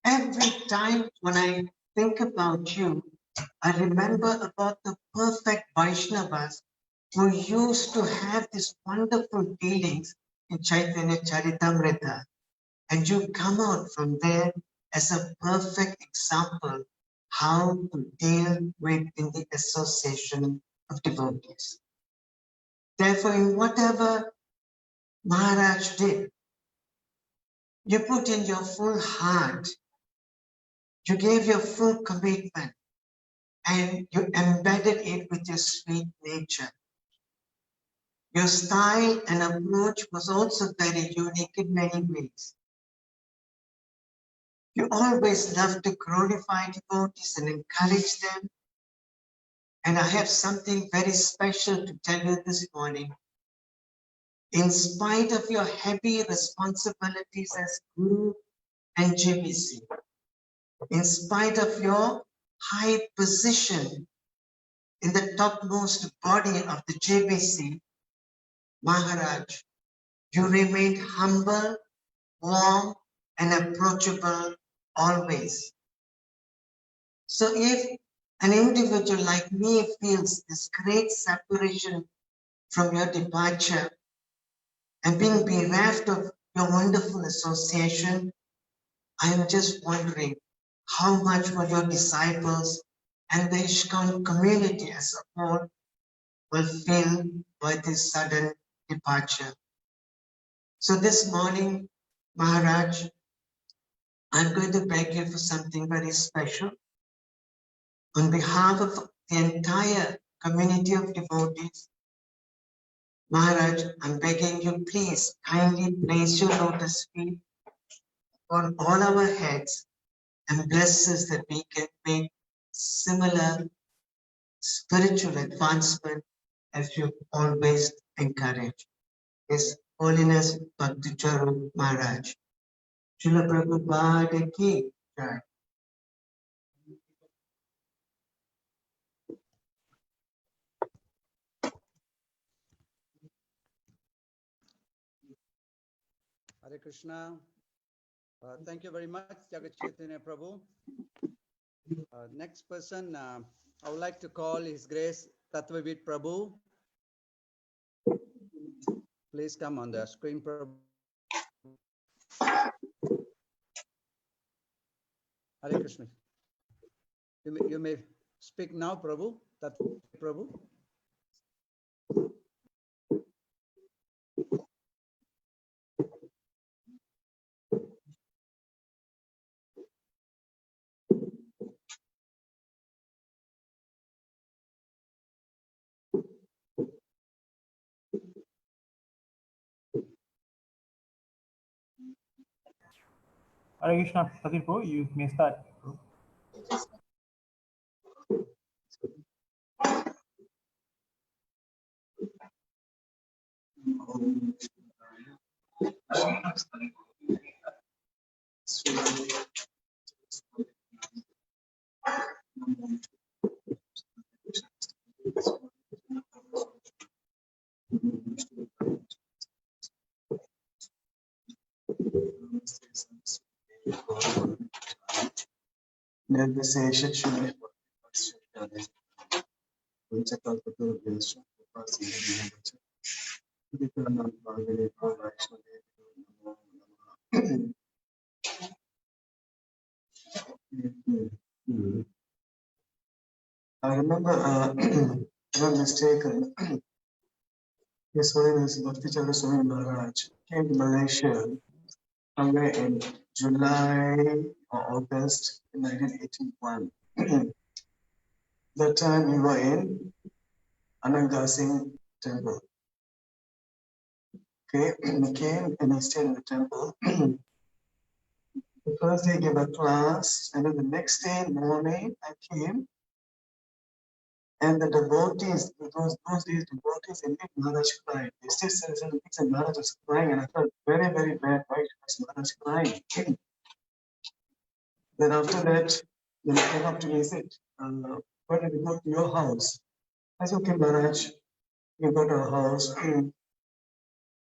Every time when I think about you, I remember about the perfect Vaishnavas who used to have these wonderful dealings in Chaitanya Charitamrita. And you come out from there as a perfect example how to deal with in the association of devotees. Therefore, in whatever Maharaj did, you put in your full heart, you gave your full commitment, and you embedded it with your sweet nature. Your style and approach was also very unique in many ways. You always love to glorify devotees and encourage them. And I have something very special to tell you this morning. In spite of your heavy responsibilities as Guru and GBC, in spite of your high position in the topmost body of the GBC, Maharaj, you remained humble, warm, and approachable always. So if an individual like me feels this great separation from your departure and being bereft of your wonderful association, I am just wondering how much will your disciples and the ISKCON community as a whole will feel by this sudden departure. So this morning, Maharaj, I'm going to beg you for something very special. On behalf of the entire community of devotees, Maharaj, I'm begging you, please kindly place your lotus feet on all our heads and bless us that we can make similar spiritual advancement as you always encourage. His Holiness Bhakti Charu Maharaj. Srila Prabhupada ki jai. Hare Krishna. Thank you very much, Jagat Chaitanya Prabhu. Next person, I would like to call His Grace Tattvavid Prabhu. Please come on the screen, Prabhu. Hare Krishna. You may speak now, Prabhu. Tattvavid Prabhu. Hare Krishna, Tathir, you may start. I remember, if I'm not mistaken, His Holiness Bhakti Charu Swami Maharaja came to Malaysia somewhere in July or August 1981. That time we were in Ananga Singh temple. Okay, we came and I stayed in the temple. The first day I gave a class, and then the next day morning I came, and the devotees, because those days devotees and Maharaj cried. They still said certain things and Maharaj was crying, and I felt very, very bad. Why was Maharaj crying? Then after that, they came up to me and said, why don't we go to your house? I said, okay, Maharaj. we go to a house.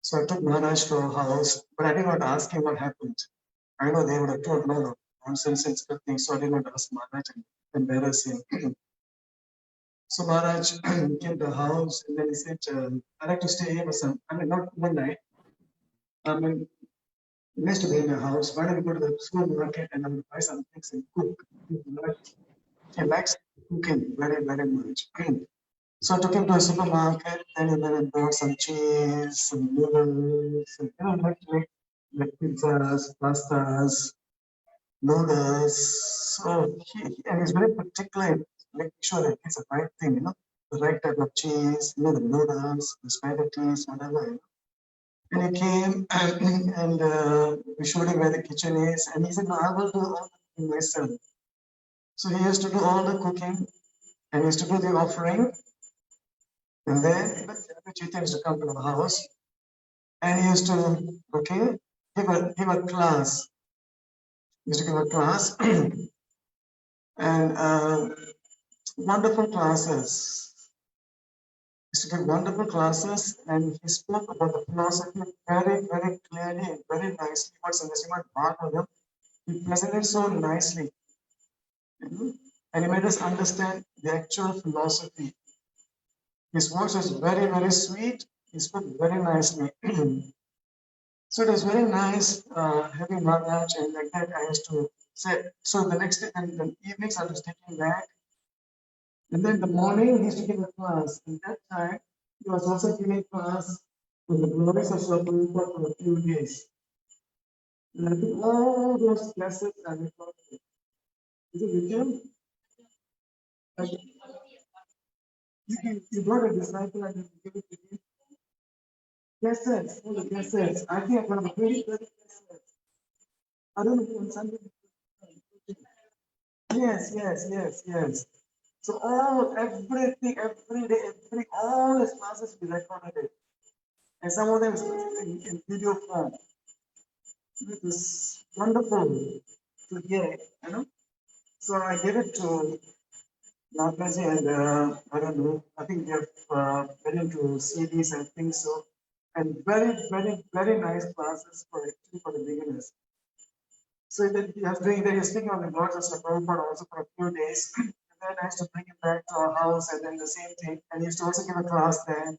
So I took Maharaj to a house, but I did not ask him what happened. I know they would have told no, nonsense and things, so I did not ask Maharaj and embarrass him. So Maharaj came to the house and then he said, I'd like to stay here for some, not one night. Nice to be in the house. Why don't we go to the supermarket and I will buy some things and cook? He likes cooking very, very much. So I took him to a supermarket, and he went and bought some cheese, some noodles, and, like pizzas, pastas, noodles. So and he's very particular in making sure that it's the right thing, the right type of cheese, the noodles, the spaghettis, whatever. And he came and we showed him where the kitchen is, and he said, "No, I will do all the cooking myself." So he used to do all the cooking, and he used to do the offering. And then Chaitanya used to come to the house, and he used to give a class. He used to give a class, and wonderful classes. He used to give wonderful classes, and he spoke about the philosophy very, very clearly and very nicely. What's in the Srimad Bhagavatam? He presented so nicely, and he made us understand the actual philosophy. His voice was very, very sweet. He spoke very nicely. So it was very nice having Maharaj, and like that I used to say. So the next day, and the evenings I was taking back. And then the morning he used to give a class. And that time he was also giving class with the glories of Prabhupada for a few days. And I think all those classes are recorded. Is it with you? You brought a disciple and you give it to him. Cassettes, all the cassettes. I think I got 20 cassettes. I don't know on Sunday. Yes. So everything, every day, all his classes we recorded it. And some of them in video form. It was wonderful to hear, So I gave it to Nagaji and I don't know, I think they have been into CDs and things so. And very, very, very nice classes for the beginners. So then he was doing that, he was speaking on the Lord's of Prabhupada also for a few days. And then I used to bring him back to our house and then the same thing. And he used to also give a class there.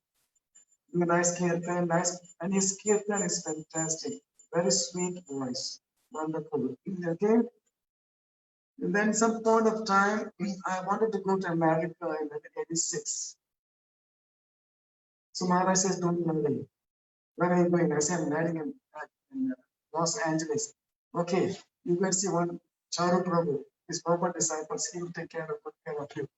Do a nice kirtan, and his kirtan is fantastic. Very sweet voice. Wonderful. Okay. And then some point of time, I wanted to go to America in 1986. So Maharaj says, don't marry. Where are you going? I said, I'm marrying in Los Angeles. Okay, you can see one Charu Prabhu, his proper disciples, he will take good care of you.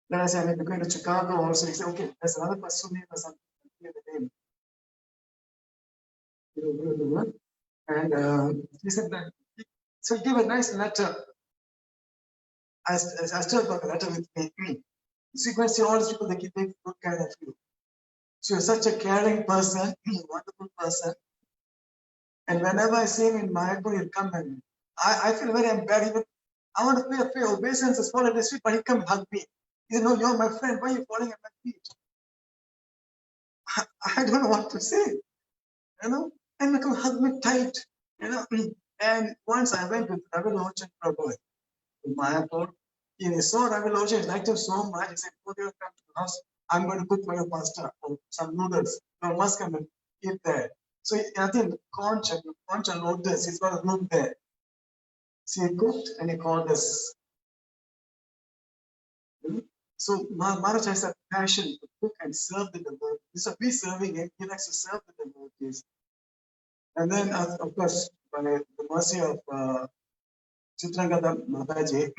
Then I said, I'm going to Chicago also. He said, okay, there's another person name or something. The name. And he said that. So he gave a nice letter. I still got a letter with me. So you can see all these people, they take good care of you. So you're such a caring person, wonderful person. And whenever I see him in Mayapur, he'll come and I feel very embarrassed. I want to pay obeisances, fall at his feet, but he come hug me. He said, no, you're my friend. Why are you falling at my feet? I don't know what to say. And he come hug me tight. And once I went with Ravi Lochan Prabhu in Mayapur. He saw Ravi Lochan, he liked him so much. He said, "Come to the house. I'm going to cook for your pasta or some noodles. You must come and eat there." So I think Concha Lotus, he's got a room there. So he cooked and he called us. So Maharaj has a passion to cook and serve the devotees. So we serving him, he likes to serve the devotees. And then, of course, by the mercy of Chitrangada Mataji,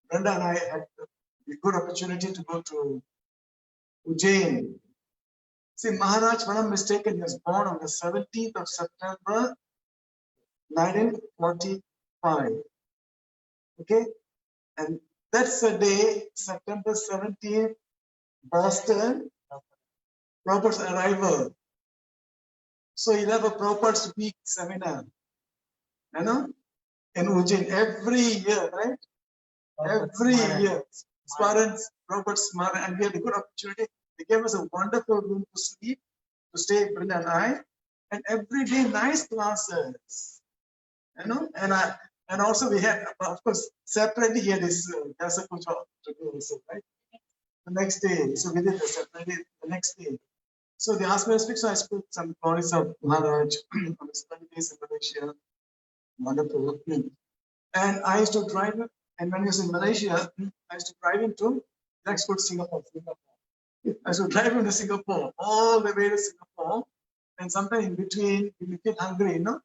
Brenda and I had a good opportunity to go to Ujjain. See, Maharaj, when I'm mistaken, he was born on the 17th of September, 1945. Okay? And that's the day, September 17th, Boston, Prabhupada's arrival. So he'll have a Prabhupada's week seminar, in Ujjain every year, right? Every year. Prabhupada's Smaran, and we had a good opportunity. They gave us a wonderful room to sleep, to stay, Brenda and I, and every day nice classes, you know. And also we had, of course, separately he had his job to do also, right? The next day, so we did the separately the next day. So they asked me to speak, so I spoke some glories of Maharaj on his 20 days in Malaysia. Wonderful. And I used to drive, and when he was in Malaysia, I used to drive him to next to Singapore. I used to drive him to Singapore, all the way to Singapore. And sometimes in between, we get hungry, you know.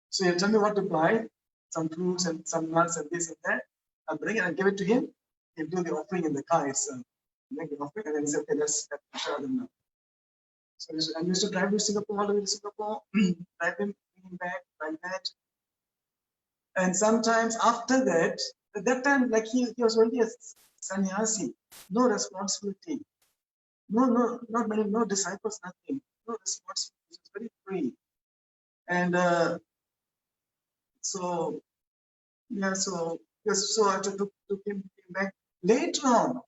So he'll tell me what to buy, some fruits and some nuts and this and that. I'll bring it and give it to him. He'll do the offering in the car itself. Make the offering, and then he said, okay, let's share them now. So I used to drive to Singapore, all the way to Singapore, drive him, bring him back, like that. And sometimes after that, at that time, like he was only a sannyasi, no responsibility, not many, no disciples, nothing, no responsibility. He was very free. And so I took him back. Later on,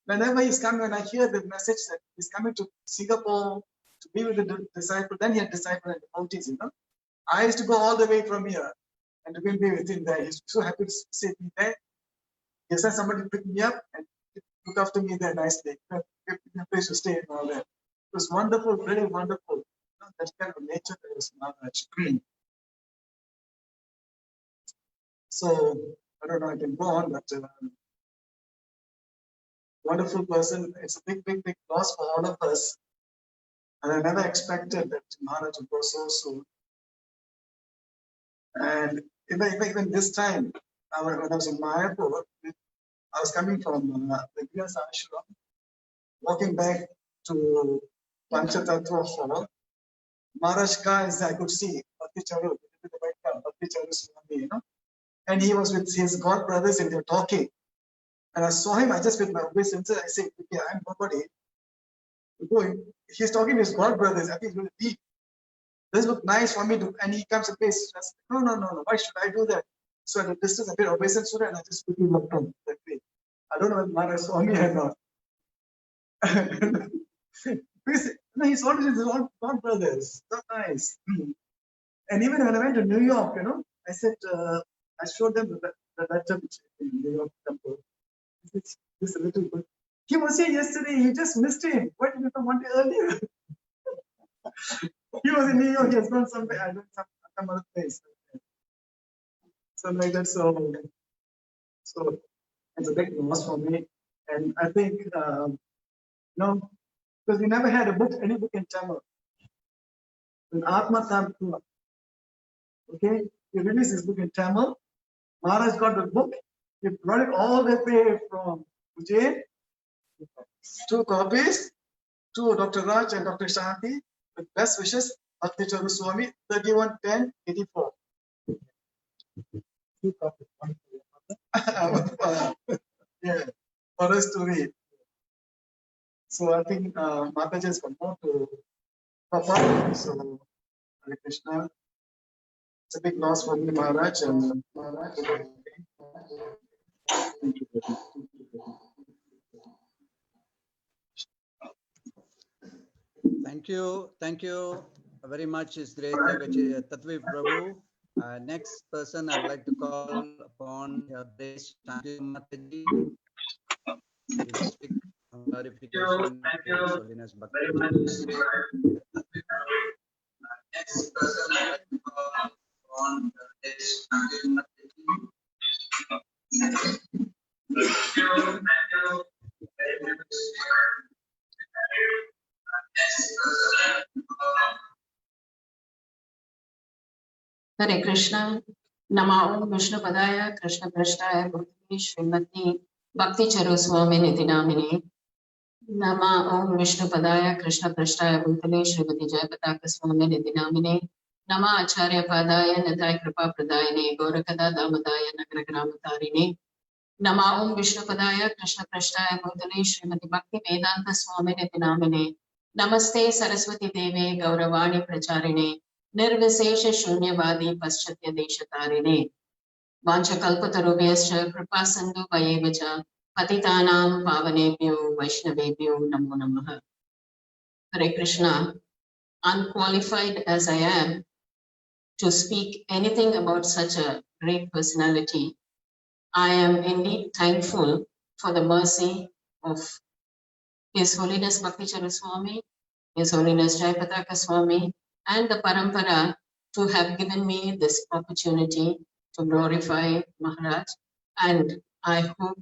whenever he's coming, when I hear the message that he's coming to Singapore to be with the disciple, then he had disciple and devotees, you know. I used to go all the way from here and to be with him there. He's so happy to see me there. He sent somebody to pick me up and look after me there nicely. Give me a place to stay and all that. It was wonderful, really wonderful. You know, that kind of nature that was Maharaj. So I don't know, I can go on, but wonderful person. It's a big loss for all of us. And I never expected that Maharaj would go so soon. And even this time, when I was in Mayapur, I was coming from the Vyas Ashram, walking back to Panchatattva Hall. Maharaj car, I could see Bhakti Charu, Bhakti Charu Swami, you know. And he was with his god brothers and they were talking. And I saw him, I just with my obeisance, I said, okay, I'm nobody. He's talking to his god brothers. I think it's going to be. This look nice for me to, and he comes and says, no, why should I do that? So at a distance, I did obeisance and I just quickly walked on that way. I don't know whether Maharaj saw me or not. No, he saw his own god brothers. So nice. And even when I went to New York, you know, I said, I showed them the letter which in New York temple. This a little bit. He was here yesterday. You just missed him. Why didn't you come one day earlier? He was in New York. He has gone somewhere. I don't know, some other place. Something like that. So it's a big loss for me. And I think, no, because we never had any book in Tamil. In Atma Tamil. Okay, he released his book in Tamil. Maharaj got the book. He brought it all the way from Ujjain. 2 copies to Dr. Raj and Dr. Shanti with best wishes, Bhakti Charu Swami, 31/10/84. 2 copies. Yeah, for us to read. So I think Mataji has got more to Papa. So Hare Krishna. It's a big loss for me, Maharaj. And Maharaj. Thank you very much, Sri Tatvi Prabhu. Next person I would like to call upon Grace Mataji. Will speak on clarification. Thank you very much. Next person I would like to call upon Grace Mataji. Thank you very much. Hare Krishna. Namo Vishnu Padaya Krishna Prasthaya Bhutale Srimati Bhakti Charu Swami Namine. Nama Vishnu Padaya Krishna Prasthaya Bhutale Srimati Jayapataka Swami Namine. Nama Acharya Padaya Natai Kripa Pradayane Gorakada Damadaya Nagragramatarine. Nama Vishnu Padaya Krishna Prasthaya Bhutale Srimati Bhakti Vedanta Swami Namine. Namaste Saraswati Deve Gauravani Pracharine. Nirvisesha Shunyavadi Paschatya Deshatarine. Vancha Kalpatarubhyascha Kripa Sandhu Vayevacha Patitanam Pavanebhyo Vaishnavebhyo Namo Namaha. Hare Krishna. Unqualified as I am to speak anything about such a great personality, I am indeed thankful for the mercy of His Holiness Bhakti Charu Swami, His Holiness Jayapataka Swami, and the Parampara to have given me this opportunity to glorify Maharaj. And I hope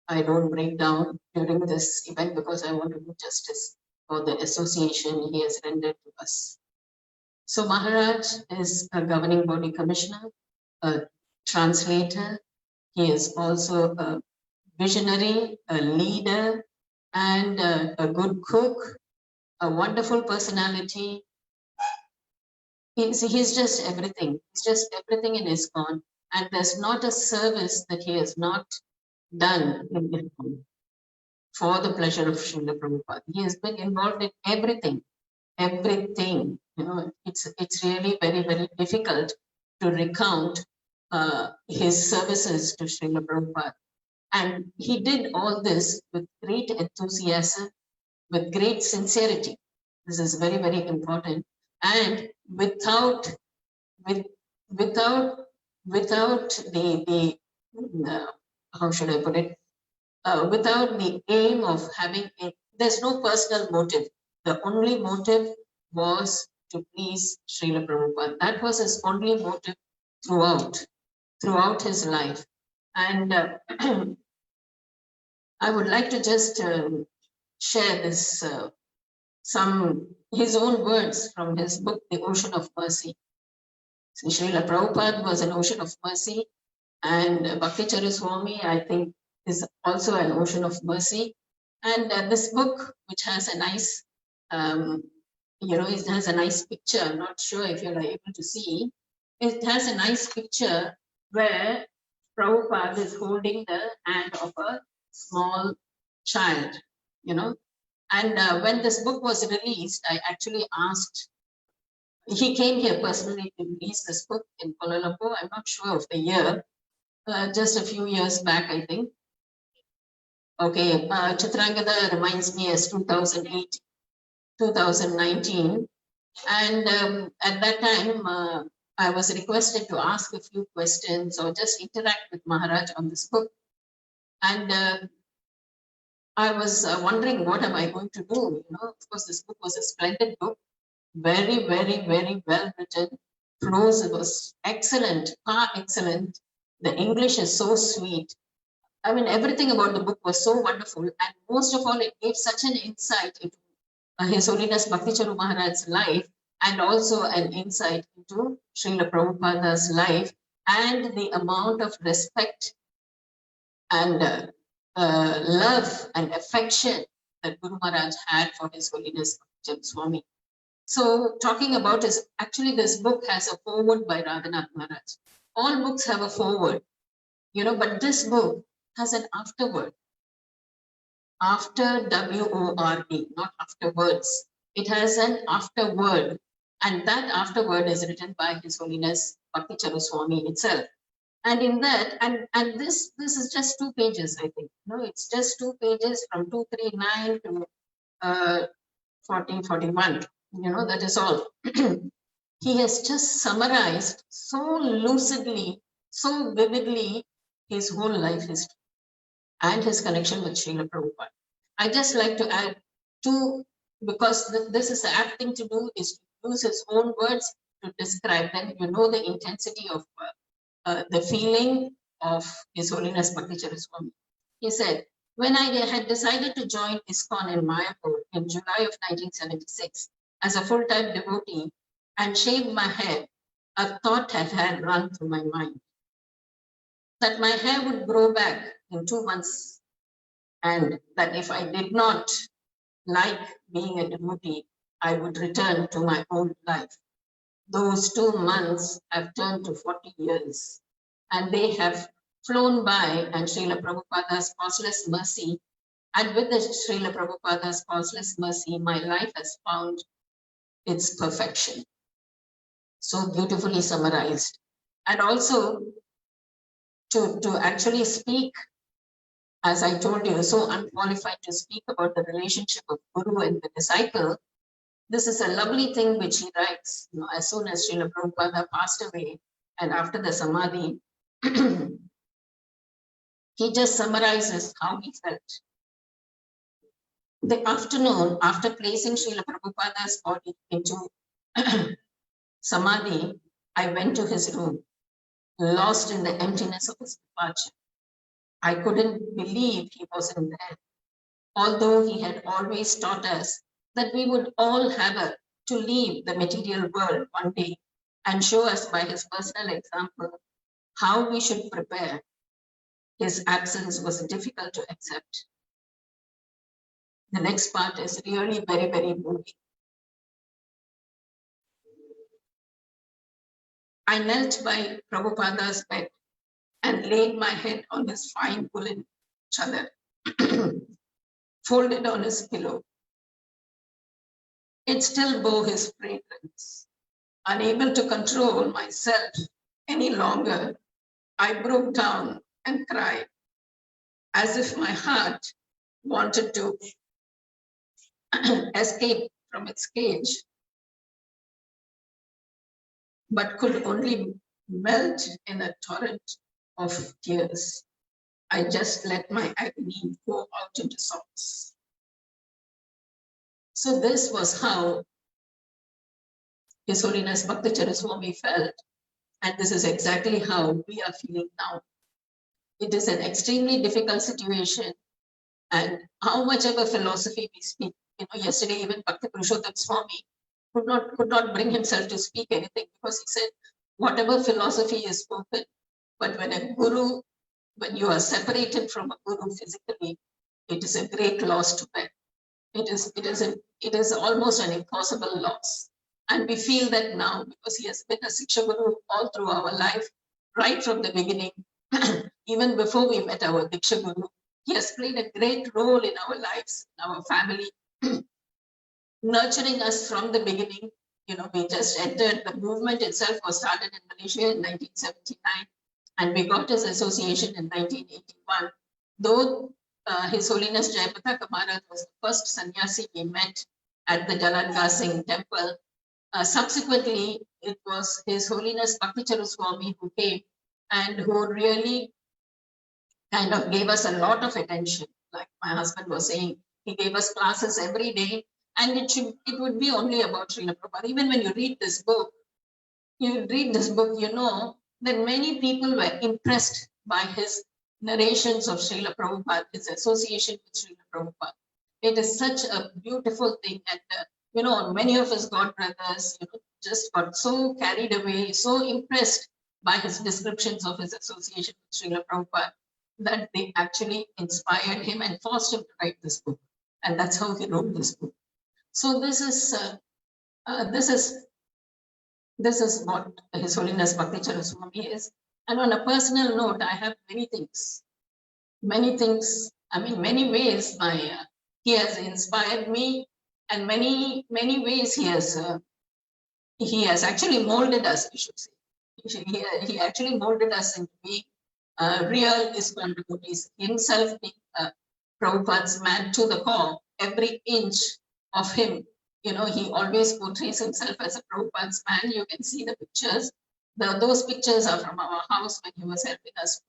I don't break down during this event because I want to do justice for the association he has rendered to us. So Maharaj is a governing body commissioner, a translator. He is also a visionary, a leader, and a good cook, a wonderful personality. He's just everything. He's just everything in ISKCON. And there's not a service that he has not done in ISKCON for the pleasure of Srila Prabhupada. He has been involved in everything. Everything, it's really very, very difficult to recount his services to Srila Prabhupada. And he did all this with great enthusiasm, with great sincerity. This is very, very important. And without the how should I put it? Without the aim of having there's no personal motive. The only motive was to please Srila Prabhupada. That was his only motive throughout his life. And I would like to just share this, his own words from his book, The Ocean of Mercy. So Srila Prabhupada was an ocean of mercy, and Bhakti Charu Swami, I think, is also an ocean of mercy. And this book, which has a nice, it has a nice picture. I'm not sure if you're able to see. It has a nice picture where Prabhupada is holding the hand of a small child, And when this book was released, I actually asked, he came here personally to release this book in Kuala Lumpur. I'm not sure of the year, just a few years back, I think. Okay, Chitrangada reminds me as 2008, 2019. And at that time, I was requested to ask a few questions or just interact with Maharaj on this book. And I was wondering, what am I going to do? Of course, this book was a splendid book, very, very, very well written. Prose was excellent, far excellent. The English is so sweet. I mean, everything about the book was so wonderful. And most of all, it gave such an insight into His Holiness Bhakti Charu Maharaj's life, and also an insight into Srila Prabhupada's life, and the amount of respect and love and affection that Guru Maharaj had for His Holiness Bhakti Charu Swami. So talking about actually this book has a foreword by Radhanath Maharaj. All books have a foreword, but this book has an afterword. After W-O-R-D, not afterwards. It has an afterword, and that afterword is written by His Holiness Bhakti Charu Swami itself. And in that, and this is just 2 pages, I think. It's just 2 pages from 239 to 4041. That is all. He has just summarized so lucidly, so vividly his whole life history and his connection with Srila Prabhupada. I just like to add 2, because this is the apt thing to do, is to use his own words to describe them. The intensity of the feeling of His Holiness Bhakti Charu Swami. He said, when I had decided to join ISKCON in Mayapur in July of 1976 as a full-time devotee and shaved my hair, a thought had run through my mind that my hair would grow back in 2 months, and that if I did not like being a devotee, I would return to my old life. Those 2 months have turned to 40 years, and they have flown by, and Srila Prabhupada's causeless mercy, and with the Srila Prabhupada's causeless mercy, my life has found its perfection. So beautifully summarized. And also to actually speak as I told you, so unqualified to speak about the relationship of Guru and the disciple. This is a lovely thing which he writes, as soon as Srila Prabhupada passed away and after the Samadhi, he just summarizes how he felt. The afternoon after placing Srila Prabhupada's body into Samadhi, I went to his room, lost in the emptiness of his departure. I couldn't believe he wasn't there, although he had always taught us that we would all have to leave the material world one day and show us by his personal example how we should prepare. His absence was difficult to accept. The next part is really very, very moving. I knelt by Prabhupada's bed and laid my head on his fine woolen chadar, folded on his pillow. It still bore his fragrance. Unable to control myself any longer, I broke down and cried, as if my heart wanted to escape from its cage, but could only melt in a torrent of tears. I just let my agony go out into sobs. So this was how His Holiness Bhakti Charu Swami felt, and this is exactly how we are feeling now. It is an extremely difficult situation, and how much of a philosophy we speak. Yesterday even Bhakti Purushottam Swami could not bring himself to speak anything, because he said, whatever philosophy is spoken, but when you are separated from a guru physically, it is a great loss to bear. It is almost an impossible loss. And we feel that now, because he has been a Siksha Guru all through our life, right from the beginning, even before we met our Diksha Guru, he has played a great role in our lives, in our family, nurturing us from the beginning. We just entered, the movement itself was started in Malaysia in 1979, and we got his association in 1981. Though His Holiness Jayapataka Maharaj was the first sannyasi we met at the Jalan Gasing temple, subsequently it was His Holiness Bhakti Charu Swami who came and who really kind of gave us a lot of attention. Like my husband was saying, he gave us classes every day, and it would be only about Srila Prabhupada. Even when you read this book, you know that many people were impressed by his narrations of Srila Prabhupada, his association with Srila Prabhupada. It is such a beautiful thing, and many of us god brothers, just got so carried away, so impressed by his descriptions of his association with Srila Prabhupada, that they actually inspired him and forced him to write this book. And that's how he wrote this book. So this is what His Holiness Bhakti Charu Swami is. And on a personal note, I have many things, many ways he has inspired me, and many ways he has actually molded us, we should say. He actually molded us into being real ISKCON devotees, himself being Prabhupada's man to the core. Every inch of him, he always portrays himself as a Prabhupada's man. You can see the pictures. Those pictures are from our house when he was helping us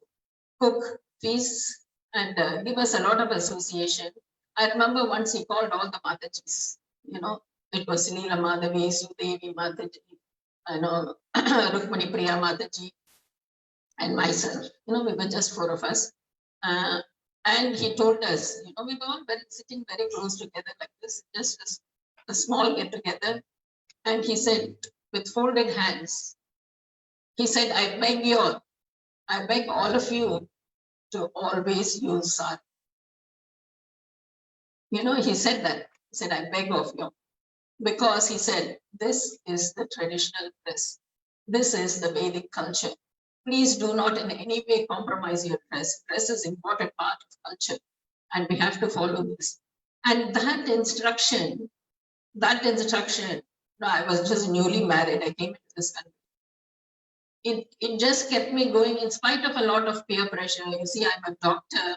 cook, feast, and give us a lot of association. I remember once he called all the Matajis. It was Leela Madhavi, Sudevi Mataji, Rukmani Priya Mataji, and myself. We were just four of us. And he told us, we were all sitting very close together like this, just a small get together. And he said, with folded hands, he said, I beg all of you to always use sari. He said that. He said, I beg of you. Because he said, this is the traditional dress. This is the Vedic culture. Please do not in any way compromise your dress. Dress is an important part of culture, and we have to follow this. And that instruction, I was just newly married. I came into this country. It just kept me going in spite of a lot of peer pressure. You see, I'm a doctor,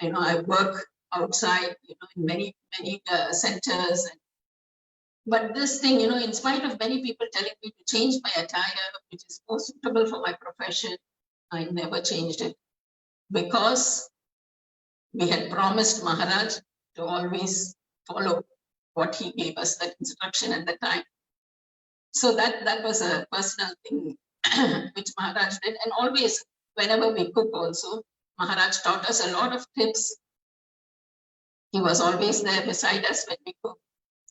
I work outside, in many centers. But this thing, in spite of many people telling me to change my attire, which is more suitable for my profession, I never changed it, because we had promised Maharaj to always follow what he gave us, that instruction at the time. So that was a personal thing which Maharaj did. And always, whenever we cook also, Maharaj taught us a lot of tips. He was always there beside us when we cook.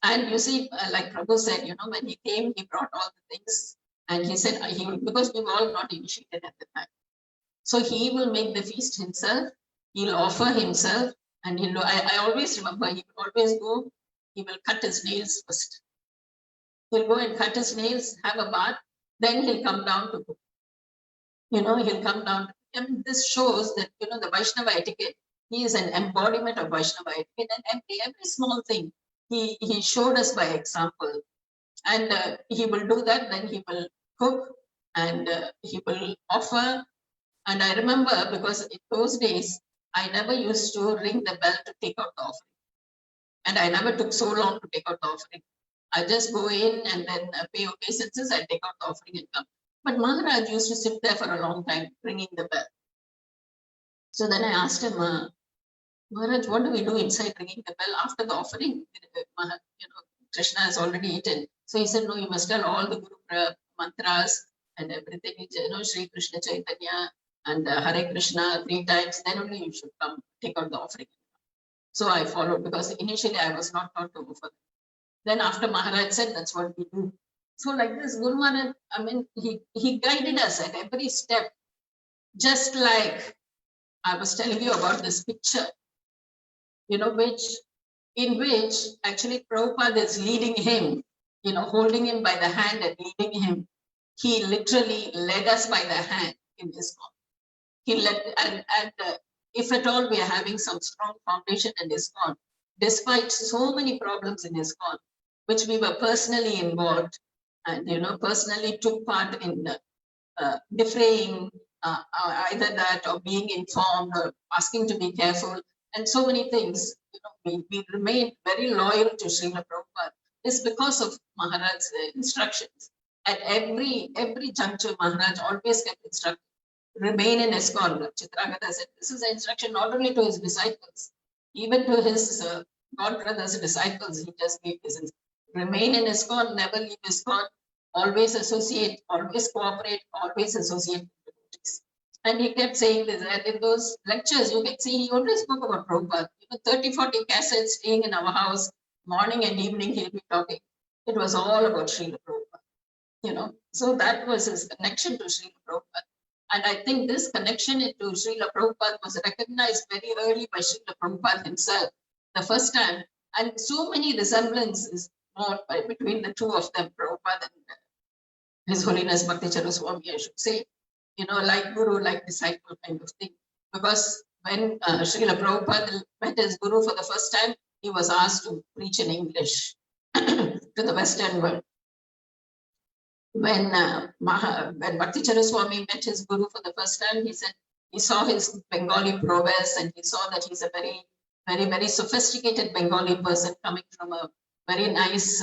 And you see, like Prabhu said, when he came, he brought all the things. And he said, because we were all not initiated at the time. So he will make the feast himself. He'll offer himself. And I always remember, he will always go, he will cut his nails first. He'll go and cut his nails, have a bath, then he'll come down to cook. He'll come down. I mean, this shows that, the Vaishnava etiquette, he is an embodiment of Vaishnava etiquette, and every small thing, he showed us by example. And he will do that, then he will cook, and he will offer. And I remember, because in those days, I never used to ring the bell to take out the offering. And I never took so long to take out the offering. I just go in and then pay obeisances, I take out the offering and come. But Maharaj used to sit there for a long time, ringing the bell. So then I asked him, Maharaj, what do we do inside ringing the bell after the offering? Krishna has already eaten. So he said, no, you must tell all the Guru mantras and everything, Sri Krishna Chaitanya and Hare Krishna 3 times, then only you should come take out the offering. So I followed, because initially I was not taught to offer. Then after Maharaj said, that's what we do. So like this, Guru Maharaj, I mean, he guided us at every step, just like I was telling you about this picture, in which actually Prabhupada is leading him, holding him by the hand and leading him. He literally led us by the hand in ISKCON. He led, and if at all we are having some strong foundation in ISKCON, despite so many problems in ISKCON, which we were personally involved and, personally took part in defraying either that or being informed or asking to be careful and so many things, we remained very loyal to Srila Prabhupada. It's because of Maharaj's instructions. At every juncture, Maharaj always kept instructing, remain in ISKCON. Chitragata said, this is an instruction not only to his disciples, even to his God brothers, disciples, he just gave this instruction. Remain in ISKCON, never leave ISKCON, always associate, always cooperate, always associate with devotees. And he kept saying this, and in those lectures, you can see he always spoke about Prabhupada. 30, 40 cassettes staying in our house, morning and evening he'll be talking. It was all about Srila Prabhupada, So that was his connection to Srila Prabhupada. And I think this connection to Srila Prabhupada was recognized very early by Srila Prabhupada himself, the first time. And so many resemblances between the two of them, Prabhupada and His Holiness Bhakti Charu Swami, I should say, like guru, like disciple kind of thing. Because when Srila Prabhupada met his guru for the first time, he was asked to preach in English to the Western world. When Bhakti Charu Swami met his guru for the first time, he said he saw his Bengali prowess and he saw that he's a very, very, very sophisticated Bengali person coming from a very nice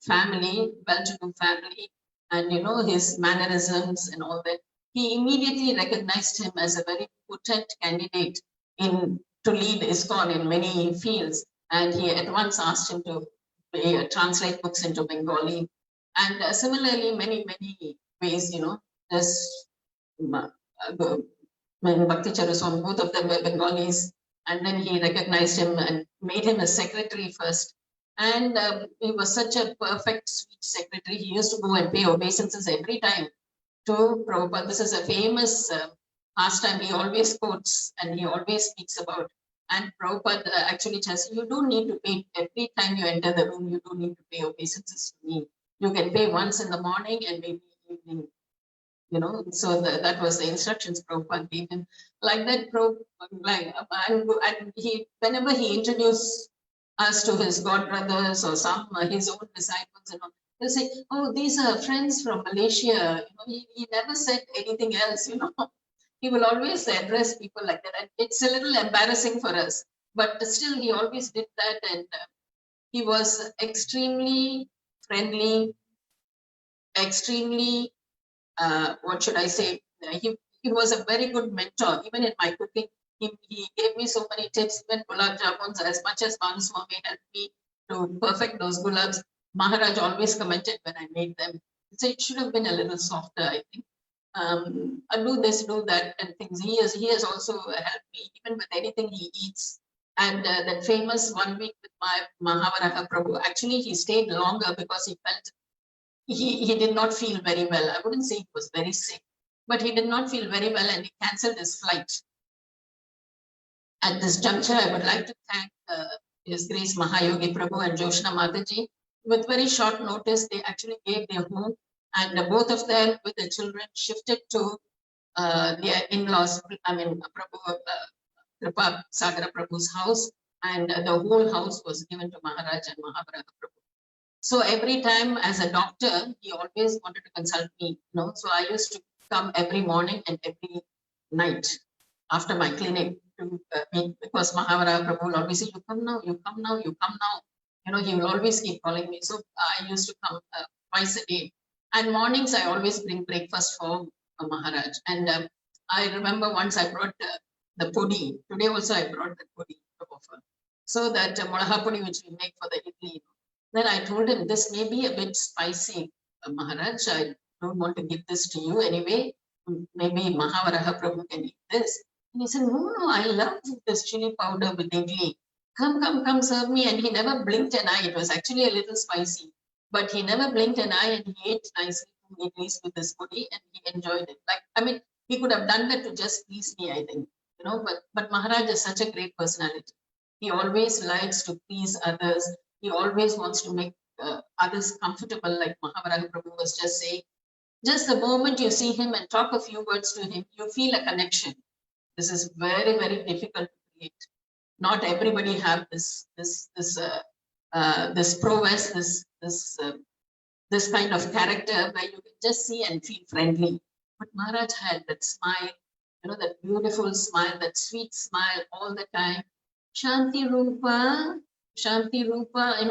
family, well-to-do family, and his mannerisms and all that. He immediately recognized him as a very potent candidate to lead ISKCON in many fields, and he at once asked him to translate books into Bengali. And similarly, many ways, there's Bhakti Charu Swami, both of them were Bengalis, and then he recognized him and made him a secretary first. And he was such a perfect, sweet secretary. He used to go and pay obeisances every time to Prabhupada. This is a famous pastime he always quotes and he always speaks about. And Prabhupada actually tells you don't need to pay every time you enter the room, you don't need to pay obeisances to me. You can pay once in the morning and maybe evening, so that was the instructions Prabhupada gave him. Like that, and he, whenever he introduced us to his god brothers or his own disciples and all, he'll say, oh, these are friends from Malaysia. He never said anything else, he will always address people like that. And it's a little embarrassing for us, but still he always did that. And he was extremely friendly, extremely, what should I say? He was a very good mentor, even in my cooking. He gave me so many tips. When gulab jamuns, as much as Charu Swami helped me to perfect those gulabs, Maharaj always commented when I made them. So it should have been a little softer, I think. Do this, do that, and things. He has also helped me even with anything he eats. And that famous 1 week with my Mahavaraha Prabhu, actually he stayed longer because he felt he did not feel very well. I wouldn't say he was very sick, but he did not feel very well and he cancelled his flight. At this juncture, I would like to thank His Grace Mahayogi Prabhu and Joshna Mataji. With very short notice, they actually gave their home, and both of them with the children shifted to their in-laws, Prabhu, Kripa Sagara Prabhu's house, and the whole house was given to Maharaj and Mahavaraha Prabhu. So every time as a doctor, he always wanted to consult me, So I used to come every morning and every night after my clinic to meet, because Mahavaraha Prabhu will always say, you come now, you come now, you come now. He will always keep calling me. So I used to come twice a day. And mornings, I always bring breakfast for Maharaj. And I remember once I brought the podi. Today also I brought the podi to offer. So that molaha podi which we make for the idli. Then I told him, this may be a bit spicy, Maharaj. I don't want to give this to you anyway. Maybe Mahavaraha Prabhu can eat this. And he said, no, I love this chili powder with idli. Come, serve me. And he never blinked an eye. It was actually a little spicy. But he never blinked an eye and he ate nicely two idlis with this pudi and he enjoyed it. He could have done that to just please me, I think. But Maharaj is such a great personality. He always likes to please others. He always wants to make others comfortable, like Mahavaraha Prabhu was just saying. Just the moment you see him and talk a few words to him, you feel a connection. This is very, very difficult to create. Not everybody have this prowess, this kind of character where you can just see and feel friendly. But Maharaj had that smile, that beautiful smile, that sweet smile all the time. Shanti Rupa, and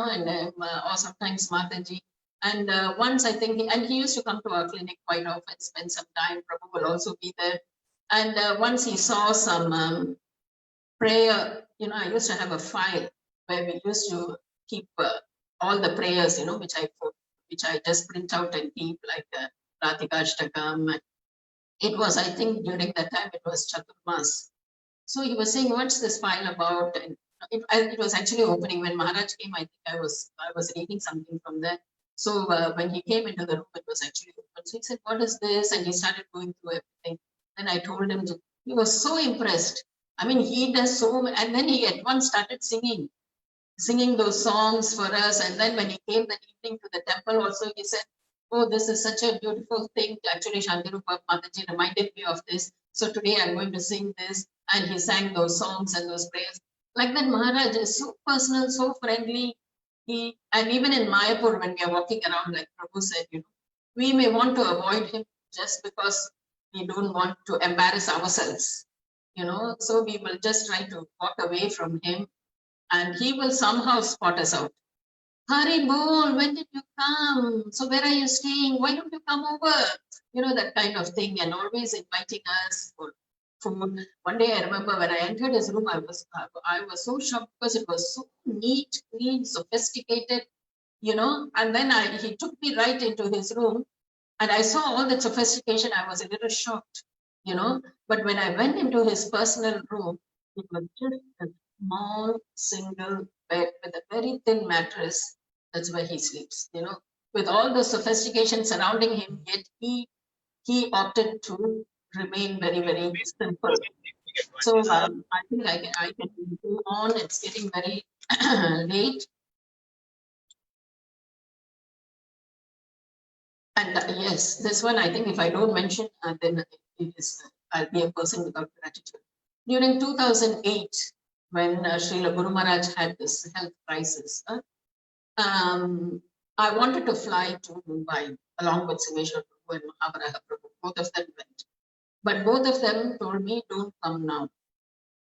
or sometimes Mataji. And once I think, he used to come to our clinic quite often, spend some time. Prabhu will also be there. And once he saw some prayer, I used to have a file where we used to keep all the prayers, which I just print out and keep, like Ratikashtakam. It was, I think, during that time, it was Chaturmas. So he was saying, what's this file about? And it was actually opening. When Maharaj came, I think I was reading something from there. So when he came into the room, it was actually open. So he said, what is this? And he started going through everything. Then I told him, he was so impressed. He does so, and then he at once started singing those songs for us. And then when he came that evening to the temple also, he said, oh, this is such a beautiful thing. Actually, Shantirupa Mataji reminded me of this. So today I'm going to sing this. And he sang those songs and those prayers. Like that, Maharaj is so personal, so friendly. And even in Mayapur, when we are walking around, like Prabhu said, we may want to avoid him just because we don't want to embarrass ourselves. So we will just try to walk away from him and he will somehow spot us out. Hari Bol, when did you come? So where are you staying? Why don't you come over? That kind of thing, and always inviting us for food. One day I remember when I entered his room, I was so shocked because it was so neat, clean, sophisticated, and then he took me right into his room and I saw all that sophistication. I was a little shocked, but when I went into his personal room, it was just a small single bed with a very thin mattress. That's where he sleeps, with all the sophistication surrounding him, yet he opted to remain very, very simple. So I think I can go on. It's getting very late. And yes, this one, I think if I don't mention, then I'll be a person without gratitude. During 2008, when Srila Guru Maharaj had this health crisis, I wanted to fly to Mumbai along with Simeshwar Prabhu and Mahavaraha Prabhu. Both of them went. But both of them told me, don't come now.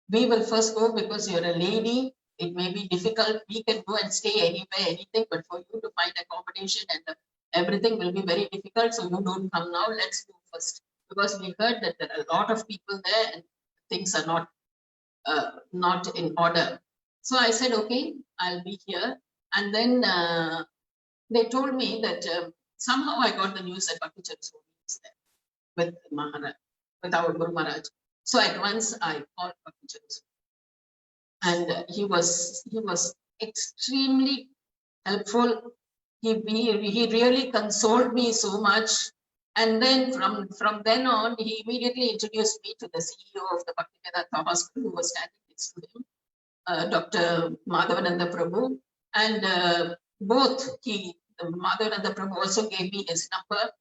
We will first go because you're a lady. It may be difficult. We can go and stay anywhere, anything, but for you to find accommodation and everything will be very difficult. So you don't come now. Let's go first. Because we heard that there are a lot of people there and things are not in order. So I said, okay, I'll be here. And then they told me that somehow I got the news that Bhakti Charu Swami is there with Maharaj, with our Guru Maharaj. So at once I called Bhakti Charu Swami, and he was extremely helpful. He really consoled me so much. And then from then on, he immediately introduced me to the CEO of the Bhaktivedanta Hospital, who was standing next to him, Dr. Madhavananda Prabhu. And both Madhavananda Prabhu also gave me his number.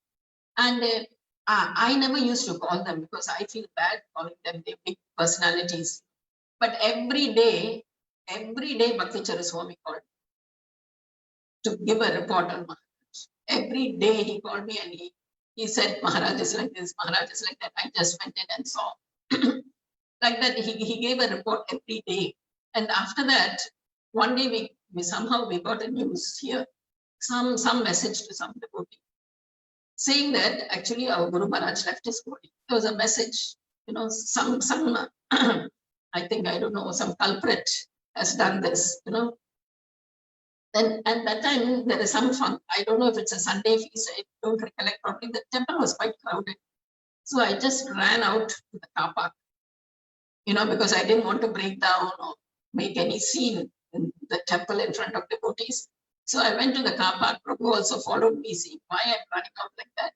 And I never used to call them because I feel bad calling them, they're big personalities. But every day Bhakti Charu Swami called to give a report on Maharaj. Every day he called me and he said, Maharaj is like this, Maharaj is like that. I just went in and saw. Like that, he gave a report every day. And after that, one day we somehow got a news here, some message to some devotee, saying that actually our Guru Maharaj left his body. There was a message, some I think, I don't know, some culprit has done this, Then at that time there is some fun. I don't know if it's a Sunday feast. I don't recollect properly. The temple was quite crowded, so I just ran out to the car park, because I didn't want to break down or make any scene in the temple in front of devotees. So I went to the car park. Prabhu also followed me, seeing why I'm running out like that.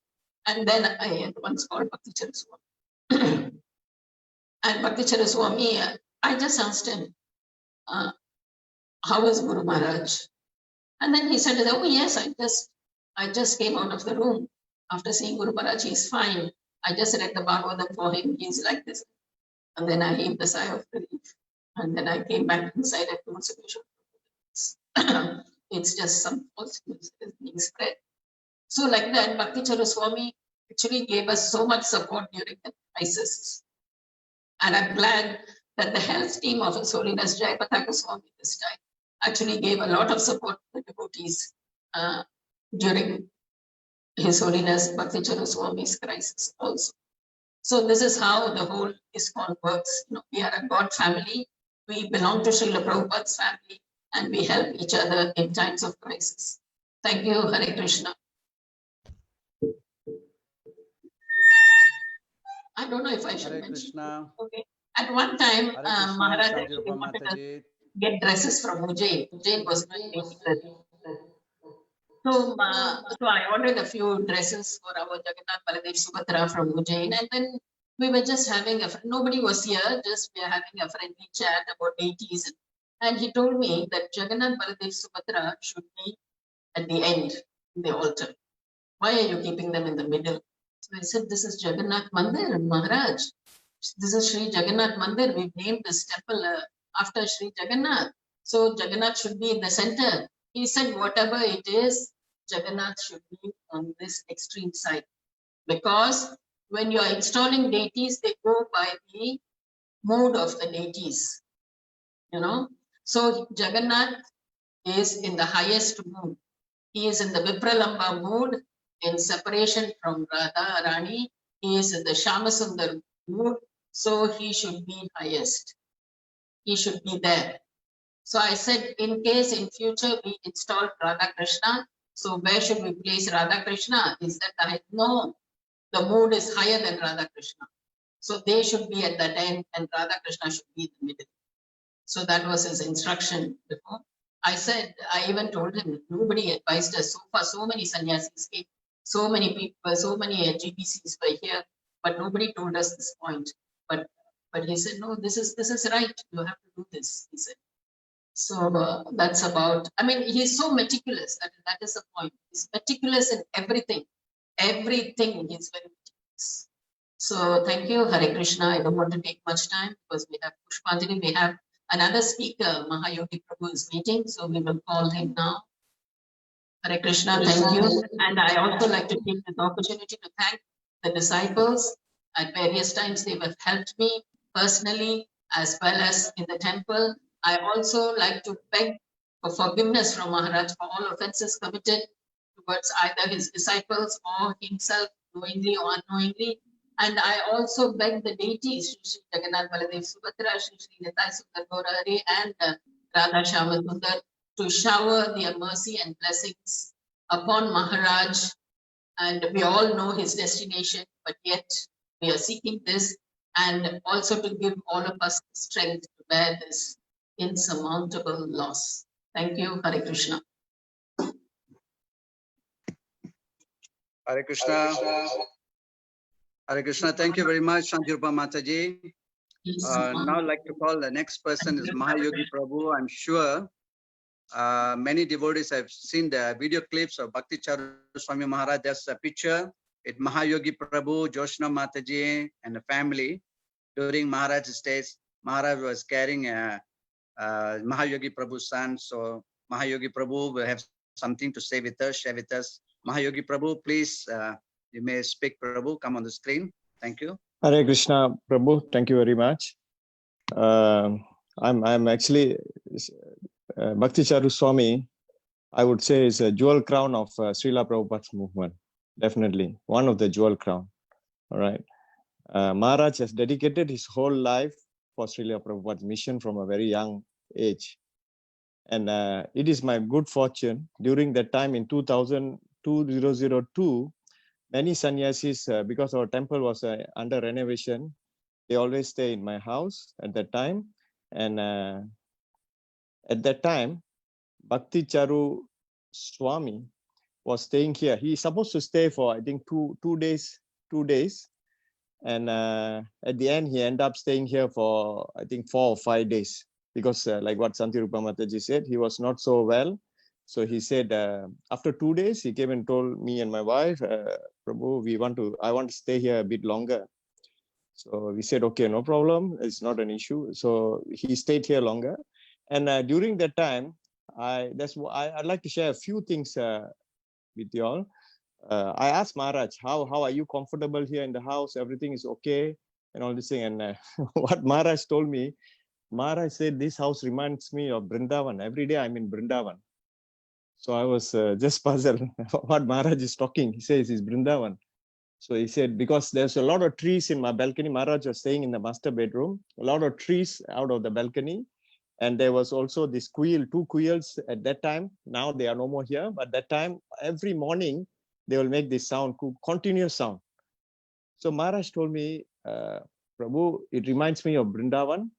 And then I at once called Bhakti Charu Swami. And Bhakti Charu Swami, I just asked him, how is Guru Maharaj? And then he said, oh yes, I just came out of the room after seeing Guru Maharaj. He's fine. I just read the Bhagavatam for him. He's like this. And then I heaved a sigh of relief. And then I came back inside and told Subhisha, it's just some false news that is being spread. So like that, Bhakti Charu Swami actually gave us so much support during the crisis. And I'm glad that the health team of His Holiness Jayapataka Swami this time actually gave a lot of support to the devotees during His Holiness Bhakti Charu Swami's crisis also. So this is how the whole ISKCON works. We are a God family. We belong to Srila Prabhupada's family, and we help each other in times of crisis. Thank you, Hare Krishna. I don't know if I should Hare mention. Krishna. Okay. At one time, Hare Krishna, Maharaj Sanjay actually wanted us Mataji. to get dresses from Ujjain. Ujjain was doing dresses. So I ordered a few dresses for our Jagannath Baladev Subhadra from Ujjain, and then we were just having nobody was here, just we are having a friendly chat about deities. And he told me that Jagannath Baladev Subhadra should be at the end, in the altar. Why are you keeping them in the middle? So I said, this is Jagannath Mandir, Maharaj. This is Sri Jagannath Mandir. We've named this temple after Sri Jagannath. So Jagannath should be in the center. He said, whatever it is, Jagannath should be on this extreme side. Because when you are installing deities, they go by the mood of the deities. So Jagannath is in the highest mood. He is in the Vipralamba mood, in separation from Radha Rani. He is in the Shamasundar mood. So he should be highest. He should be there. So I said, in case in future we install Radha Krishna, so where should we place Radha Krishna? Is that the height? No, the mood is higher than Radha Krishna. So they should be at that end and Radha Krishna should be in the middle. So that was his instruction before. I said, I even told him, nobody advised us. So far, so many sannyasis came, so many people, so many GBCs were here, but nobody told us this point. But he said, no, this is right. You have to do this, he said. So that's about, he's so meticulous. That is the point. He's meticulous in everything. Everything he's very meticulous. So thank you, Hare Krishna. I don't want to take much time because we have Pushpanjali. We have another speaker, Mahayogi Prabhu is meeting. So we will call him now. Hare Krishna, thank you. And I also like to take this opportunity to thank the disciples At various times, they have helped me personally as well as in the temple. I also like to beg for forgiveness from Maharaj for all offenses committed towards either his disciples or himself, knowingly or unknowingly. And I also beg the deities, Sri Jagannath Baladev Subhadra, Sri Nitai Sundar Gaurahari, and Radha Shyama Sundar, to shower their mercy and blessings upon Maharaj. And we all know his destination, but yet we are seeking this, and also to give all of us strength to bear this insurmountable loss. Thank you. Hare Krishna. Hare Krishna. Hare Krishna. Thank you very much, Shantirupa Mataji. Now I'd like to call the next person is Mahayogi Prabhu. I'm sure many devotees have seen the video clips of Bhakti Charu Swami Maharaja. There's a picture with Mahayogi Prabhu, Joshna Mataji, and the family. During Maharaj's days, Maharaj was carrying Mahayogi Prabhu's son. So Mahayogi Prabhu will have something to say with us, share with us. Mahayogi Prabhu, please, you may speak, Prabhu, come on the screen. Thank you. Hare Krishna, Prabhu. Thank you very much. I'm actually Bhakti Charu Swami, I would say, is a jewel crown of Srila Prabhupada's movement. Definitely one of the jewel crown. All right. Maharaj has dedicated his whole life for Srila Prabhupada's mission from a very young age. And it is my good fortune during that time in 2002, many sannyasis, because our temple was under renovation, they always stay in my house at that time. And at that time, Bhakti Charu Swami was staying here. He's supposed to stay for, I think, two days. And at the end, he ended up staying here for, I think, 4 or 5 days. Because like what Shantirupa Mataji said, he was not so well. So he said, after 2 days, he came and told me and my wife, Prabhu, I want to stay here a bit longer. So we said, okay, no problem. It's not an issue. So he stayed here longer. And during that time, I'd like to share a few things with you all. I asked Maharaj, how are you comfortable here in the house? Everything is okay and all this thing. And what Maharaj told me, Maharaj said, this house reminds me of Vrindavan. Every day I'm in Vrindavan. So I was just puzzled what Maharaj is talking. He says it's Vrindavan. So he said, because there's a lot of trees in my balcony. Maharaj was staying in the master bedroom, a lot of trees out of the balcony. And there was also this quail, 2 quails at that time. Now they are no more here. But that time, every morning, they will make this sound, continuous sound. So Maharaj told me, Prabhu, it reminds me of Vrindavan.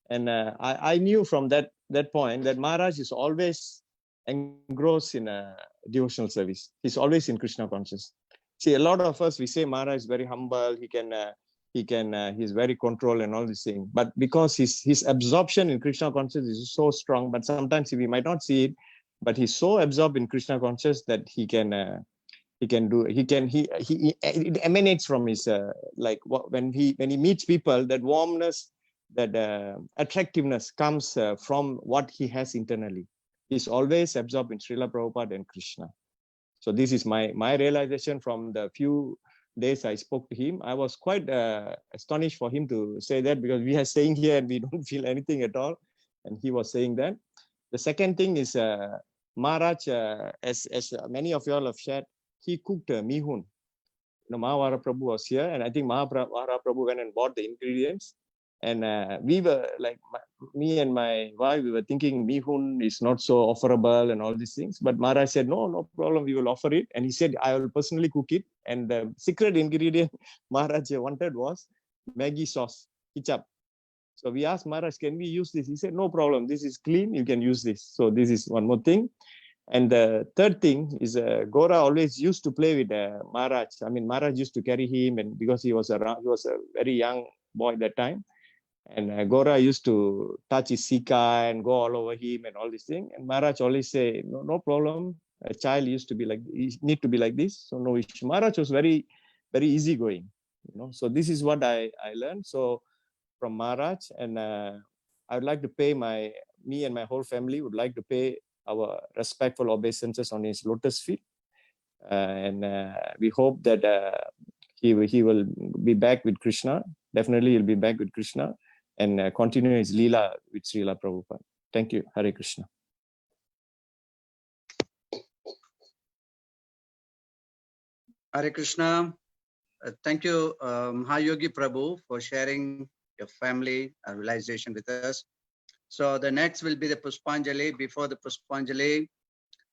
And I knew from that point that Maharaj is always engrossed in a devotional service. He's always in Krishna conscious. See, a lot of us, we say Maharaj is very humble. He's very controlled and all these things. But because his absorption in Krishna consciousness is so strong, but sometimes we might not see it, but he's so absorbed in Krishna consciousness that it emanates from his when he meets people, that warmness, that attractiveness comes from what he has internally. He's always absorbed in Srila Prabhupada and Krishna. So this is my realization from the few days I spoke to him. I was quite astonished for him to say that, because we are staying here and we don't feel anything at all. And he was saying that. The second thing is Maharaj, as many of you all have shared, he cooked mihun. Mahavara Prabhu was here, and I think Mahavara Prabhu went and bought the ingredients. And we were like, me and my wife, we were thinking mihun is not so offerable and all these things. But Maharaj said, no problem, we will offer it. And he said, I will personally cook it. And the secret ingredient Maharaj wanted was Maggi sauce, ketchup. So we asked Maharaj, can we use this? He said, no problem, this is clean, you can use this. So this is one more thing. And the third thing is Gora always used to play with Maharaj. I mean, Maharaj used to carry him, and because he was a very young boy at that time. And Gora used to touch his sika and go all over him and all these things. And Maharaj always say, no problem. A child used to be like, he need to be like this. So no issue. Maharaj was very, very easygoing. So this is what I learned. So from Maharaj, and I would like to pay me and my whole family would like to pay our respectful obeisances on his lotus feet. And we hope that he will be back with Krishna. Definitely he'll be back with Krishna and continue his Leela with Srila Prabhupada. Thank you. Hare Krishna. Hare Krishna. Thank you, Mahayogi Prabhu, for sharing your family realization with us. So the next will be the Puspanjali. Before the Puspanjali,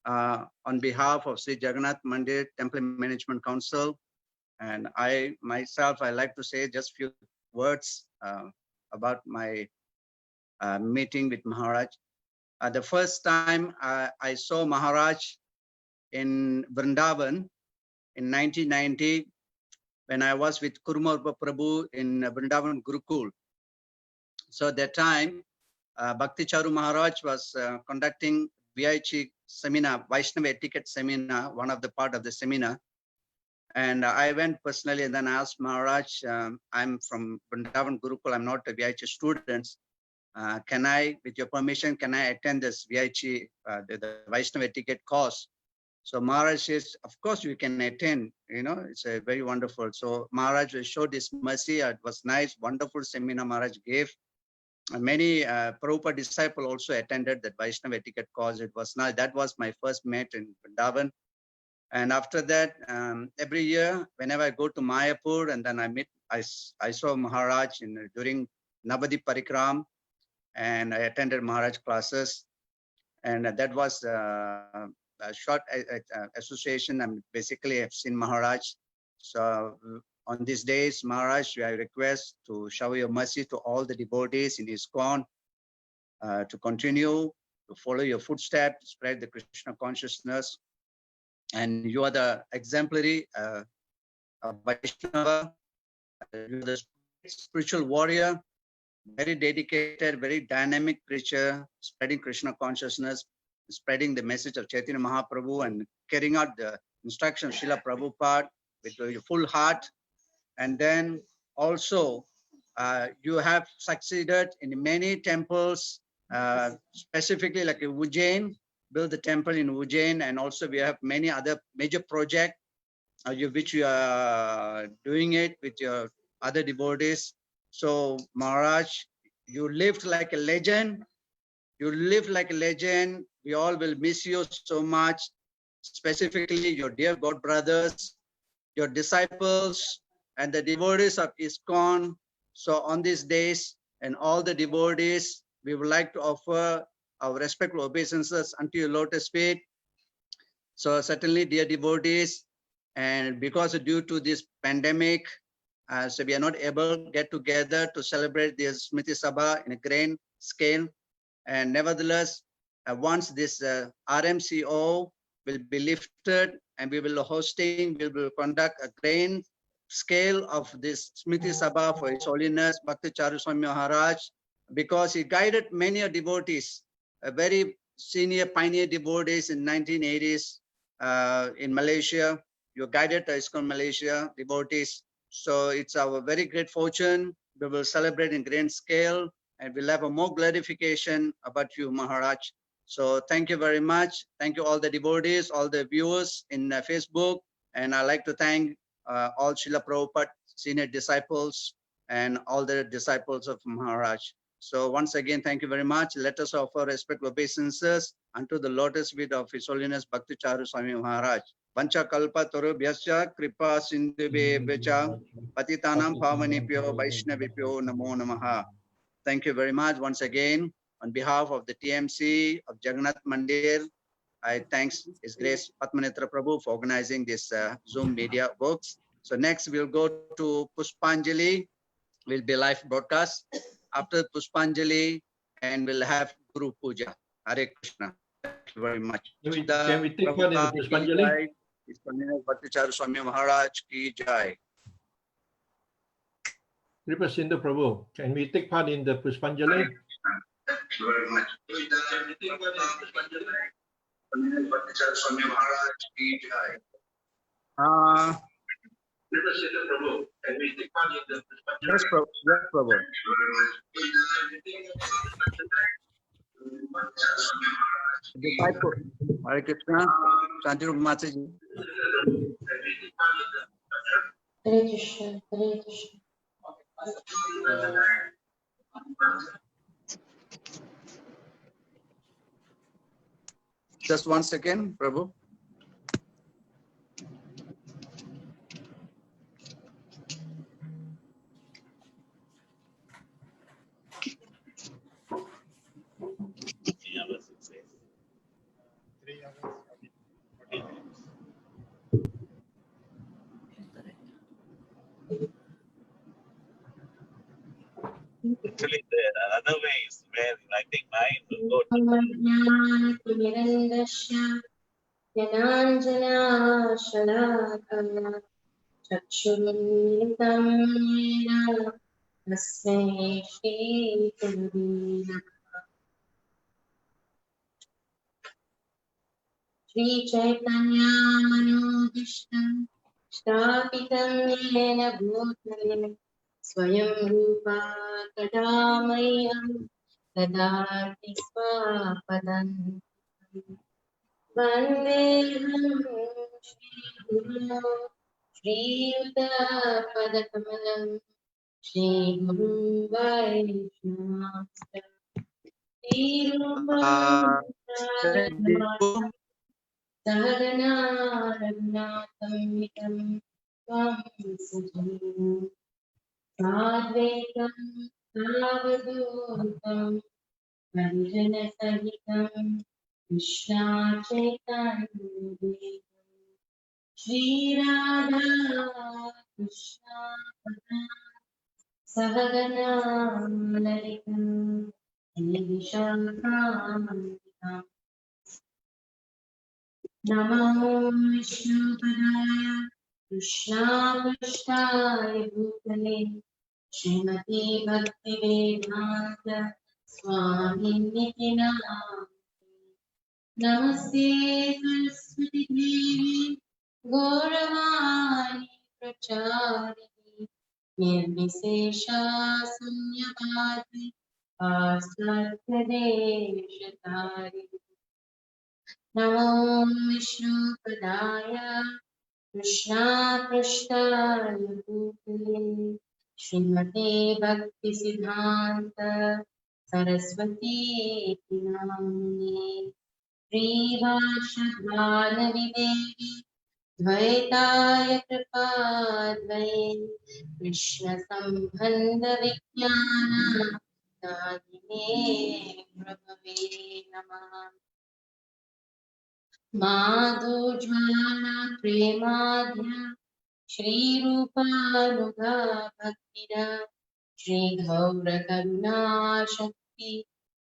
on behalf of Sri Jagannath Mandir Temple Management Council, and I myself, I like to say just few words about my meeting with Maharaj. The first time I saw Maharaj in Vrindavan in 1990, when I was with Kurumurba Prabhu in Vrindavan Gurukul. So at that time, Bhakti Charu Maharaj was conducting VIC seminar, Vaishnava etiquette seminar, one of the part of the seminar. And I went personally and then asked Maharaj, I'm from Vrindavan Gurukul, I'm not a VIC student. Can I, with your permission, can I attend this VIC, the Vaishnava etiquette course? So Maharaj says, of course you can attend, you know, it's a very wonderful. So Maharaj showed this mercy. It was nice, wonderful seminar Maharaj gave. And many Prabhupada disciples also attended that Vaishnava etiquette course. It was nice. That was my first meet in Vrindavan. And after that, every year, whenever I go to Mayapur and then I saw Maharaj during Navadi Parikram, and I attended Maharaj classes. And that was a short association. And basically I've seen Maharaj. So on these days, Maharaj, I request to shower your mercy to all the devotees in ISKCON to continue to follow your footsteps, spread the Krishna consciousness. And you are the exemplary Vaishnava, you're the spiritual warrior, very dedicated, very dynamic preacher, spreading Krishna consciousness, spreading the message of Chaitanya Mahaprabhu and carrying out the instruction of Srila Prabhupada with your full heart. And then also you have succeeded in many temples, specifically like in Ujjain, build the temple in Ujjain, and also we have many other major projects which you are doing it with your other devotees. So Maharaj, you lived like a legend. You lived like a legend. We all will miss you so much, specifically your dear God brothers, your disciples, and the devotees of ISKCON. So on these days, and all the devotees, we would like to offer our respectful obeisances unto your lotus feet. So certainly, dear devotees, and because due to this pandemic, so we are not able to get together to celebrate this Smirti Sabha in a grand scale. And nevertheless, once this RMCO will be lifted and we will conduct a grand scale of this Smirti Sabha for His Holiness Bhakti Charu Swami Maharaj, because he guided many devotees, very senior pioneer devotees in 1980s in Malaysia. You guided ISKCON Malaysia devotees. So it's our very great fortune. We will celebrate in grand scale and we'll have a more clarification about you, Maharaj. So thank you very much. Thank you all the devotees, all the viewers in Facebook. And I'd like to thank all Srila Prabhupada senior disciples and all the disciples of Maharaj. So once again, thank you very much. Let us offer respectful obeisances unto the lotus feet of His Holiness Bhakti Charu Swami Maharaj. Vancha kalpa tarubhyascha kripa sindhubhebhya patitanam pavanebhyo vaishnavibhyo namo namaha. Thank you very much once again. On behalf of the TMC of Jagannath Mandir, I thank His Grace Padmanitra Prabhu for organizing this Zoom media works. So next we'll go to Puspanjali, will be live broadcast. After Puspanjali, and we'll have Guru Puja. Hare Krishna. Thank you very much. Can we take part in the Puspanjali? Bhakti Charu Swami Maharaj ki jai. Kripa Sindhu Prabhu, can we take part in the Puspanjali? Thank you very much. Bhakti Charu Swami Maharaj ki jai. Kripa Sindhu Prabhu, can we take part in the Puspanjali? Yes, Prabhu. Yes, Prabhu. Disciple. Hare Krishna. Shanti Mataji. Hare Krishna, Hare Krishna. Just 1 second, Prabhu. Actually, the other way is where I think mine will go to. ज्ञानतिमिरन्दस्य ज्ञानाञ्जनाशलाकया चक्षुरुन्मिलितं येन तस्मै श्रीगुरवे नमः। श्रीचैतन्यामनोभीष्टं स्थापितं येन भूतले स्वयं रूपा कदा मह्यं ददाति स्वापदम्। वन्देऽहं श्रीगुरो श्रीयुतपदकमलं श्रीगुरुं वैष्णवांश्च सहगना रघुनाथं वितं त्वं सजीवं साद्वैतं सावधूतं परिजनसहितं कृष्णा चैतन्य श्री राधा कृष्णा सहगना ललिता श्रीविशाखान्विता नमो विष्णुपदाय कृष्णाय भूतले श्रीमती भक्तिवेदान्त स्वामिनिति नामिने। नमस्ते सरस्वती देवी गौरवाणी प्रचारिणी निर्विशेषा शून्यवादी पाश्चात्यदेशतारिणी। नमो विष्णुपदाय कृष्णाय भूतले श्रीमते भक्तिसिद्धान्त सरस्वती नामिने। श्रीभाषाभानविदेवी द्वैताय कृपाद्वये कृष्णसम्बन्धविज्ञान दायिने प्रभवे नमः। माधुज्वाला प्रेमाध्या श्रीरूपानुगा भक्तिदा श्रीगौरकरुणा शक्ति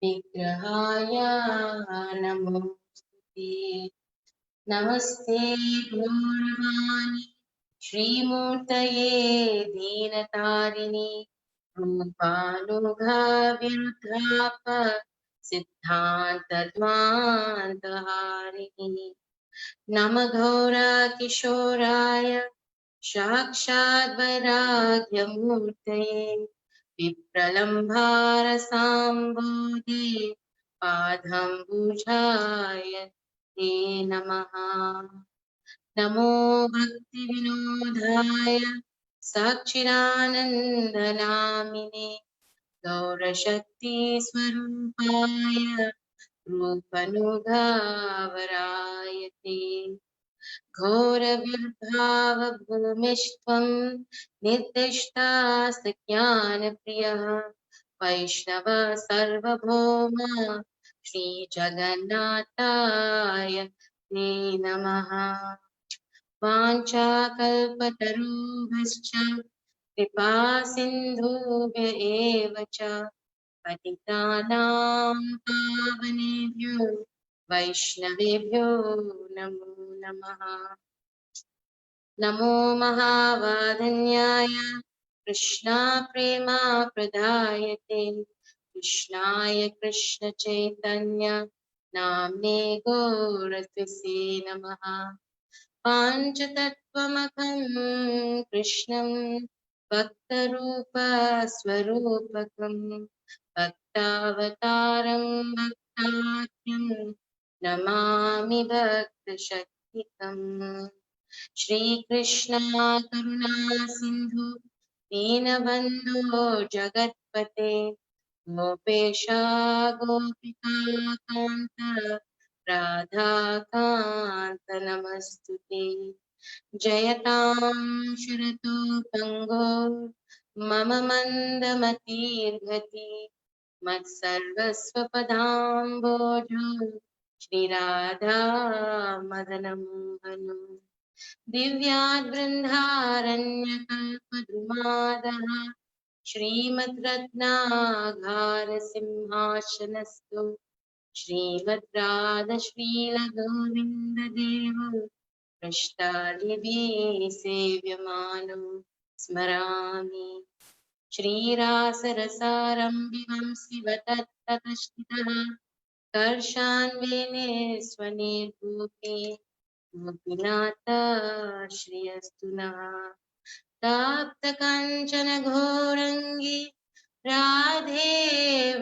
विग्रहाय नमोस्तुते। नमस्ते गौरवाणी श्रीमूर्तये दीनतारिणि रूपानुगाविरुद्धाप सिद्धान्तद्वान्तहारिणि नम घोरा किशोराय साक्षात् वैराग्यमूर्तये विप्रलम्भारसाम्बोधे पादम्बुजाय ते नमः। नमो भक्तिविनोदाय साक्षिदानन्दनामिने गौरशक्तिस्वरूपाय रूपनुगावराय ते घोरविर्भावभूमिष्ठं निर्दिष्टास्तज्ञानप्रियः वैष्णव सर्वभौम श्रीजगन्नाथाय ते नमः। वाञ्छाकल्पतरुभ्यश्च कृपा सिन्धुभ्य एव च पतितानां पावनेभ्यो वैष्णवेभ्यो नमो नमः। नमो महावादन्याय कृष्णा प्रेमा प्रदायते कृष्णाय कृष्ण चैतन्य नाम्ने गौरत्वसे नमः। पाञ्चतत्त्वमखं कृष्णं भक्तरूपस्वरूपकं भक्तावतारं भक्ताख्यं नमामि भक्तशक्तिकम्। श्री कृष्ण करुणा सिंधु दीनबंधु जगतपते गोपेशा गोपिका कांत राधा कांत नमस्तुते जयतां शरतो पंगो मम मंदमतिर्गति मत्सर्वस्वपदाम्बोजो श्रीराधा मदनमोहन दिव्याद्बृन्दारण्यकल्पद्रुमादः श्रीमद्रत्नागारसिंहासनस्थो श्रीमद्राधश्रीलगोविन्ददेवो पृष्ठालिभिः सेव्यमानो स्मरामि श्रीरासरसारम्भिवं शिवतत्ततश्चितः कर्षान्विने स्वनिर्भूते गोपीनाथ श्रियस्तु नः ताप्तकाञ्चन घोरङ्गी राधे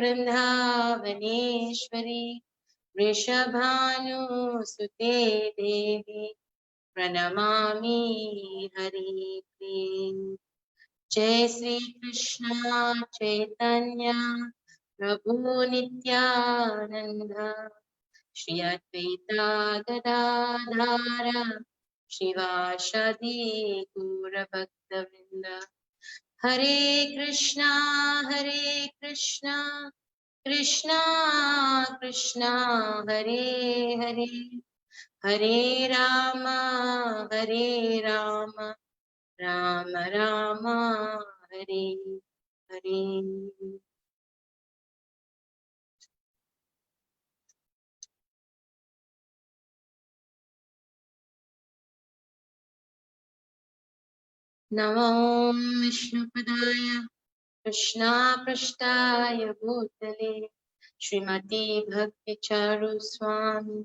वृन्दावनेश्वरी वृषभानुसुते देवी प्रणमामि हरिप्रिये जय श्री कृष्ण चैतन्य प्रभु नित्यानंद श्री अद्वैता गदाधर शिवासादि गौर भक्तवृंद हरे कृष्णा कृष्णा कृष्णा हरे हरे हरे राम राम राम हरे हरे नमो विष्णुपदाय कृष्णा पृष्ठाय भूतले श्रीमती भक्ति चारु स्वामी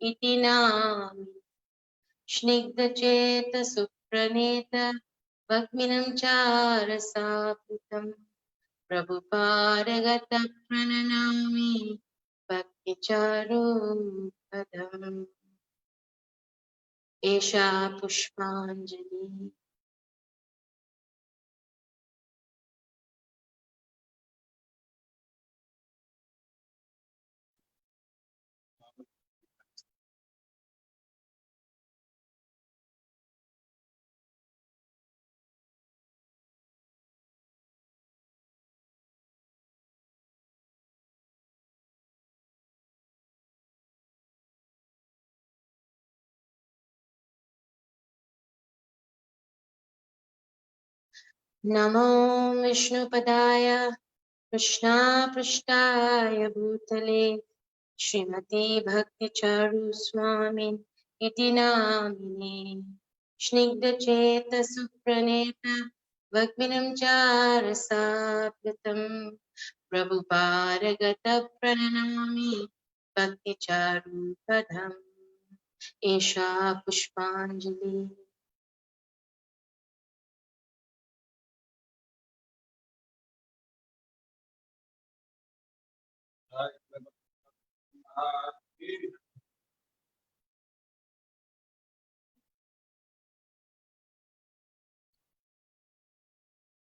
इति नामिने स्निग्धचेत सुप्रणेत भक्मिनं चारसाकृतं प्रभुपारगत प्रणनामि भक्ति चारु पदम् एषा पुष्पाञ्जलि नमो विष्णुपदाय कृष्णा पृष्ठाय भूतले श्रीमती भक्ति चारु स्वामी इति नामिने स्निग्धचेत सुप्रणेत भक्मिनं चारसाकृतं प्रभुपारगत प्रणनामि भक्ति चारु पदम् एषा पुष्पाञ्जलि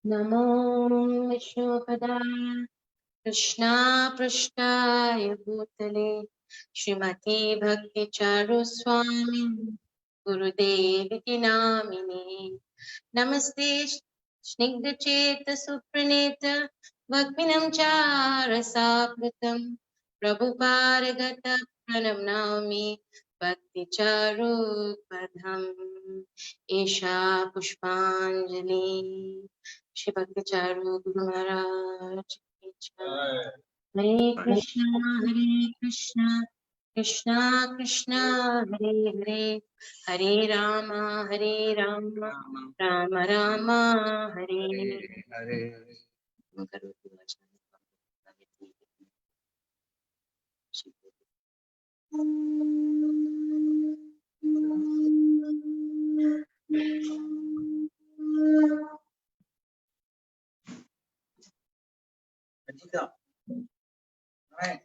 नमो विष्णुपदाय कृष्णा पृष्ठाय भूतले श्रीमती भक्ति चारु स्वामी गुरुदेविति नामिने नमस्ते स्निग्धचेत सुप्रणेत भक्मिनं चारसाकृतं प्रभुपारगत प्रणमामि भक्ति चारु पदम् एषा पुष्पाञ्जलि श्री भक्ति चारु गुरु महाराज की जय। हरे Krishna Krishna Krishna Hare Hare Hare Ram Ram Ram Hare Hare Right.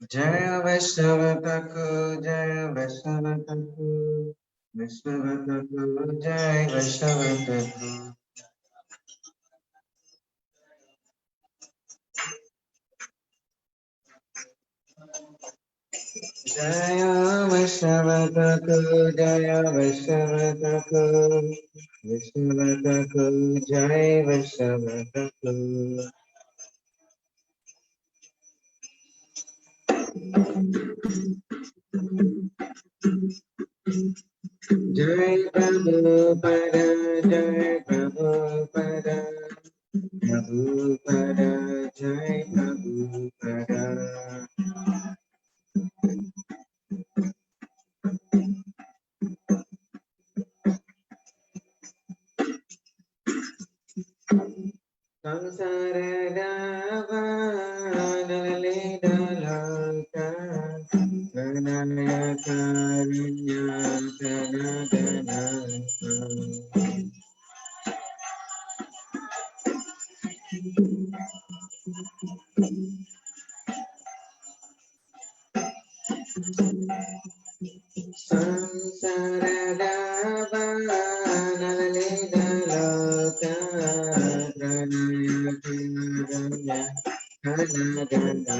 Jaya Vaishnava Thakur, Jaya Vaishnava Thakur, Vaishnava Thakur, Jaya Vaishnava Thakur. Jaya Vaishnava Thakur, Jaya Vaishnava Thakur, Vaishnava Thakur, Jaya Vaishnava Thakur. Jai Prabhupada, Jai Prabhupada, Prabhupada, Jai Prabhupada. Samsara Dava, Nalita Lanka, Pranaya Karinya, Pranadana. Samsara Dava, Nalita Lanka, Pranaya Karinya, Pranadana.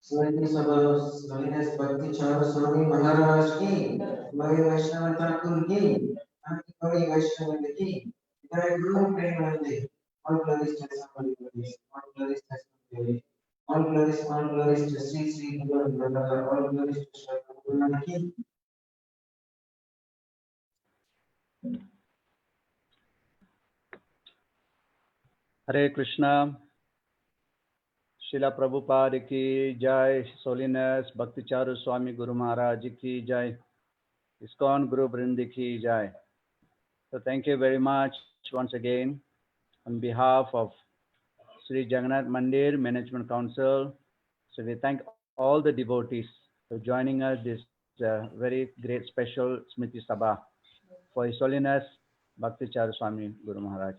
Smirti Sabha, Bhakti Charu Swami Maharaja ki, Bhai Vaishnava Thakur ki, Bhai Vaishnava ki, Bhai Guru Premanande, all glories to Somebody glories, all glories to Somebody, all glories to Sri Sri Guru Brother, all glories to Sri Guru ki. Hare Krishna. Srila Prabhupada ki jai, His Holiness Bhakti Charu Swami Guru Maharaj ki jai, ISKCON Guru Vrindi ki jai. So thank you very much once again on behalf of Sri Jagannath Mandir Management Council. So we thank all the devotees for joining us this very great special Smirti Sabha for His Holiness Bhakti Charu Swami Guru Maharaj.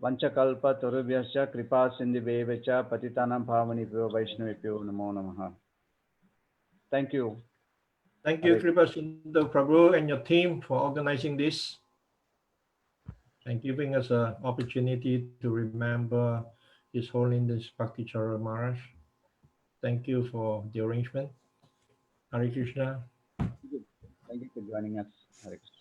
Vanchakalpa Tarubhyascha Kripa Sindhivevacha Patitanam Pavanibhyo Vaishnavibhyo Namo Namaha. Thank you. Thank you, Kripa Sundar Prabhu and your team for organizing this and giving us an opportunity to remember His Holiness Bhakti Charu Maharaj. Thank you for the arrangement. Hare Krishna. Thank you for joining us. Hare Krishna.